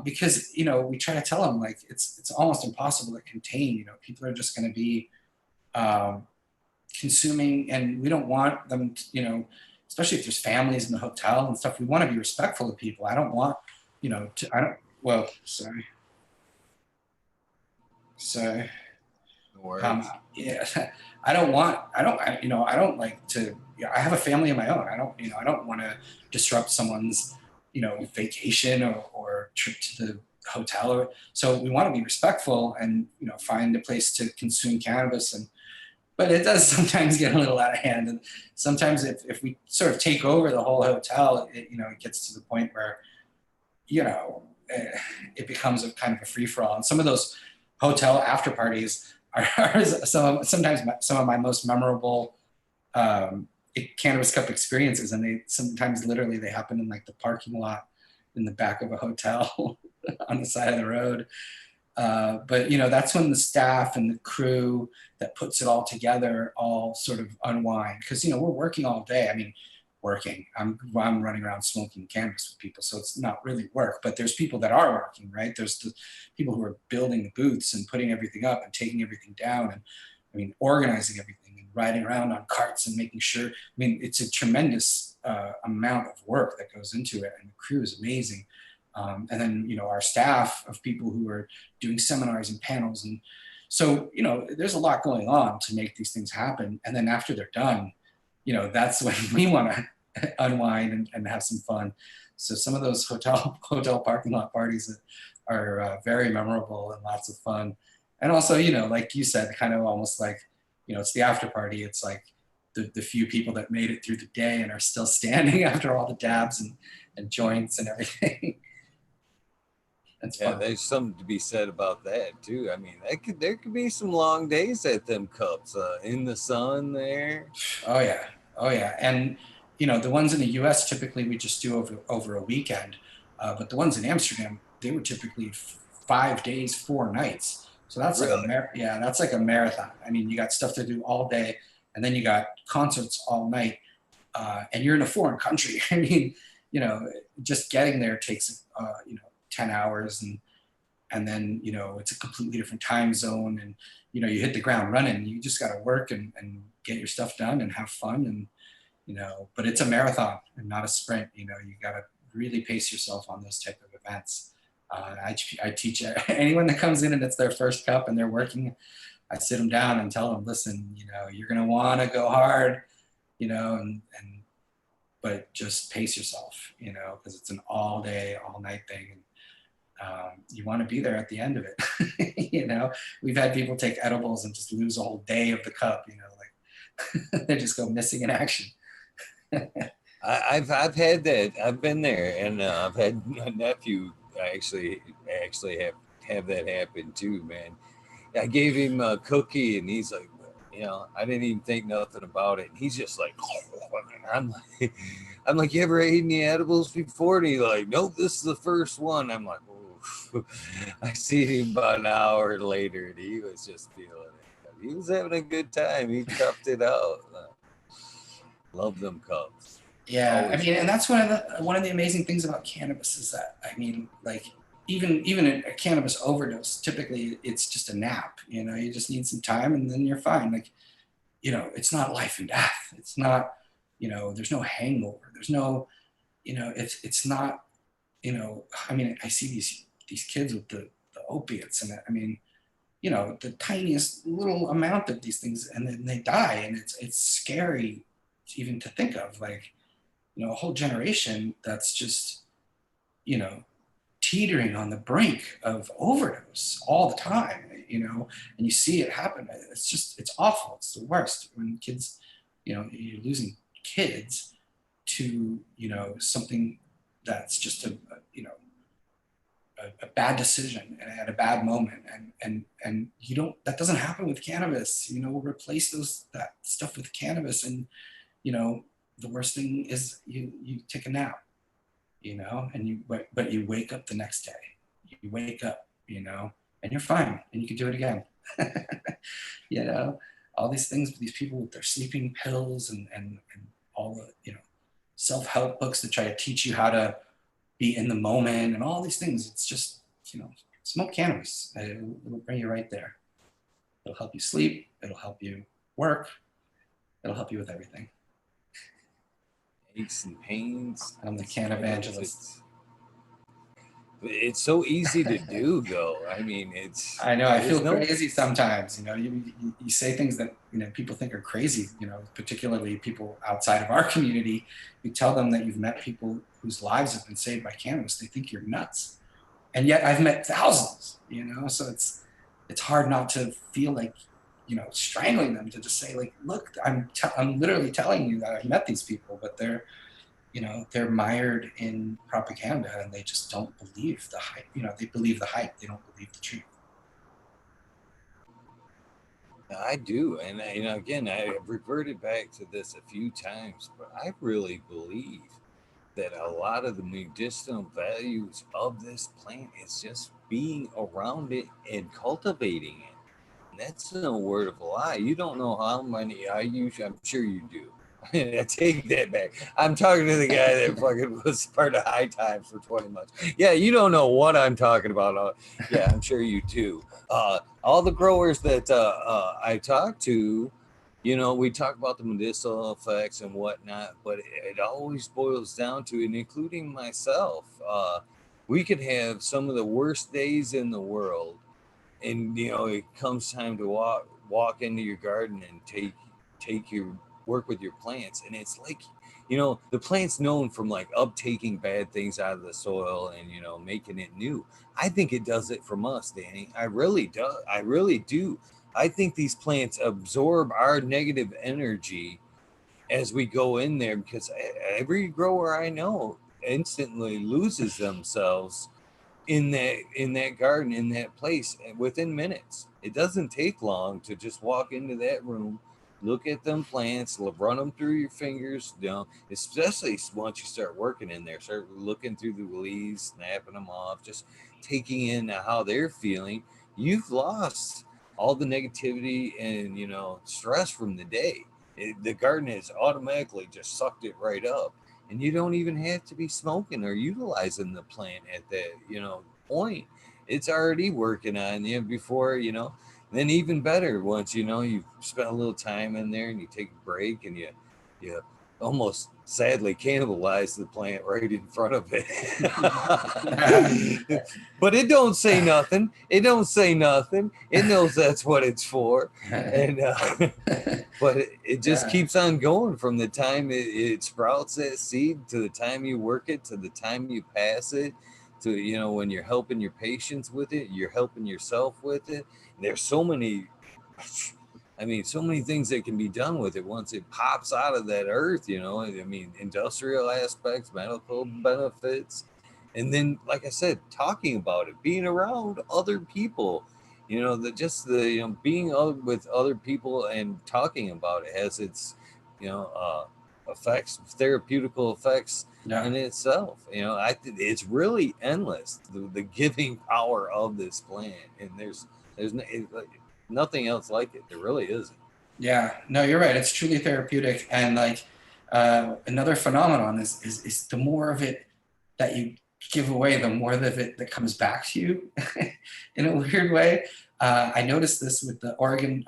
S2: Because we try to tell them like it's almost impossible to contain. People are just going to be um, consuming, and we don't want them to, especially if there's families in the hotel and stuff. We want to be respectful of people. I don't want, I don't, well, sorry.
S1: No worries.
S2: Yeah, I don't like to, I have a family of my own. I don't want to disrupt someone's, vacation or trip to the hotel. So we want to be respectful and, find a place to consume cannabis. But it does sometimes get a little out of hand. And sometimes if we sort of take over the whole hotel, it gets to the point where, it becomes a kind of a free for all. And some of those hotel after parties are sometimes some of my most memorable Cannabis Cup experiences. And sometimes literally they happen in like the parking lot in the back of a hotel on the side of the road. But that's when the staff and the crew that puts it all together all sort of unwind, because we're working all day. I mean, I'm running around smoking cannabis with people, so it's not really work. But there's people that are working, right? There's the people who are building the booths and putting everything up and taking everything down, and organizing everything and riding around on carts and making sure. It's a tremendous amount of work that goes into it, and the crew is amazing. And then, our staff of people who are doing seminars and panels. And so, there's a lot going on to make these things happen. And then after they're done, that's when we want to unwind and have some fun. So some of those hotel parking lot parties are very memorable and lots of fun. And also, like you said, kind of almost like, it's the after party. It's like the few people that made it through the day and are still standing after all the dabs and joints and everything. That's fun.
S1: There's something to be said about that too. There could be some long days at them cups in the sun there.
S2: Oh yeah, and the ones in the U.S. typically we just do over a weekend, but the ones in Amsterdam, they were typically 5 days, 4 nights. So that's
S1: Really?
S2: that's like a marathon. You got stuff to do all day, and then you got concerts all night, and you're in a foreign country. Just getting there takes 10 hours, and then it's a completely different time zone, and you hit the ground running. You just got to work and get your stuff done and have fun, and but it's a marathon and not a sprint. You got to really pace yourself on those type of events. I teach anyone that comes in and it's their first cup and they're working, I sit them down and tell them, listen, you're going to want to go hard, but just pace yourself, because it's an all day, all night thing. And, you want to be there at the end of it. We've had people take edibles and just lose a whole day of the cup, like they just go missing in action.
S1: I've had that. I've been there, and I've had a nephew actually have that happen too, man. I gave him a cookie, and he's like, I didn't even think nothing about it. And he's just like, I'm like, you ever ate any edibles before? And he's like, nope, this is the first one. I'm like, oh I seen him about an hour later, and he was just feeling it. He was having a good time. He toughed it out. Love them cups.
S2: Yeah, I
S1: Always
S2: mean, and
S1: will.
S2: that's one of the amazing things about cannabis is that, I mean, like, even a cannabis overdose, typically it's just a nap. You just need some time and then you're fine. Like, it's not life and death. It's not, there's no hangover. There's no, it's not, I mean, I see these kids with the opiates, and I mean, the tiniest little amount of these things, and then they die, and it's scary even to think of, like, a whole generation that's just, you know, teetering on the brink of overdose all the time, and you see it happen. It's awful. It's the worst when kids, you're losing kids to, something that's just a bad decision and at a bad moment. And that doesn't happen with cannabis. We'll replace that stuff with cannabis, and, you know, the worst thing is you take a nap, and but you wake up the next day. You wake up, and you're fine, and you can do it again. you know, all these things, these people with their sleeping pills, and all the, self-help books that try to teach you how to be in the moment and all these things. It's just, smoke cannabis. It'll bring you right there. It'll help you sleep. It'll help you work. It'll help you with everything.
S1: Aches and pains.
S2: I'm the can evangelist.
S1: It's so easy to do, though. I mean,
S2: I know. I
S1: there's
S2: feel
S1: no.
S2: crazy sometimes. You say things that people think are crazy. Particularly people outside of our community. You tell them that you've met people whose lives have been saved by cannabis. They think you're nuts, and yet I've met thousands. So it's hard not to feel like, strangling them, to just say, like, look, I'm literally telling you that I've met these people, but they're mired in propaganda, and they just don't believe the hype. They believe the hype. They don't believe the truth.
S1: I do, and again, I've reverted back to this a few times, but I really believe that a lot of the medicinal values of this plant is just being around it and cultivating it. And that's no word of a lie. You don't know how many I use. I'm sure you do. I take that back. I'm talking to the guy that fucking was part of High Times for 20 months. Yeah, you don't know what I'm talking about. Yeah, I'm sure you do. All the growers that I talk to, we talk about the medicinal effects and whatnot, but it always boils down to, and including myself, we could have some of the worst days in the world, and it comes time to walk into your garden and take your work with your plants, and it's like, the plant's known from like uptaking bad things out of the soil and making it new. I think it does it from us, Danny. I really do. I think these plants absorb our negative energy as we go in there, because every grower I know instantly loses themselves in that garden, in that place, within minutes. It doesn't take long to just walk into that room, look at them plants, run them through your fingers, especially once you start working in there, start looking through the leaves, snapping them off, just taking in how they're feeling. You've lost all the negativity and stress from the day. The garden has automatically just sucked it right up, and you don't even have to be smoking or utilizing the plant at that point. It's already working on you before then even better, once you've spent a little time in there and you take a break and you almost sadly cannibalize the plant right in front of it. But it don't say nothing. It knows that's what it's for. And but it just
S2: Yeah.
S1: keeps on going from the time it sprouts that seed to the time you work it to the time you pass it to when you're helping your patients with it, you're helping yourself with it. And there's so many, I mean, so many things that can be done with it once it pops out of that earth. I mean, industrial aspects, medical benefits, and then, like I said, talking about it, being around other people, being with other people and talking about it has its, you know, uh, effects, therapeutical effects
S2: Yeah.
S1: in itself. It's really endless, the giving power of this plant, and like, nothing else like it. There really isn't.
S2: Yeah, no, you're right. It's truly therapeutic, and like another phenomenon is the more of it that you give away, the more of it that comes back to you in a weird way. I noticed this with the Oregon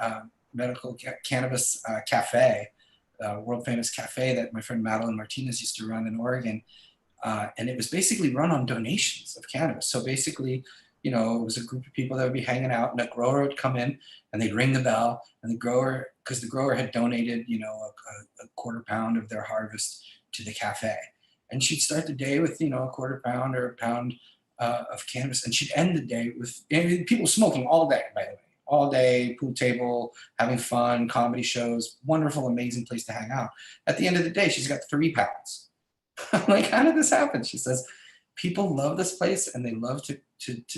S2: Medical Cannabis Cafe, world famous cafe that my friend Madeline Martinez used to run in Oregon. And it was basically run on donations of cannabis. So basically, it was a group of people that would be hanging out, and a grower would come in and they'd ring the bell, and the grower, because the grower had donated, a quarter pound of their harvest to the cafe. And she'd start the day with, a quarter pound or a pound of cannabis, and she'd end the day with people smoking all day, by the way, all day, pool table, having fun, comedy shows, wonderful, amazing place to hang out. At the end of the day, she's got 3 pounds. I'm like, how did this happen? She says, people love this place and they love to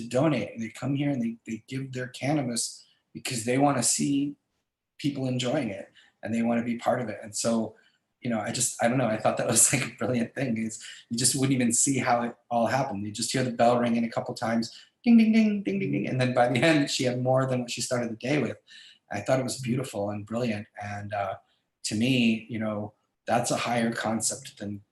S2: donate. And they come here and they give their cannabis because they want to see people enjoying it and they want to be part of it. And so, I don't know. I thought that was like a brilliant thing. Is you just wouldn't even see how it all happened. You just hear the bell ringing a couple times, ding, ding, ding, ding, ding, ding. And then by the end, she had more than what she started the day with. I thought it was beautiful and brilliant. And to me, that's a higher concept than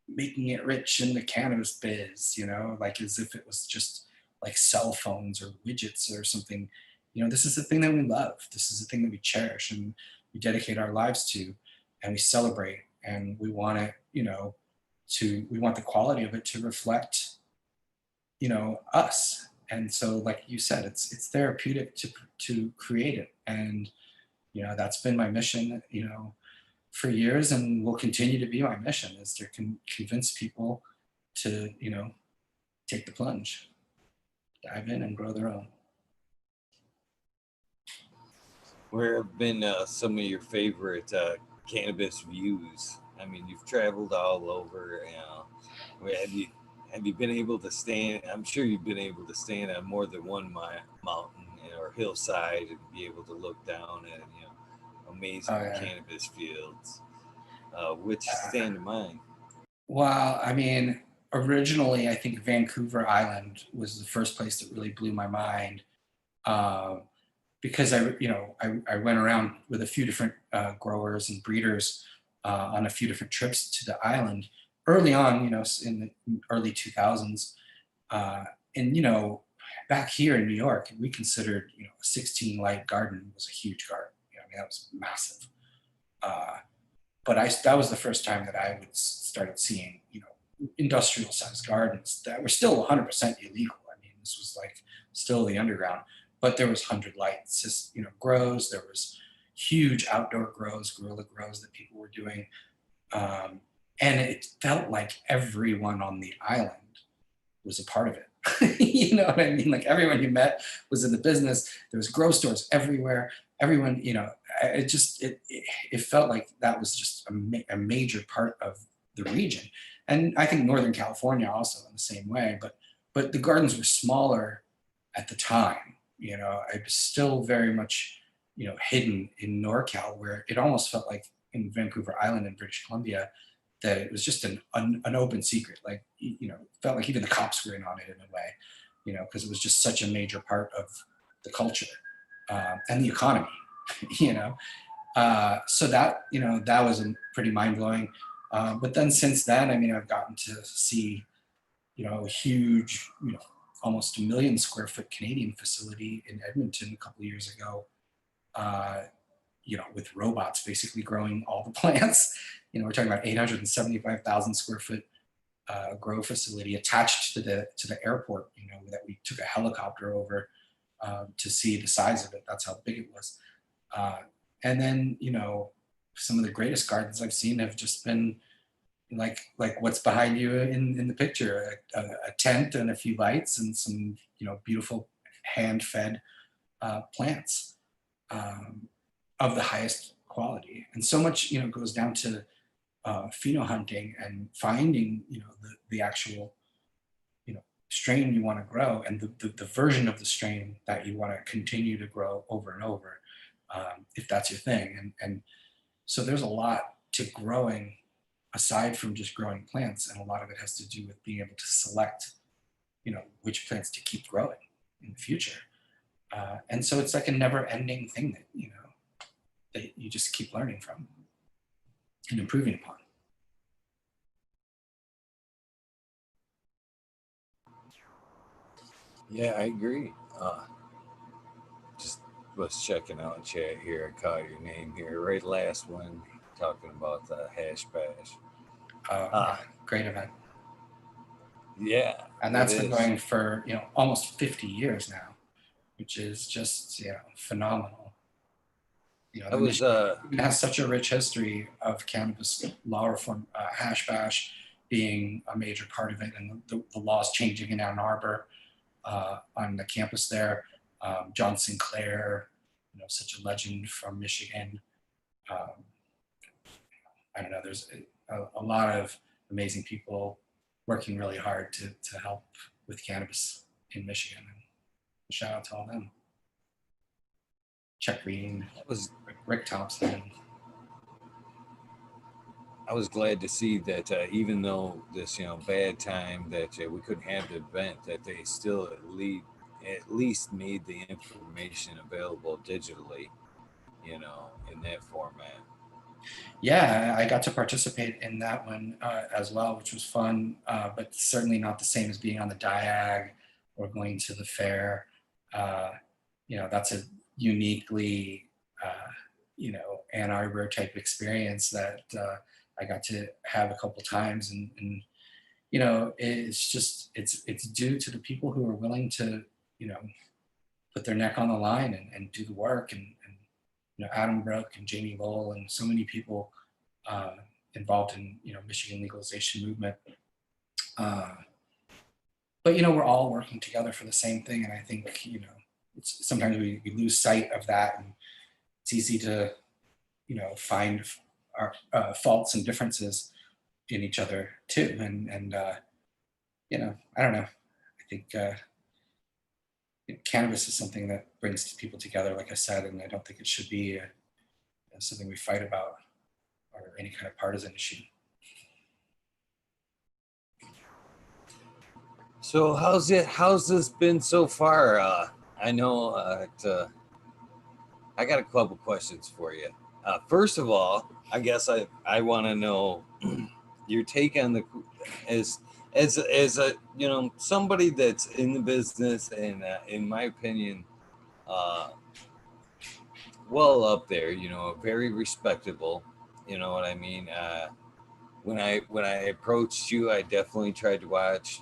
S2: making it rich in the cannabis biz, like as if it was just like cell phones or widgets or something. This is the thing that we love. This is the thing that we cherish and we dedicate our lives to, and we celebrate, and we want it, we want the quality of it to reflect, us. And so, like you said, it's therapeutic to create it. And, that's been my mission, for years, and will continue to be my mission, is to convince people to take the plunge, dive in and grow their own.
S1: Where have been some of your favorite cannabis views? I mean, you've traveled all over. Have you been able to stand? I'm sure you've been able to stand on more than one mountain or hillside and be able to look down at amazing
S2: Oh yeah.
S1: cannabis fields. Which stand in mind?
S2: Well, I mean, originally I think Vancouver Island was the first place that really blew my mind, uh, because I went around with a few different growers and breeders on a few different trips to the island early on, in the early 2000s. Uh, and back here in New York, we considered a 16 light garden was a huge garden. I mean, that was massive. Uh, but that was the first time that I would started seeing industrial sized gardens that were still 100% illegal. I mean, this was like still the underground, but there was 100 lights, just grows. There was huge outdoor grows, guerrilla grows that people were doing, and it felt like everyone on the island was a part of it. You know what I mean? Like everyone you met was in the business. There was grow stores everywhere. Everyone, it felt like that was just a major part of the region. And I think Northern California also in the same way, but the gardens were smaller at the time. It was still very much, hidden in NorCal, where it almost felt like in Vancouver Island in British Columbia, that it was just an open secret. Like, it felt like even the cops were in on it in a way, because it was just such a major part of the culture and the economy, you know. So that was pretty mind blowing. But then since then, I mean, I've gotten to see, a huge, almost 1 million square foot Canadian facility in Edmonton a couple of years ago, uh, with robots basically growing all the plants. We're talking about 875,000 square foot grow facility attached to the airport. That we took a helicopter over to see the size of it. That's how big it was. And then some of the greatest gardens I've seen have just been like what's behind you in the picture, a tent and a few lights and some beautiful hand-fed plants of the highest quality. And so much goes down to pheno hunting and finding the actual strain you want to grow, and the version of the strain that you want to continue to grow over and over, if that's your thing. And so there's a lot to growing aside from just growing plants. And a lot of it has to do with being able to select, which plants to keep growing in the future. And so it's like a never ending thing that, that you just keep learning from and improving upon.
S1: Yeah, I agree. Just was checking out chat here. I caught your name here. Right last one, talking about the hash bash.
S2: Yeah, great event.
S1: Yeah,
S2: And that's been going for, almost 50 years now, which is just, phenomenal.
S1: I was
S2: Michigan has such a rich history of cannabis law reform, hash bash being a major part of it, and the laws changing in Ann Arbor on the campus there. John Sinclair, such a legend from Michigan. I don't know, there's a lot of amazing people working really hard to help with cannabis in Michigan. And shout out to all them. Chuck Green, Rick Thompson.
S1: I was glad to see that even though this, bad time that we couldn't have the event, that they still at least made the information available digitally, in that format.
S2: Yeah, I got to participate in that one as well, which was fun, but certainly not the same as being on the Diag or going to the fair. That's a uniquely, Ann Arbor type experience that I got to have a couple times, and it's just it's due to the people who are willing to, put their neck on the line and do the work, and Adam Brook and Jamie Lowell and so many people involved in Michigan legalization movement. But we're all working together for the same thing, and I think it's sometimes we lose sight of that, and it's easy to find our faults and differences in each other too, and I don't know. I think cannabis is something that brings people together, like I said, and I don't think it should be something we fight about or any kind of partisan issue.
S1: So how's this been so far? I know I got a couple questions for you. First of all, I guess I want to know your take on the as a somebody that's in the business, and in my opinion, well up there, very respectable. You know what I mean? When I approached you, I definitely tried to watch,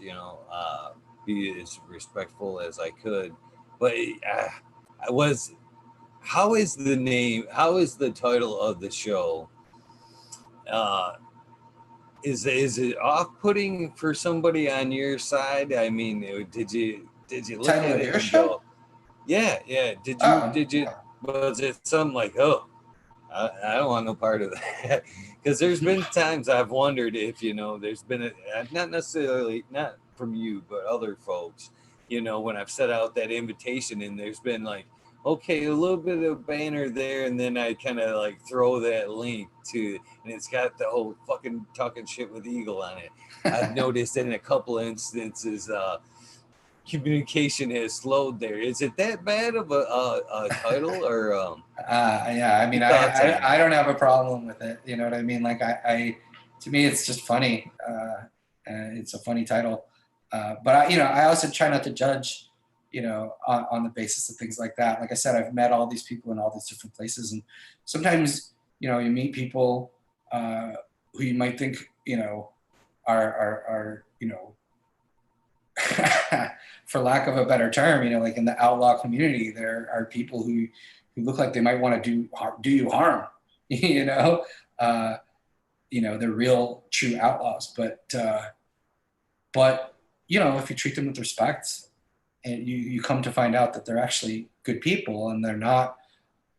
S1: be as respectful as I could. But I was, how is the name? How is the title of the show? Is it off-putting for somebody on your side? I mean, did you look
S2: Title
S1: at
S2: of
S1: it
S2: your
S1: and
S2: show?
S1: go, yeah, yeah? Did you was it something like, oh, I don't want no part of that? Because there's been times I've wondered if there's been not necessarily not from you but other folks, when I've set out that invitation and there's been like, okay, a little bit of banner there, and then I kind of like throw that link to, and it's got the whole fucking talking shit with Eagle on it. I've noticed in a couple instances communication has slowed there. Is it that bad of a title, or
S2: yeah, I mean, I don't have a problem with it. You know what I mean? Like I to me, it's just funny. It's a funny title. But I also try not to judge, on the basis of things like that. Like I said, I've met all these people in all these different places, and sometimes, you meet people who you might think, are for lack of a better term, like in the outlaw community, there are people who look like they might want to do you harm, they're real true outlaws, but if you treat them with respect, and you come to find out that they're actually good people and they're not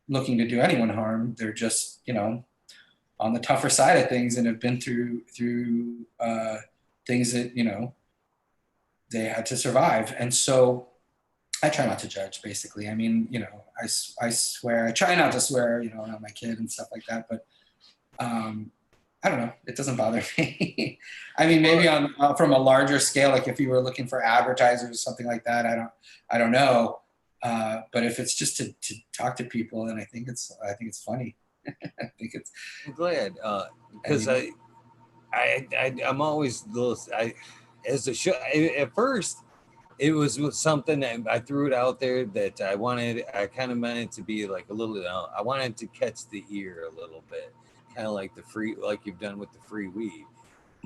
S2: looking to do anyone harm, they're just, on the tougher side of things and have been through things that, they had to survive. And so I try not to judge, basically. I mean, I swear, I try not to swear, around my kid and stuff like that. But, I don't know. It doesn't bother me. I mean, maybe
S1: Well,
S2: on from a larger scale, like if you were looking for advertisers or something like that, I don't know. But if it's just to talk to people, then I think it's funny. I think it's,
S1: I'm glad
S2: I
S1: because
S2: mean,
S1: I'm always those as a show at first it was something that I threw it out there that I kind of meant it to be like a little I wanted to catch the ear a little bit, kind of like the free like you've done with the free weed.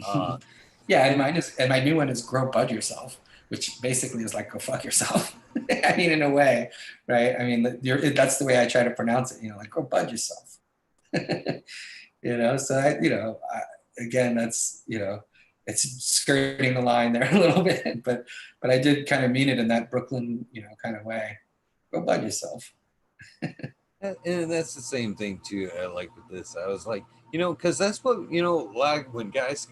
S1: uh
S2: yeah. And
S1: and
S2: mine is, and my new one is grow bud yourself, which basically is like go fuck yourself. I mean, in a way, right? I mean, that's the way I try to pronounce it. You know, like go bud yourself. You know, so again, that's, it's skirting the line there a little bit, but I did kind of mean it in that Brooklyn, kind of way. Go bud yourself.
S1: and that's the same thing too. I like with this. I was like, because that's what like when guys,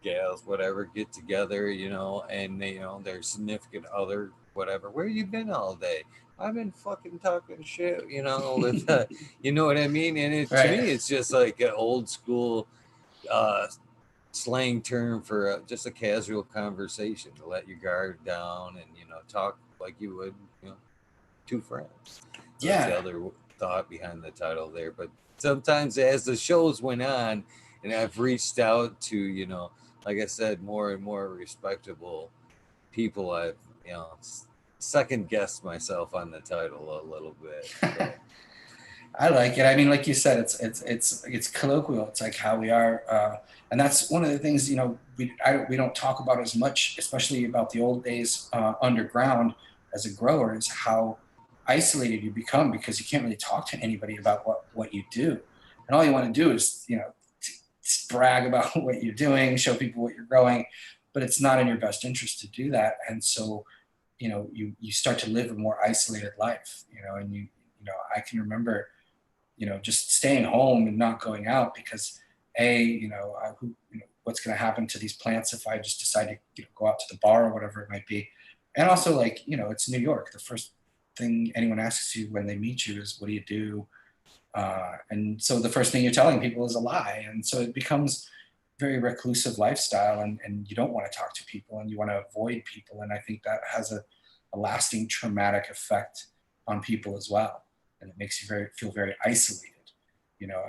S1: gals, whatever, get together, and they, their significant other, whatever. Where you been all day? I've been fucking talking shit, with, you know what I mean. And to
S2: Right.
S1: me, it's just like an old school uh, slang term for just a casual conversation to let your guard down and talk like you would, two friends. So that's the
S2: Yeah.
S1: other thought behind the title there. But sometimes as the shows went on, and I've reached out to, like I said, more and more respectable people, I've second guessed myself on the title a little bit. So
S2: I like it. I mean, like you said, it's colloquial. It's like how we are, and that's one of the things, we don't talk about as much, especially about the old days underground as a grower, is how isolated you become because you can't really talk to anybody about what you do, and all you want to do is brag about what you're doing, show people what you're growing, but it's not in your best interest to do that, and so you start to live a more isolated life, and I can remember just staying home and not going out because what's going to happen to these plants if I just decide to go out to the bar or whatever it might be. And also, like, it's New York. The first thing anyone asks you when they meet you is, what do you do? And so the first thing you're telling people is a lie. And so it becomes very reclusive lifestyle, and you don't want to talk to people and you want to avoid people. And I think that has a lasting traumatic effect on people as well, and it makes you feel very isolated,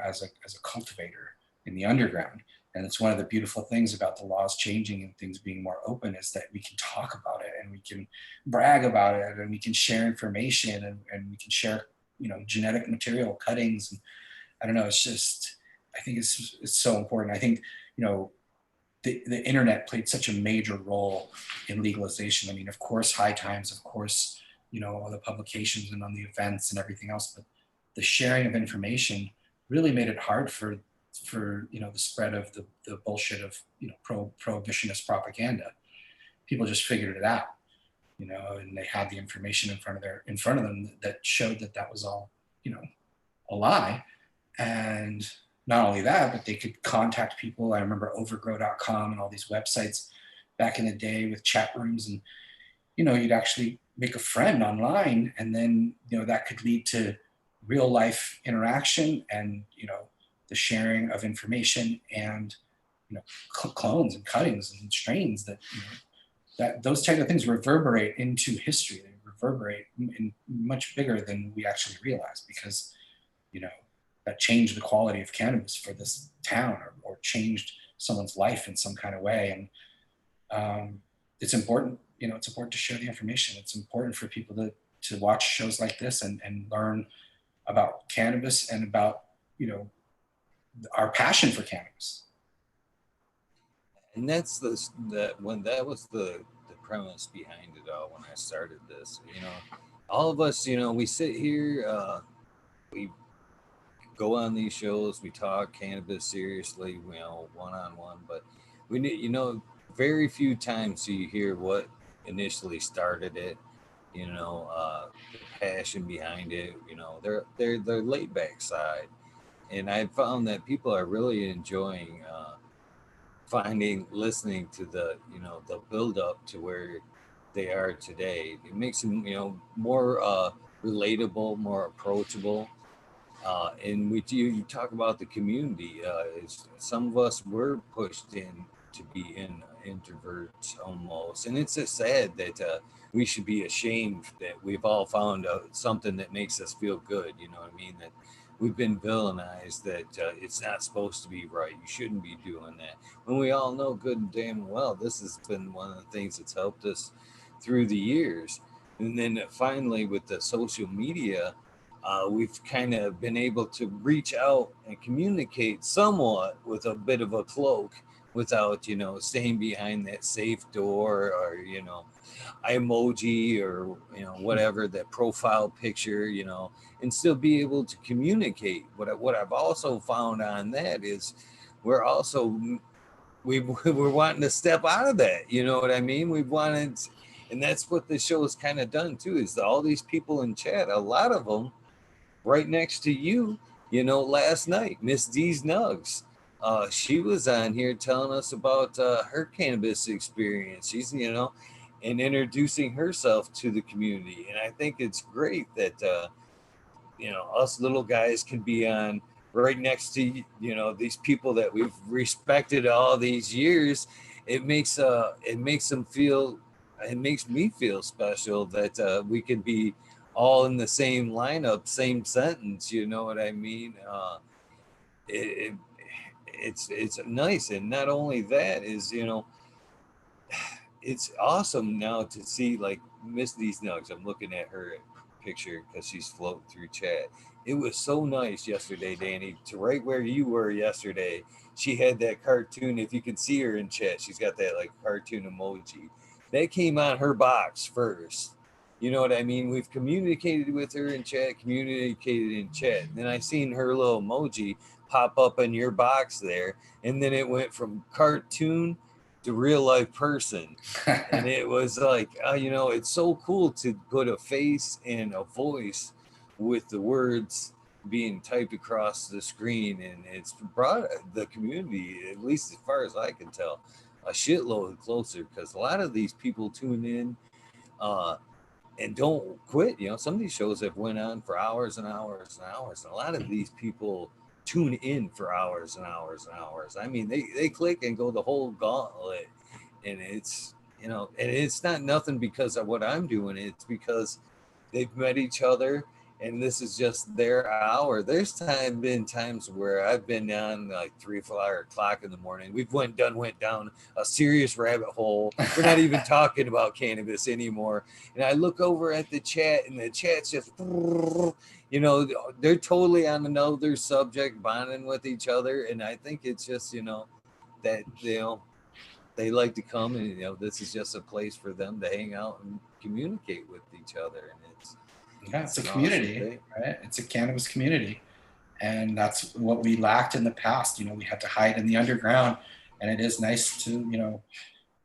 S2: as a cultivator in the underground. And it's one of the beautiful things about the laws changing and things being more open is that we can talk about it and we can brag about it and we can share information, and we can share genetic material cuttings. And I don't know, it's just, I think it's so important. I think you know the internet played such a major role in legalization. I mean, of course, High Times, of course, all the publications and on the events and everything else, but the sharing of information really made it hard for the spread of the bullshit of prohibitionist propaganda. People just figured it out, and they had the information in front of them that showed that that was all you know a lie. And not only that, but they could contact people. I remember overgrow.com and all these websites back in the day with chat rooms, and you'd actually make a friend online, and then that could lead to real life interaction and the sharing of information and clones and cuttings and strains that that those type of things reverberate into history. They reverberate in much bigger than we actually realize, because you know that changed the quality of cannabis for this town, or changed someone's life in some kind of way. And it's important, it's important to share the information. It's important for people to watch shows like this and learn about cannabis and about our passion for cannabis.
S1: and that's that was the premise behind it all when I started this. All of us, we sit here, we go on these shows, we talk cannabis seriously, one on one, but we need, very few times do you hear what initially started it, the passion behind it, their laid back side. And I found that people are really enjoying listening to the build up to where they are today. It makes them more relatable, more approachable. And you talk about the community. Some of us were pushed in to be introverts almost, and it's just sad that we should be ashamed that we've all found something that makes us feel good. You know what I mean? That we've been villainized. That it's not supposed to be right. You shouldn't be doing that. When we all know good and damn well this has been one of the things that's helped us through the years. And then finally, with the social media, we've kind of been able to reach out and communicate somewhat with a bit of a cloak without, staying behind that safe door or, emoji or, whatever, that profile picture, and still be able to communicate. What I've also found on that is we're also, we're wanting to step out of that. You know what I mean? We've wanted, and that's what the show has kind of done too, is all these people in chat, a lot of them right next to you, last night, Miss D's Nugs. She was on here telling us about her cannabis experience. She's, and introducing herself to the community. And I think it's great that, us little guys can be on right next to, these people that we've respected all these years. It makes them feel, it makes me feel special that we can be all in the same lineup, same sentence. You know what I mean? It, it it's nice, and not only that is, it's awesome now to see like Miss These Nugs. I'm looking at her picture because she's floating through chat. It was so nice yesterday, Danny, to right where you were yesterday. She had that cartoon. If you can see her in chat, she's got that like cartoon emoji. That came on her box first. You know what I mean? We've communicated with her in chat, communicated in chat. And then I seen her little emoji pop up in your box there. And then it went from cartoon to real life person. And it was like, it's so cool to put a face and a voice with the words being typed across the screen. And it's brought the community, at least as far as I can tell, a shitload closer, because a lot of these people tune in uh, and don't quit. Some of these shows have went on for hours and hours and hours. And a lot of these people tune in for hours and hours and hours. I mean, they click and go the whole gauntlet. And and it's not nothing because of what I'm doing. It's because they've met each other, and this is just their hour. There's been times where I've been on like 3 or 4 o'clock in the morning. Went down a serious rabbit hole. We're not even talking about cannabis anymore. And I look over at the chat, and the chat's just, they're totally on another subject, bonding with each other. And I think it's just, that, they like to come, and this is just a place for them to hang out and communicate with each other. And
S2: Yeah, it's
S1: it's
S2: a
S1: an awesome
S2: community,
S1: thing.
S2: right? It's a cannabis community. And that's what we lacked in the past. We had to hide in the underground. And it is nice to,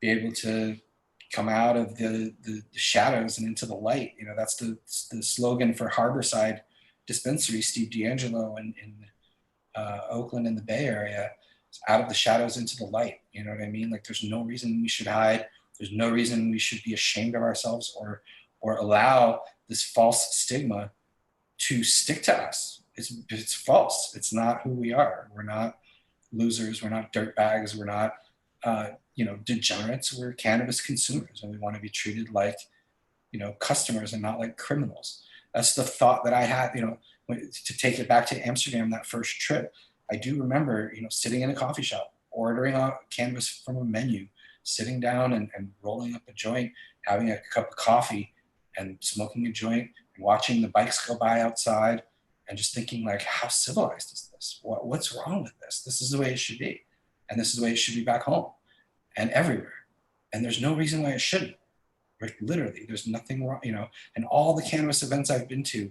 S2: be able to come out of the shadows and into the light. That's the slogan for Harborside Dispensary, Steve D'Angelo in Oakland in the Bay Area. It's out of the shadows into the light. You know what I mean? Like, there's no reason we should hide. There's no reason we should be ashamed of ourselves or allow this false stigma to stick to us. It's false. It's not who we are. We're not losers. We're not dirtbags. We're not degenerates. We're cannabis consumers, and we want to be treated like customers and not like criminals. That's the thought that I had. To take it back to Amsterdam, that first trip, I do remember sitting in a coffee shop, ordering a cannabis from a menu, sitting down and rolling up a joint, having a cup of coffee, and smoking a joint, and watching the bikes go by outside, and just thinking, like, how civilized is this? What's wrong with this? This is the way it should be, and this is the way it should be back home and everywhere. And there's no reason why it shouldn't. Literally, there's nothing wrong. And all the cannabis events I've been to,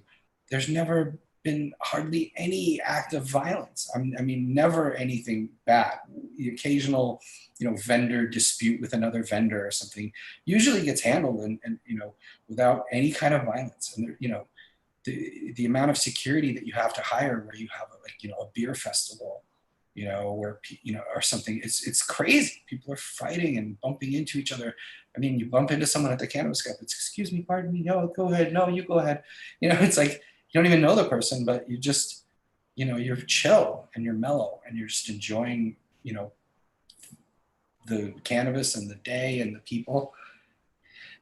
S2: there's never been hardly any act of violence. I mean, never anything bad. The occasional, vendor dispute with another vendor or something usually gets handled and without any kind of violence. And the amount of security that you have to hire where you have a beer festival, where or something, it's crazy. People are fighting and bumping into each other. I mean, you bump into someone at the cannabis cup, it's, excuse me, pardon me, no, go ahead, no, you go ahead. It's like you don't even know the person, but you just you're chill and you're mellow and you're just enjoying, the cannabis and the day and the people.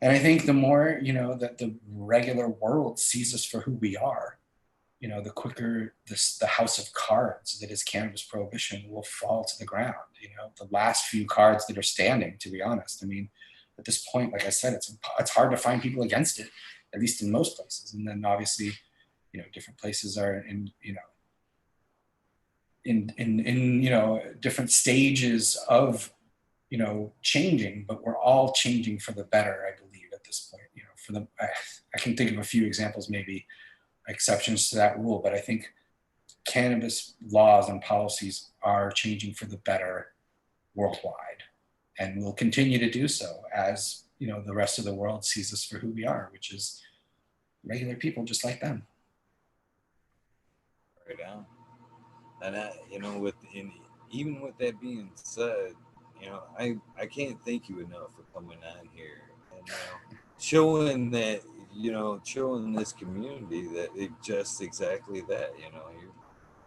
S2: And I think the more, that the regular world sees us for who we are, the quicker the house of cards that is cannabis prohibition will fall to the ground. The last few cards that are standing, to be honest. I mean, at this point, like I said, it's hard to find people against it, at least in most places. And then obviously, different places are in different stages of changing, but we're all changing for the better, I believe, at this point. I can think of a few examples, maybe exceptions to that rule, but I think cannabis laws and policies are changing for the better worldwide, and will continue to do so as the rest of the world sees us for who we are, which is regular people just like them.
S1: Right on. And even with that being said, I can't thank you enough for coming on here and showing that showing this community that it just exactly that. You're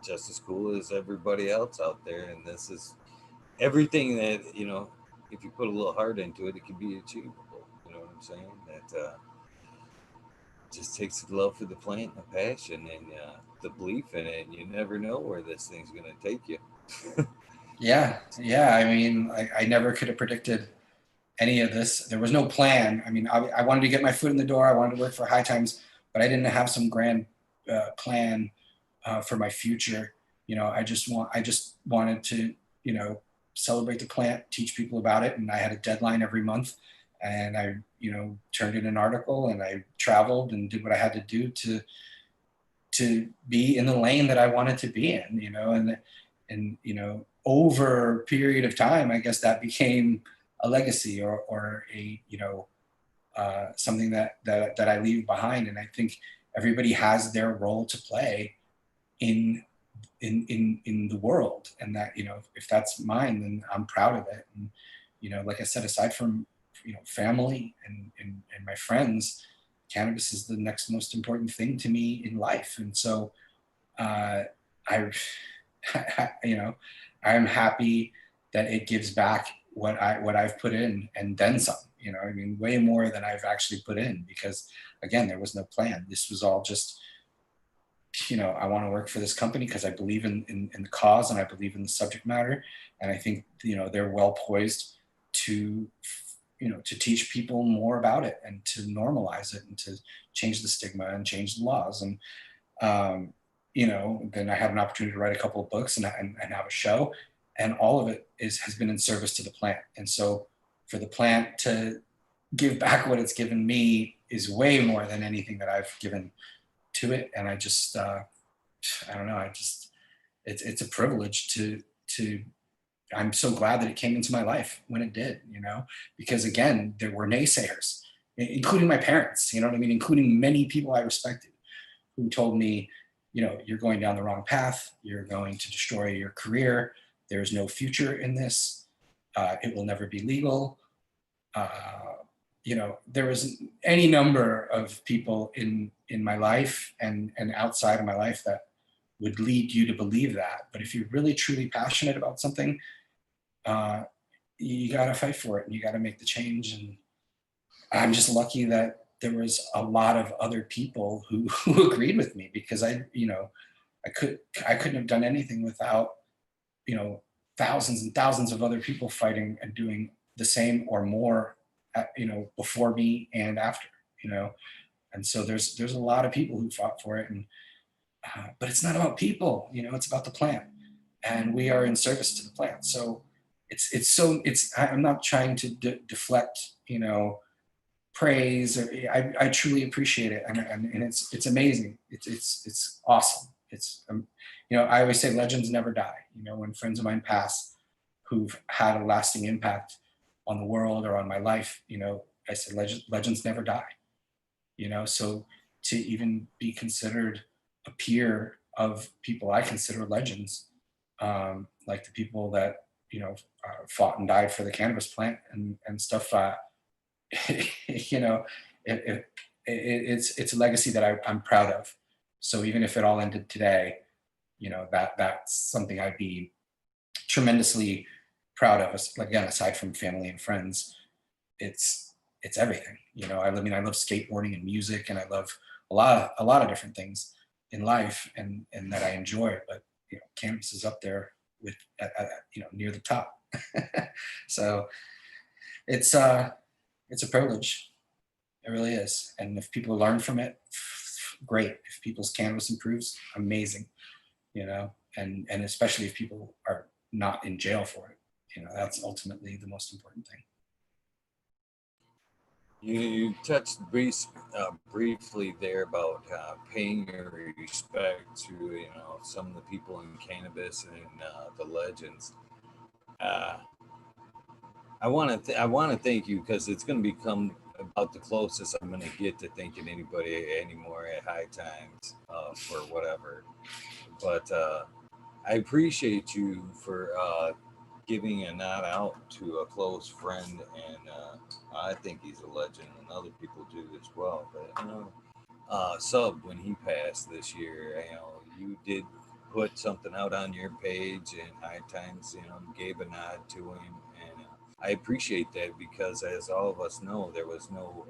S1: just as cool as everybody else out there, and this is everything that if you put a little heart into it, it can be achievable. You know what I'm saying? That just takes love for the plant, and the passion, and the belief in it. And you never know where this thing's gonna take you.
S2: Yeah. I mean, I never could have predicted any of this. There was no plan. I mean, I wanted to get my foot in the door. I wanted to work for High Times, but I didn't have some grand plan for my future. I just wanted to, celebrate the plant, teach people about it, and I had a deadline every month, and I, turned in an article, and I traveled and did what I had to do to be in the lane that I wanted to be in, and over a period of time, I guess that became a legacy or a something that I leave behind. And I think everybody has their role to play in the world, and that if that's mine, then I'm proud of it. And like I said, aside from family and my friends, cannabis is the next most important thing to me in life. And so I I'm happy that it gives back what I've put in and then some. I mean, way more than I've actually put in, because again, there was no plan. This was all just, I want to work for this company because I believe in the cause, and I believe in the subject matter. And I think, they're well poised to, to teach people more about it and to normalize it and to change the stigma and change the laws. And, then I have an opportunity to write a couple of books and have a show, and all of it has been in service to the plant. And so for the plant to give back what it's given me is way more than anything that I've given to it. And I just, I don't know. It's a privilege to, I'm so glad that it came into my life when it did, because again, there were naysayers, including my parents, you know what I mean? Including many people I respected, who told me, you're going down the wrong path. You're going to destroy your career. There's no future in this. It will never be legal. There was any number of people in my life and outside of my life that would lead you to believe that. But if you're really truly passionate about something, you got to fight for it, and you got to make the change. And I'm just lucky that there was a lot of other people who agreed with me, because I couldn't have done anything without, thousands and thousands of other people fighting and doing the same or more, before me and after, and so there's a lot of people who fought for it. And but it's not about people, it's about the plant, and we are in service to the plant. So I'm not trying to deflect, praise, or I truly appreciate it, and it's amazing. It's awesome. I always say legends never die. When friends of mine pass who've had a lasting impact on the world or on my life, I said legends never die. So to even be considered a peer of people I consider legends, like the people that fought and died for the cannabis plant and stuff. It's a legacy that I'm proud of. So even if it all ended today, that's something I'd be tremendously proud of. Again, aside from family and friends, it's everything. I love skateboarding and music, and I love a lot of different things in life, and that I enjoy. But cannabis is up there with near the top. So it's a privilege. It really is. And if people learn from it, great. If people's cannabis improves, amazing. And especially if people are not in jail for it. That's ultimately the most important thing.
S1: You touched briefly there about paying your respect to some of the people in cannabis and the legends. Uh, I want to thank you because it's going to become about the closest I'm going to get to thanking anybody anymore at High Times for whatever. But I appreciate you for giving a nod out to a close friend, and I think he's a legend, and other people do as well. But Sub, when he passed this year, you did put something out on your page, and High Times, gave a nod to him, and I appreciate that because, as all of us know, there was no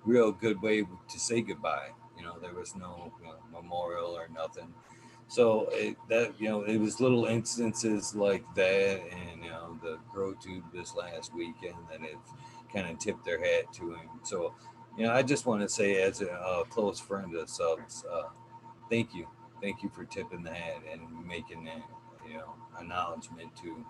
S1: real good way to say goodbye. There was no memorial or nothing. So it was little instances like that, and the Grow Tube this last weekend that have kind of tipped their hat to him. So I just want to say, as a close friend of Subs, thank you for tipping the hat and making that acknowledgement to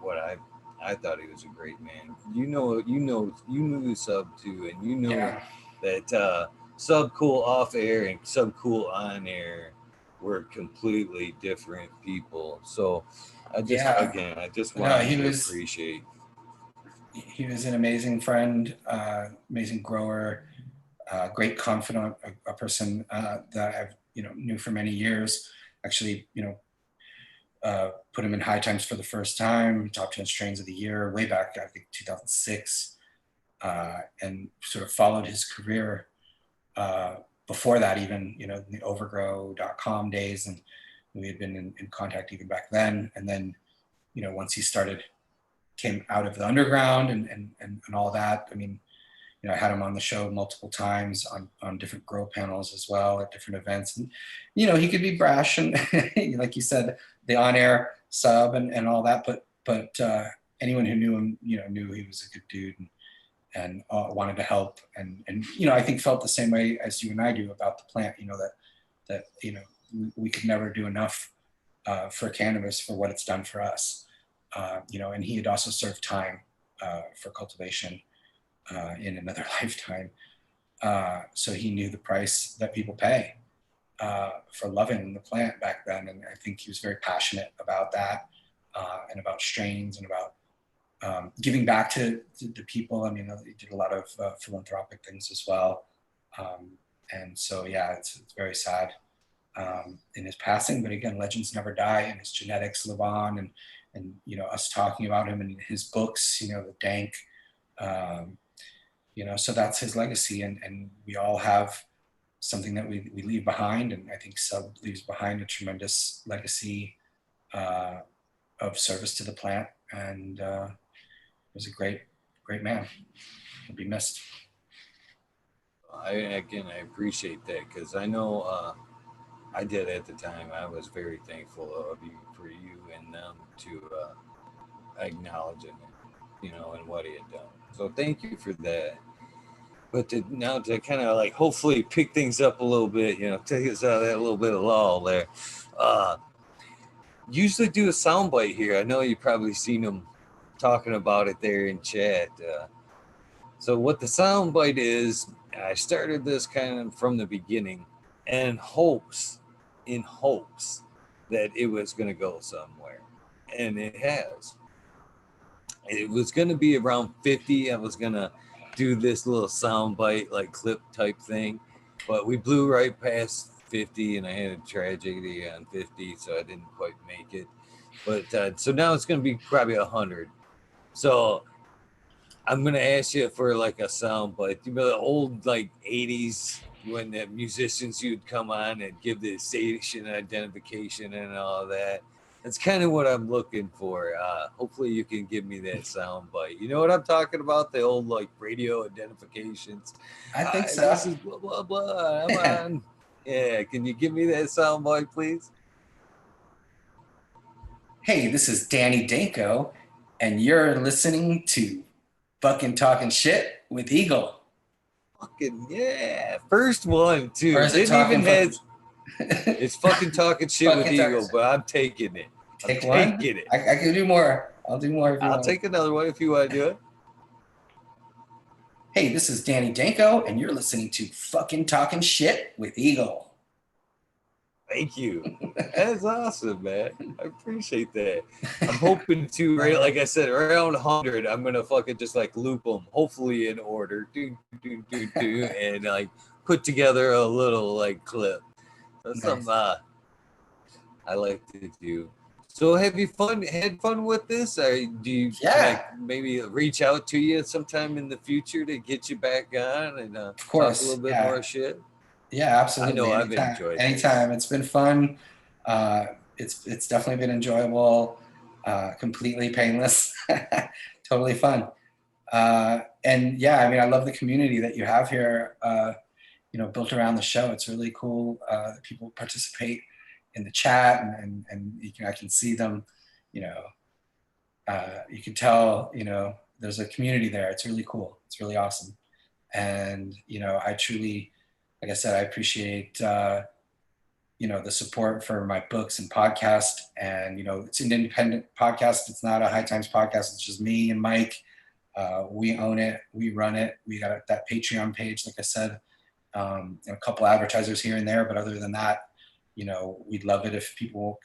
S1: what I thought he was a great man. You knew Sub too, and
S2: Yeah.
S1: that Sub Cool off air and Sub Cool on air were completely different people. So
S2: Yeah.
S1: I just
S2: No,
S1: wanted to appreciate.
S2: he was an amazing friend, amazing grower, great confidant, a person that I've knew for many years. Actually, put him in High Times for the first time, top 10 strains of the year, way back, I think 2006, and sort of followed his career before that, even, the overgrow.com days. And we had been in contact even back then. And then, once he came out of the underground and all that, I mean, I had him on the show multiple times on different grow panels as well at different events. And, he could be brash and like you said, the on-air Sub and all that, but anyone who knew him, knew he was a good dude and wanted to help. And, I think felt the same way as you and I do about the plant, that we could never do enough for cannabis for what it's done for us. And he had also served time for cultivation in another lifetime. So he knew the price that people pay for loving the plant back then. And I think he was very passionate about that and about strains and about giving back to the people. I mean, he did a lot of philanthropic things as well. And so, yeah, it's very sad in his passing. But again, legends never die, and his genetics live on. And us talking about him and his books, the Dank, so that's his legacy. And we all have something that we leave behind. And I think Sub leaves behind a tremendous legacy of service to the plant. And was a great man. He'll be missed.
S1: I appreciate that because I know I did at the time. I was very thankful of you for you and them to acknowledge it, and what he had done. So thank you for that. But now to kind of like hopefully pick things up a little bit, take us out of that little bit of lull there. Usually do a soundbite here. I know you've probably seen them talking about it there in chat. So what the soundbite is, I started this kind of from the beginning, and in hopes that it was going to go somewhere, and it has. It was going to be around 50. I was going to do this little soundbite, like clip type thing, but we blew right past 50, and I had a tragedy on 50, so I didn't quite make it. But so now it's going to be probably 100. So I'm gonna ask you for like a sound bite. The old like 80s when the musicians you'd come on and give the station identification and all that. That's kind of what I'm looking for. Hopefully, you can give me that sound bite. You know what I'm talking about? The old like radio identifications.
S2: I think
S1: Hi,
S2: so.
S1: this is blah blah blah. I'm on. Yeah, can you give me that sound bite, please?
S2: Hey, this is Danny Danko, and you're listening to Fucking Talking Shit with Eagle.
S1: Fucking yeah, first one
S2: Or
S1: too.
S2: is it
S1: Didn't even
S2: talking fucking
S1: have. It's fucking talking shit with
S2: fucking talking
S1: Eagle,
S2: shit?
S1: but I'm taking it. I'm
S2: Take one.
S1: taking it.
S2: I can do more. I'll do more if you
S1: I'll
S2: want.
S1: take another one if you want to do it.
S2: Hey, this is Danny Danko, and you're listening to Fucking Talking Shit with Eagle.
S1: Thank you. That's awesome, man. I appreciate that. I'm hoping to, right, like I said, around 100, I'm gonna fucking just like loop them, hopefully in order, and like put together a little like clip. That's
S2: Nice.
S1: something I like to do. So, have you had fun with this? Or do you
S2: Yeah,
S1: like maybe reach out to you sometime in the future to get you back on and
S2: of
S1: talk a
S2: course.
S1: little bit
S2: Yeah,
S1: more shit?
S2: yeah,
S1: I know
S2: absolutely.
S1: I've
S2: Anytime,
S1: enjoyed this.
S2: anytime. It's been fun. It's definitely been enjoyable. Completely painless. Totally fun. And yeah, I mean, I love the community that you have here. Built around the show. It's really cool. People participate in the chat, and I can see them. You know, you can tell. There's a community there. It's really cool. It's really awesome. And I truly, like I said, I appreciate the support for my books and podcast. And it's an independent podcast. It's not a High Times podcast. It's just me and Mike. We own it. We run it. We got that Patreon page, like I said. A couple advertisers here and there, but other than that, we'd love it if people,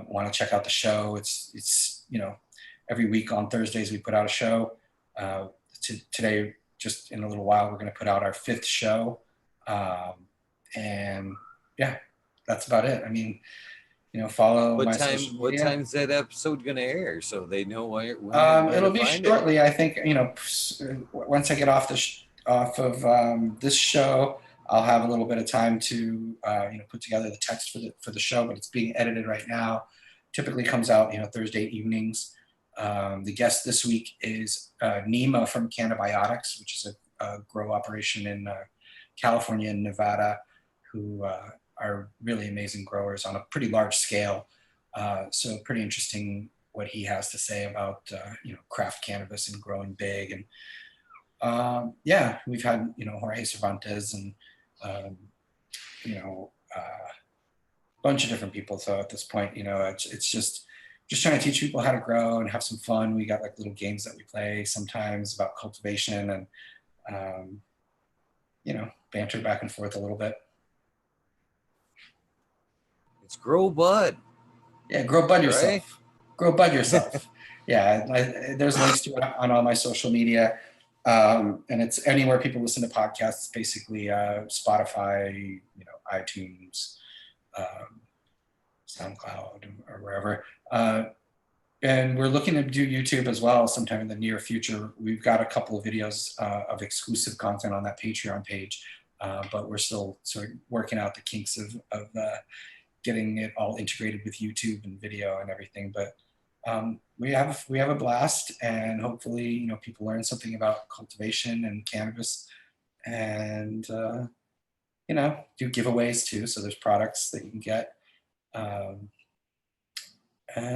S2: want to check out the show. It's every week on Thursdays we put out a show. Today, just in a little while, we're going to put out our 5th show, and yeah, that's about it. I mean, follow
S1: What
S2: my
S1: time?
S2: social
S1: What
S2: media.
S1: time's that episode gonna air so they know where
S2: It'll
S1: to
S2: be
S1: find it?
S2: shortly. I think once I get off off of this show, I'll have a little bit of time to put together the text for the show. But it's being edited right now. Typically comes out Thursday evenings. The guest this week is Nima from Cannabiotics, which is a grow operation in California and Nevada, who are really amazing growers on a pretty large scale. So pretty interesting what he has to say about craft cannabis and growing big. And yeah, we've had Jorge Cervantes and um, a bunch of different people. So at this point, it's just trying to teach people how to grow and have some fun. We got like little games that we play sometimes about cultivation and um, banter back and forth a little bit.
S1: It's grow bud,
S2: Yeah, grow bud
S1: right?
S2: yourself. Grow bud yourself. Yeah, there's links to it on all my social media. And it's anywhere people listen to podcasts, basically Spotify, iTunes, um, SoundCloud, or wherever. And we're looking to do YouTube as well sometime in the near future. We've got a couple of videos of exclusive content on that Patreon page, but we're still sort of working out the kinks of getting it all integrated with YouTube and video and everything. But we have a blast, and hopefully, people learn something about cultivation and cannabis, and do giveaways too. So there's products that you can get, and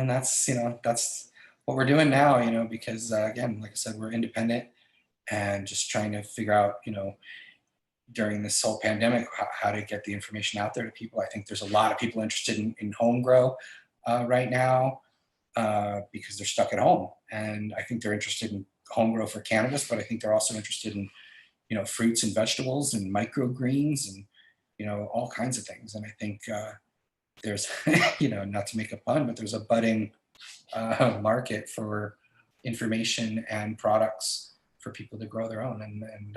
S2: that's what we're doing now. Because again, like I said, we're independent and just trying to figure out, during this whole pandemic, how to get the information out there to people. I think there's a lot of people interested in home grow right now because they're stuck at home, and I think they're interested in home grow for cannabis, but I think they're also interested in fruits and vegetables and microgreens and all kinds of things. And I think there's not to make a pun, but there's a budding market for information and products for people to grow their own, and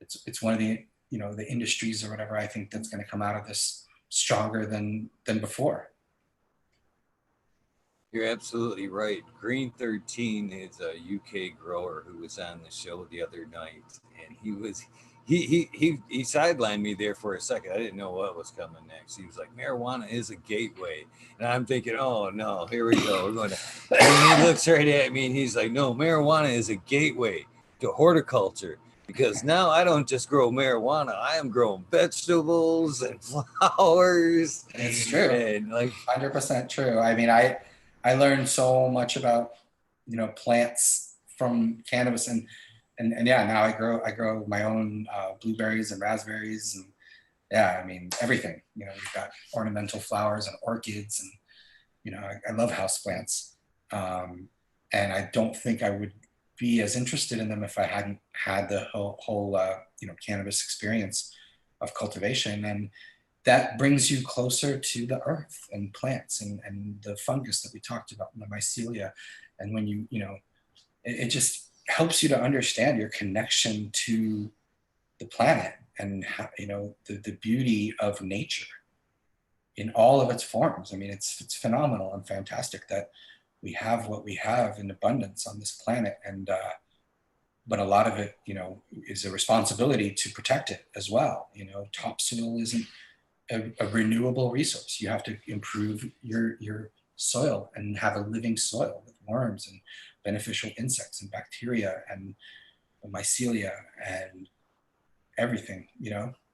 S2: it's one of the the industries or whatever I think that's going to come out of this stronger than before.
S1: You're absolutely right. Green 13 is a UK grower who was on the show the other night, and he sidelined me there for a second. I didn't know what was coming next. He was like, "Marijuana is a gateway," and I'm thinking, "Oh no, here we go. We're going to." And he looks right at me, and he's like, "No, marijuana is a gateway to horticulture." Because now I don't just grow marijuana; I am growing vegetables and flowers,
S2: It's true.
S1: and like
S2: 100% true. I mean, I learned so much about, plants from cannabis, and yeah, now I grow my own blueberries and raspberries, and yeah, I mean everything. We've got ornamental flowers and orchids, and I love houseplants. Um, and I don't think I would be as interested in them if I hadn't had the whole cannabis experience of cultivation. And that brings you closer to the earth and plants and the fungus that we talked about, and the mycelia. And when it just helps you to understand your connection to the planet, and how, the beauty of nature in all of its forms. I mean, it's phenomenal and fantastic that we have what we have in abundance on this planet. And but a lot of it, is a responsibility to protect it as well. Topsoil isn't a renewable resource. You have to improve your soil and have a living soil with worms and beneficial insects and bacteria and mycelia and everything,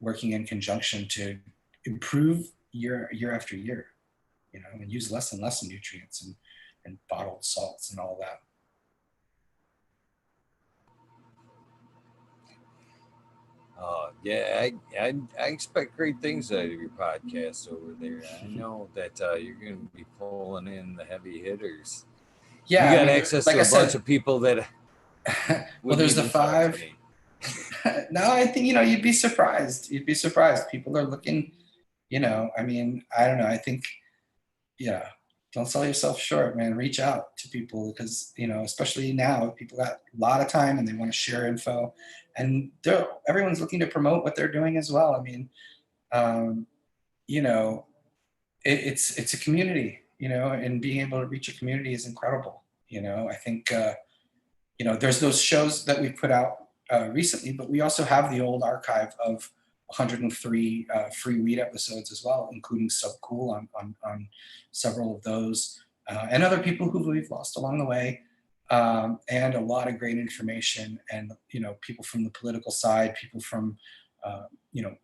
S2: working in conjunction to improve year after year, and use less and less nutrients and bottled salts and all that.
S1: Yeah, I expect great things out of your podcast over there. I know that you're going to be pulling in the heavy hitters. You got
S2: Yeah, I mean,
S1: access to a
S2: like I
S1: bunch of
S2: said,
S1: people that
S2: well,
S1: wouldn't
S2: there's the
S1: even talk to
S2: five.
S1: me.
S2: No, I think, you'd be surprised. You'd be surprised. People are looking, I mean, I don't know. I think, yeah, don't sell yourself short, man. Reach out to people because, especially now, people got a lot of time and they want to share info, and everyone's looking to promote what they're doing as well. I mean, um, you know, it's a community, and being able to reach a community is incredible. I think, there's those shows that we put out recently, but we also have the old archive of 103 free weed episodes as well, including Sub Cool on several of those, and other people who we've lost along the way, and a lot of great information, and people from the political side, people from uh, you know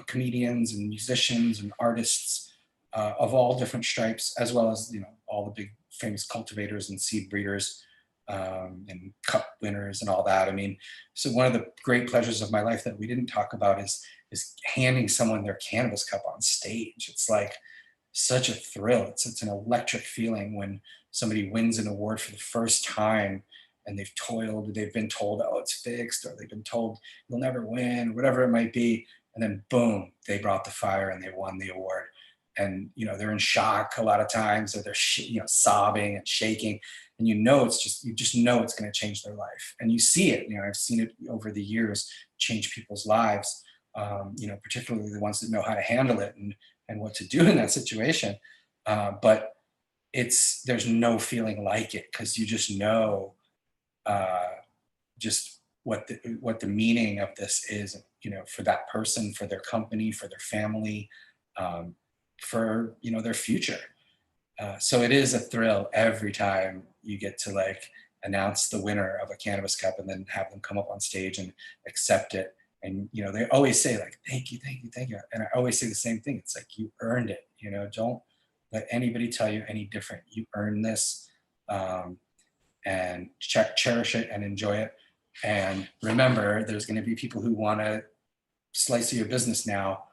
S2: comedians and musicians and artists of all different stripes, as well as all the big famous cultivators and seed breeders, and cup winners and all that. I mean, so one of the great pleasures of my life that we didn't talk about is handing someone their cannabis cup on stage. It's like such a thrill. It's an electric feeling when somebody wins an award for the first time, and they've been told, oh, it's fixed, or they've been told you'll never win, whatever it might be, and then boom, they brought the fire and they won the award. And they're in shock a lot of times, or they're sobbing and shaking, and you just know it's going to change their life, and you see it. I've seen it over the years change people's lives. Particularly the ones that know how to handle it and what to do in that situation. But there's no feeling like it, because you just know uh, just what the meaning of this is, for that person, for their company, for their family, um, for their future. So it is a thrill every time you get to announce the winner of a cannabis cup and then have them come up on stage and accept it. And they always say thank you, thank you, thank you. And I always say the same thing. It's like, you earned it. Don't let anybody tell you any different. You earned this, and cherish it and enjoy it. And remember, there's going to be people who want to slice of your business now,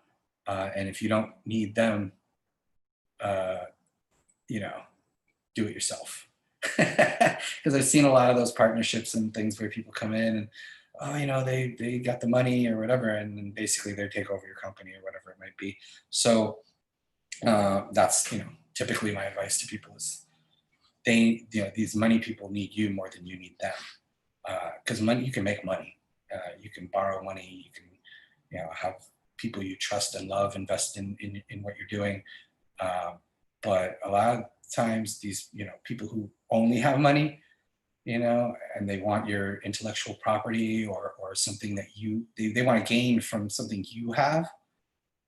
S2: and if you don't need them, uh, do it yourself. Because I've seen a lot of those partnerships and things where people come in and, they got the money or whatever, and then basically they take over your company or whatever it might be. So that's typically my advice to people is, these money people need you more than you need them, because money, you can make money, you can borrow money, you can have people you trust and love invest in what you're doing. But a lot of times these, people who only have money, and they want your intellectual property or something that they want to gain from something you have.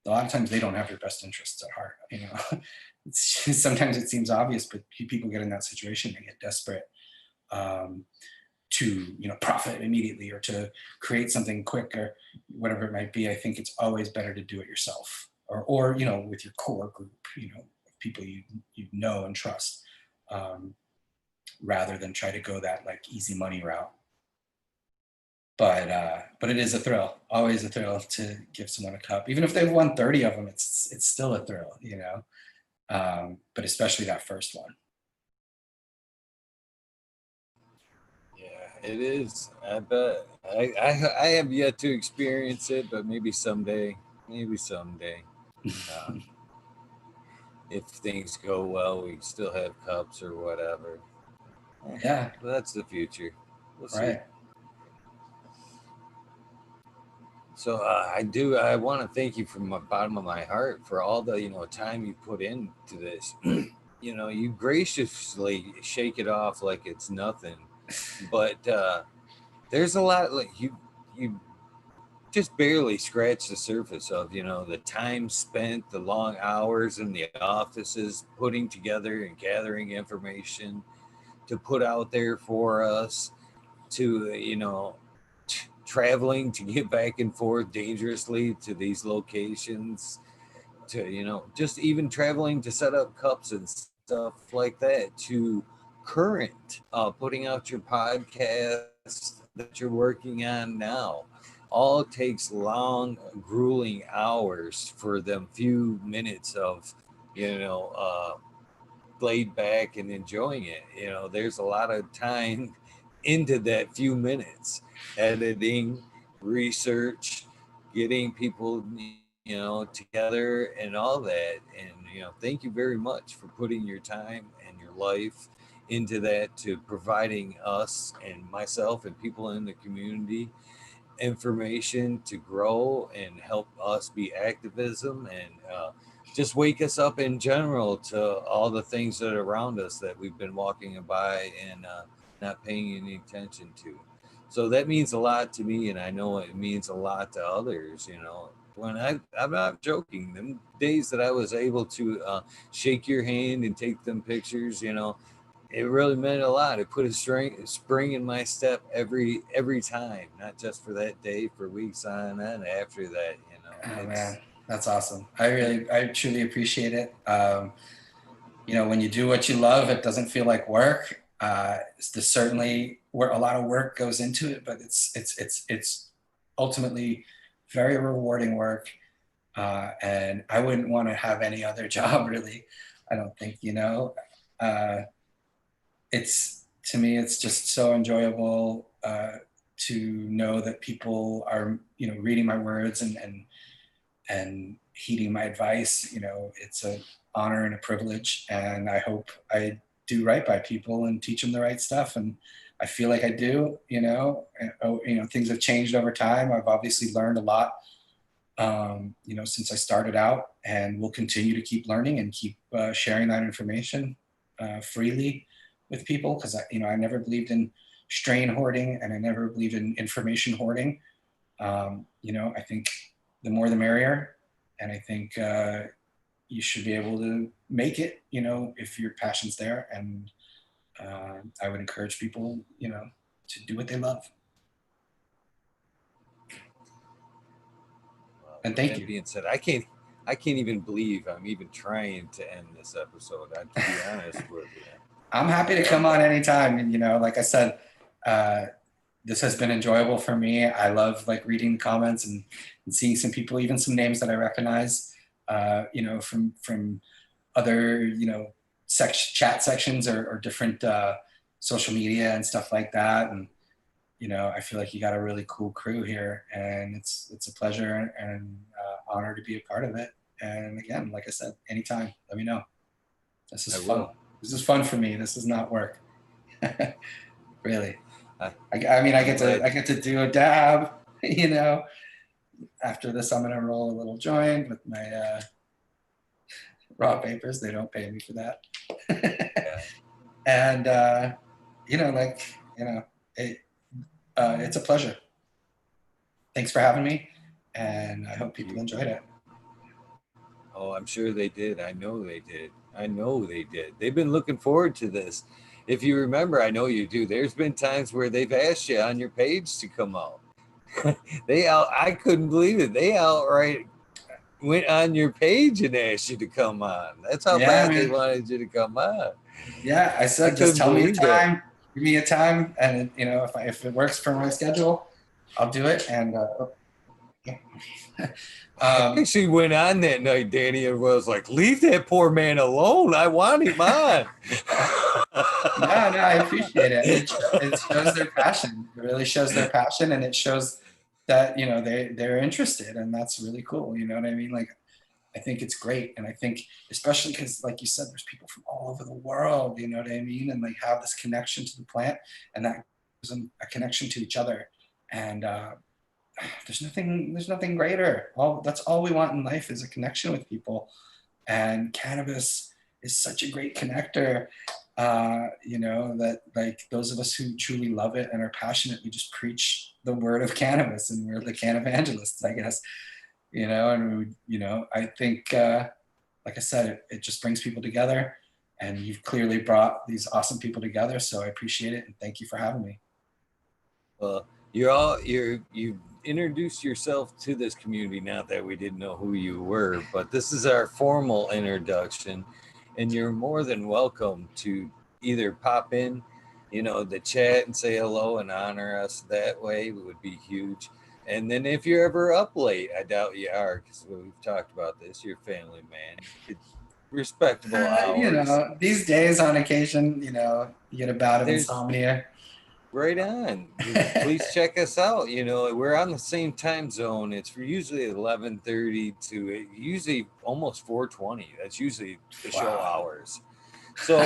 S2: A lot of times they don't have your best interests at heart. Sometimes it seems obvious, but people get in that situation and get desperate, to profit immediately or to create something quick or whatever it might be. I think it's always better to do it yourself, or with your core group, people you know and trust, rather than try to go that like easy money route. But it is a thrill, always a thrill to give someone a cup, even if they've won 30 of them. It's still a thrill, but especially that first one.
S1: Yeah, it is. I bet. I have yet to experience it, but maybe someday. Maybe someday. Uh, if things go well, we still have cups or whatever.
S2: Yeah,
S1: But that's the future. We'll see.
S2: right.
S1: So I want to thank you from the bottom of my heart for all the time you put into this. You graciously shake it off like it's nothing, but there's a lot. Like you just barely scratch the surface of the time spent, the long hours in the offices putting together and gathering information to put out there for us, to traveling to get back and forth dangerously to these locations, to just even traveling to set up cups and stuff like that, to current putting out your podcast that you're working on now. All takes long grueling hours for them few minutes of you know uh, laid back and enjoying it. There's a lot of time into that few minutes, editing, research, getting people, together and all that. And, thank you very much for putting your time and your life into that, to providing us and myself and people in the community information to grow and help us be activism, and just wake us up in general to all the things that are around us that we've been walking by and not paying any attention to. So that means a lot to me, and I know it means a lot to others. When I'm not joking, them days that I was able to shake your hand and take them pictures, it really meant a lot. It put a spring in my step every time, not just for that day, for weeks on and after that.
S2: Oh
S1: It's
S2: man, that's awesome. I truly appreciate it. When you do what you love, it doesn't feel like work. There's certainly where a lot of work goes into it, but it's ultimately very rewarding work. And I wouldn't want to have any other job, really. I don't think, uh, it's to me, it's just so enjoyable to know that people are, reading my words and heeding my advice. It's an honor and a privilege, and I hope I do right by people and teach them the right stuff. And I feel like I do. Things have changed over time. I've obviously learned a lot, since I started out, and will continue to keep learning and keep sharing that information freely with people, because I never believed in strain hoarding, and I never believed in information hoarding. I think the more the merrier, and I think you should be able to make it, if your passion's there. And I would encourage people, to do what they love. And
S1: with
S2: thank
S1: that
S2: you.
S1: being said, I can't even believe I'm even trying to end this episode. To be honest with you.
S2: I'm happy to come on anytime. And, like I said, uh, this has been enjoyable for me. I love like reading the comments and seeing some people, even some names that I recognize, from other, chat sections or different social media and stuff like that. And, I feel like you got a really cool crew here, and it's a pleasure and honor to be a part of it. And again, like I said, anytime, let me know. This is
S1: I
S2: fun.
S1: will.
S2: This is fun for me. This is not work. Really.
S1: I,
S2: I mean,
S1: I'm glad.
S2: I get to do a dab, After this, I'm gonna roll a little joint with my raw papers. They don't pay me for that.
S1: Yeah.
S2: And, it's a pleasure. Thanks for having me. And I hope people enjoyed it.
S1: Oh, I'm sure they did. I know they did. I know they did. They've been looking forward to this. If you remember, I know you do. There's been times where they've asked you on your page to come out. I couldn't believe it. They outright went on your page and asked you to come on. That's how
S2: Yeah,
S1: bad they
S2: man.
S1: wanted you to come on.
S2: Yeah, I
S1: I
S2: said, just
S1: couldn't
S2: tell me a
S1: believe that.
S2: time, give me a time, and if it works for my schedule, I'll do it. And yeah.
S1: I actually went on that night, Danny, and was like, leave that poor man alone. I want him on.
S2: No, I appreciate it. It shows their passion. It really shows their passion, and it shows that they're interested, and that's really cool. You know what I mean? Like, I think it's great, and I think especially because, like you said, there's people from all over the world. You know what I mean? And they have this connection to the plant, and that gives them a connection to each other. And there's nothing greater. That's all we want in life is a connection with people, and cannabis is such a great connector. That like those of us who truly love it and are passionate, we just preach the word of cannabis, and we're the can evangelists, I guess. And I think, like I said, it just brings people together, and you've clearly brought these awesome people together. So I appreciate it, and thank you for having me.
S1: Well, you introduced yourself to this community. Not that we didn't know who you were, but this is our formal introduction, and you're more than welcome to either pop in, the chat and say hello and honor us that way. It would be huge. And then if you're ever up late, I doubt you are because we've talked about this. You're a family man. It's respectable hours.
S2: These days on occasion, you get a bout of
S1: There's
S2: insomnia.
S1: Right on. Please check us out. We're on the same time zone. It's usually 11:30 to usually almost 4:20. That's usually the show
S2: Wow.
S1: hours. So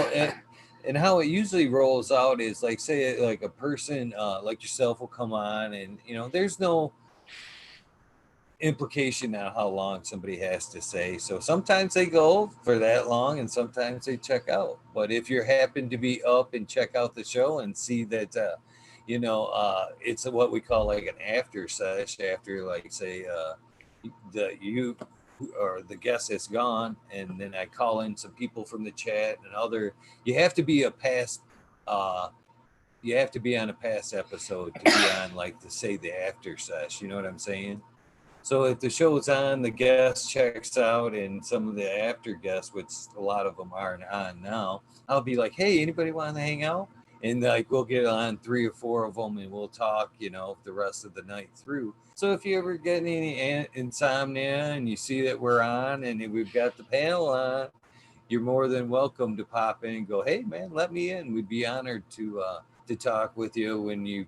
S1: and how it usually rolls out is like, say, like a person like yourself will come on, and there's no implication on how long somebody has to say. So sometimes they go for that long and sometimes they check out. But if you happen to be up and check out the show and see that, it's what we call like an after sesh after, like, say, you or the guest is gone, and then I call in some people from the chat and you have to be a past, you have to be on a past episode to be on, like, to say the after sesh. You know what I'm saying? So if the show's on, the guest checks out, and some of the after guests, which a lot of them are on now, I'll be like, "Hey, anybody want to hang out?" And like we'll get on 3 or 4 of them, and we'll talk, the rest of the night through. So if you ever get any insomnia and you see that we're on and we've got the panel on, you're more than welcome to pop in and go, "Hey, man, let me in." We'd be honored to talk with you when you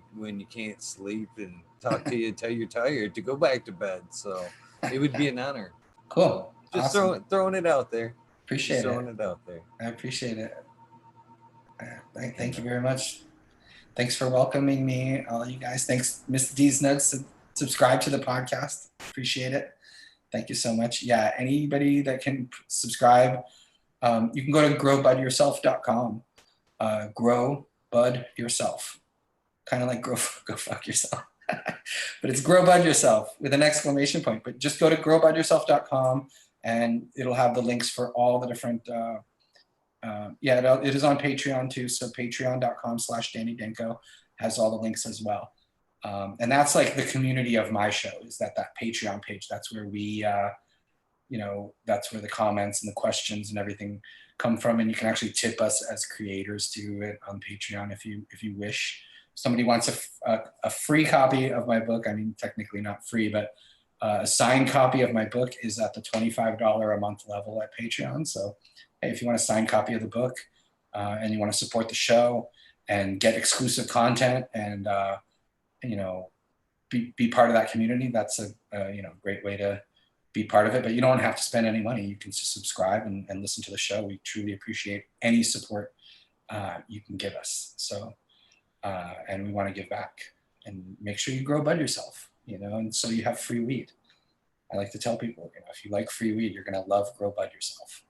S1: can't sleep, and talk to you until you're tired to go back to bed. So it would be an honor.
S2: Cool.
S1: So just
S2: Awesome.
S1: throwing it out there.
S2: Appreciate
S1: Throwing
S2: it.
S1: it out there.
S2: I appreciate it. Thank you very much. Thanks for welcoming me, all you guys. Thanks, Mr. D's Nugs. Subscribe to the podcast. Appreciate it. Thank you so much. Yeah, anybody that can subscribe, you can go to growbudyourself.com. Grow Bud Yourself. Kind of like go fuck yourself. But it's Grow Bud Yourself with an exclamation point. But just go to growbudyourself.com, and it'll have the links for all the different. It is on Patreon too. So patreon.com/Danny Danko has all the links as well. And that's like the community of my show, is that Patreon page. That's where we, that's where the comments and the questions and everything come from. And you can actually tip us as creators to it on Patreon if you wish. If somebody wants a free copy of my book, I mean, technically not free, but a signed copy of my book is at the $25 a month level at Patreon. So hey, if you want a signed copy of the book and you want to support the show and get exclusive content and be part of that community, that's a great way to be part of it. But you don't have to spend any money. You can just subscribe and listen to the show. We truly appreciate any support you can give us. So and we want to give back, and make sure you grow bud yourself, and so you have free weed. I like to tell people, if you like free weed, you're going to love Grow Bud Yourself.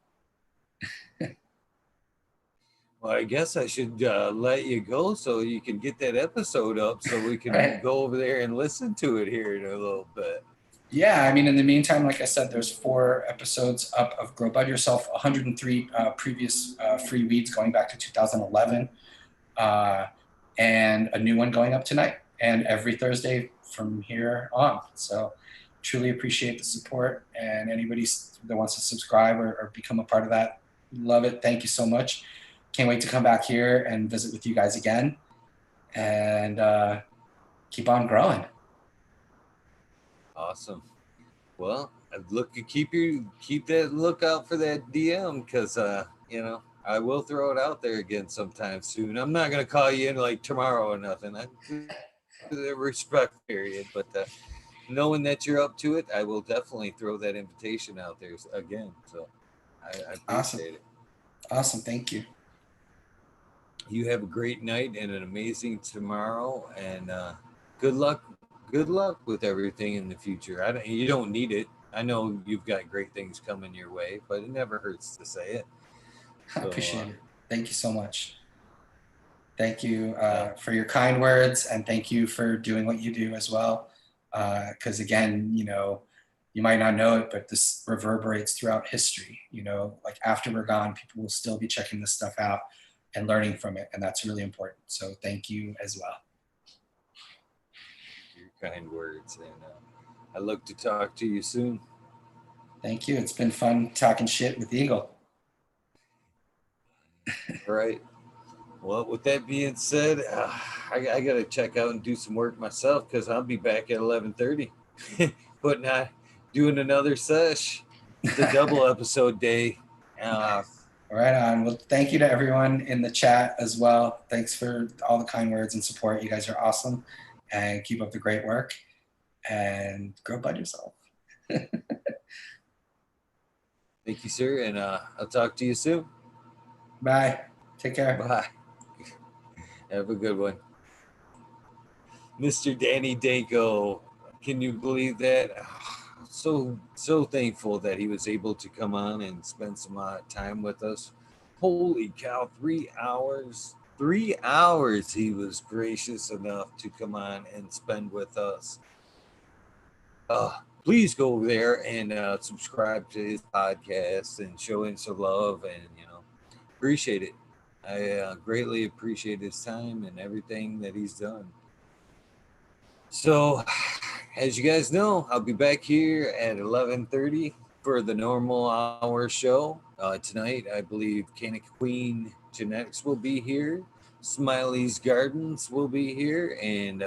S1: Well, I guess I should let you go so you can get that episode up so we can
S2: Right.
S1: go over there and listen to it here in a little bit.
S2: Yeah, I mean, in the meantime, like I said, there's 4 episodes up of Grow Bud Yourself, 103 previous free reads going back to 2011, uh, and a new one going up tonight and every Thursday from here on. So truly appreciate the support, and anybody that wants to subscribe or become a part of that, love it. Thank you so much. Can't wait to come back here and visit with you guys again, and keep on growing.
S1: Awesome. Well, keep that lookout for that DM because I will throw it out there again sometime soon. I'm not gonna call you in like tomorrow or nothing. I the respect period, but knowing that you're up to it, I will definitely throw that invitation out there again. So I
S2: Awesome.
S1: appreciate it.
S2: Awesome. Thank you.
S1: You have a great night and an amazing tomorrow, and good luck. Good luck with everything in the future. You don't need it. I know you've got great things coming your way, but it never hurts to say it.
S2: I
S1: So,
S2: appreciate it. Thank you so much. Thank you
S1: yeah,
S2: for your kind words, and thank you for doing what you do as well. Because again, you might not know it, but this reverberates throughout history. Like after we're gone, people will still be checking this stuff out and learning from it, and that's really important. So thank you as well.
S1: your kind words, and I look to talk to you soon.
S2: Thank you. It's been fun talking shit with Eagle.
S1: All right. Well, with that being said, I got to check out and do some work myself because I'll be back at 11:30, putting on doing another sesh. It's a double episode day. Uh,
S2: Right on. Well, thank you to everyone in the chat as well. Thanks for all the kind words and support. You guys are awesome, and keep up the great work, and grow bud yourself.
S1: Thank you, sir, and I'll talk to you soon.
S2: Bye. Take care.
S1: Bye. Have a good one. Mr. Danny Danko. Can you believe that? So thankful that he was able to come on and spend some time with us. Holy cow, 3 hours. 3 hours he was gracious enough to come on and spend with us. Please go there and subscribe to his podcast and show him some love and appreciate it. I greatly appreciate his time and everything that he's done. So, as you guys know, I'll be back here at 11:30 for the normal hour show. Tonight, I believe Canic Queen Genetics will be here. Smiley's Gardens will be here. And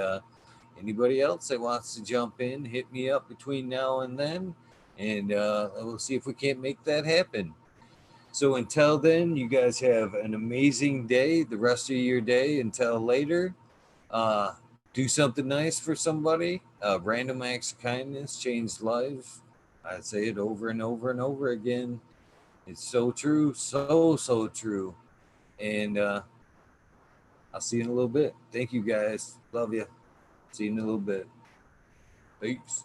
S1: anybody else that wants to jump in, hit me up between now and then. And we'll see if we can't make that happen. So until then, you guys have an amazing day, the rest of your day until later. Do something nice for somebody. Random acts of kindness change lives. I say it over and over and over again. It's so true, so true. And I'll see you in a little bit. Thank you guys. Love you. See you in a little bit. Peace.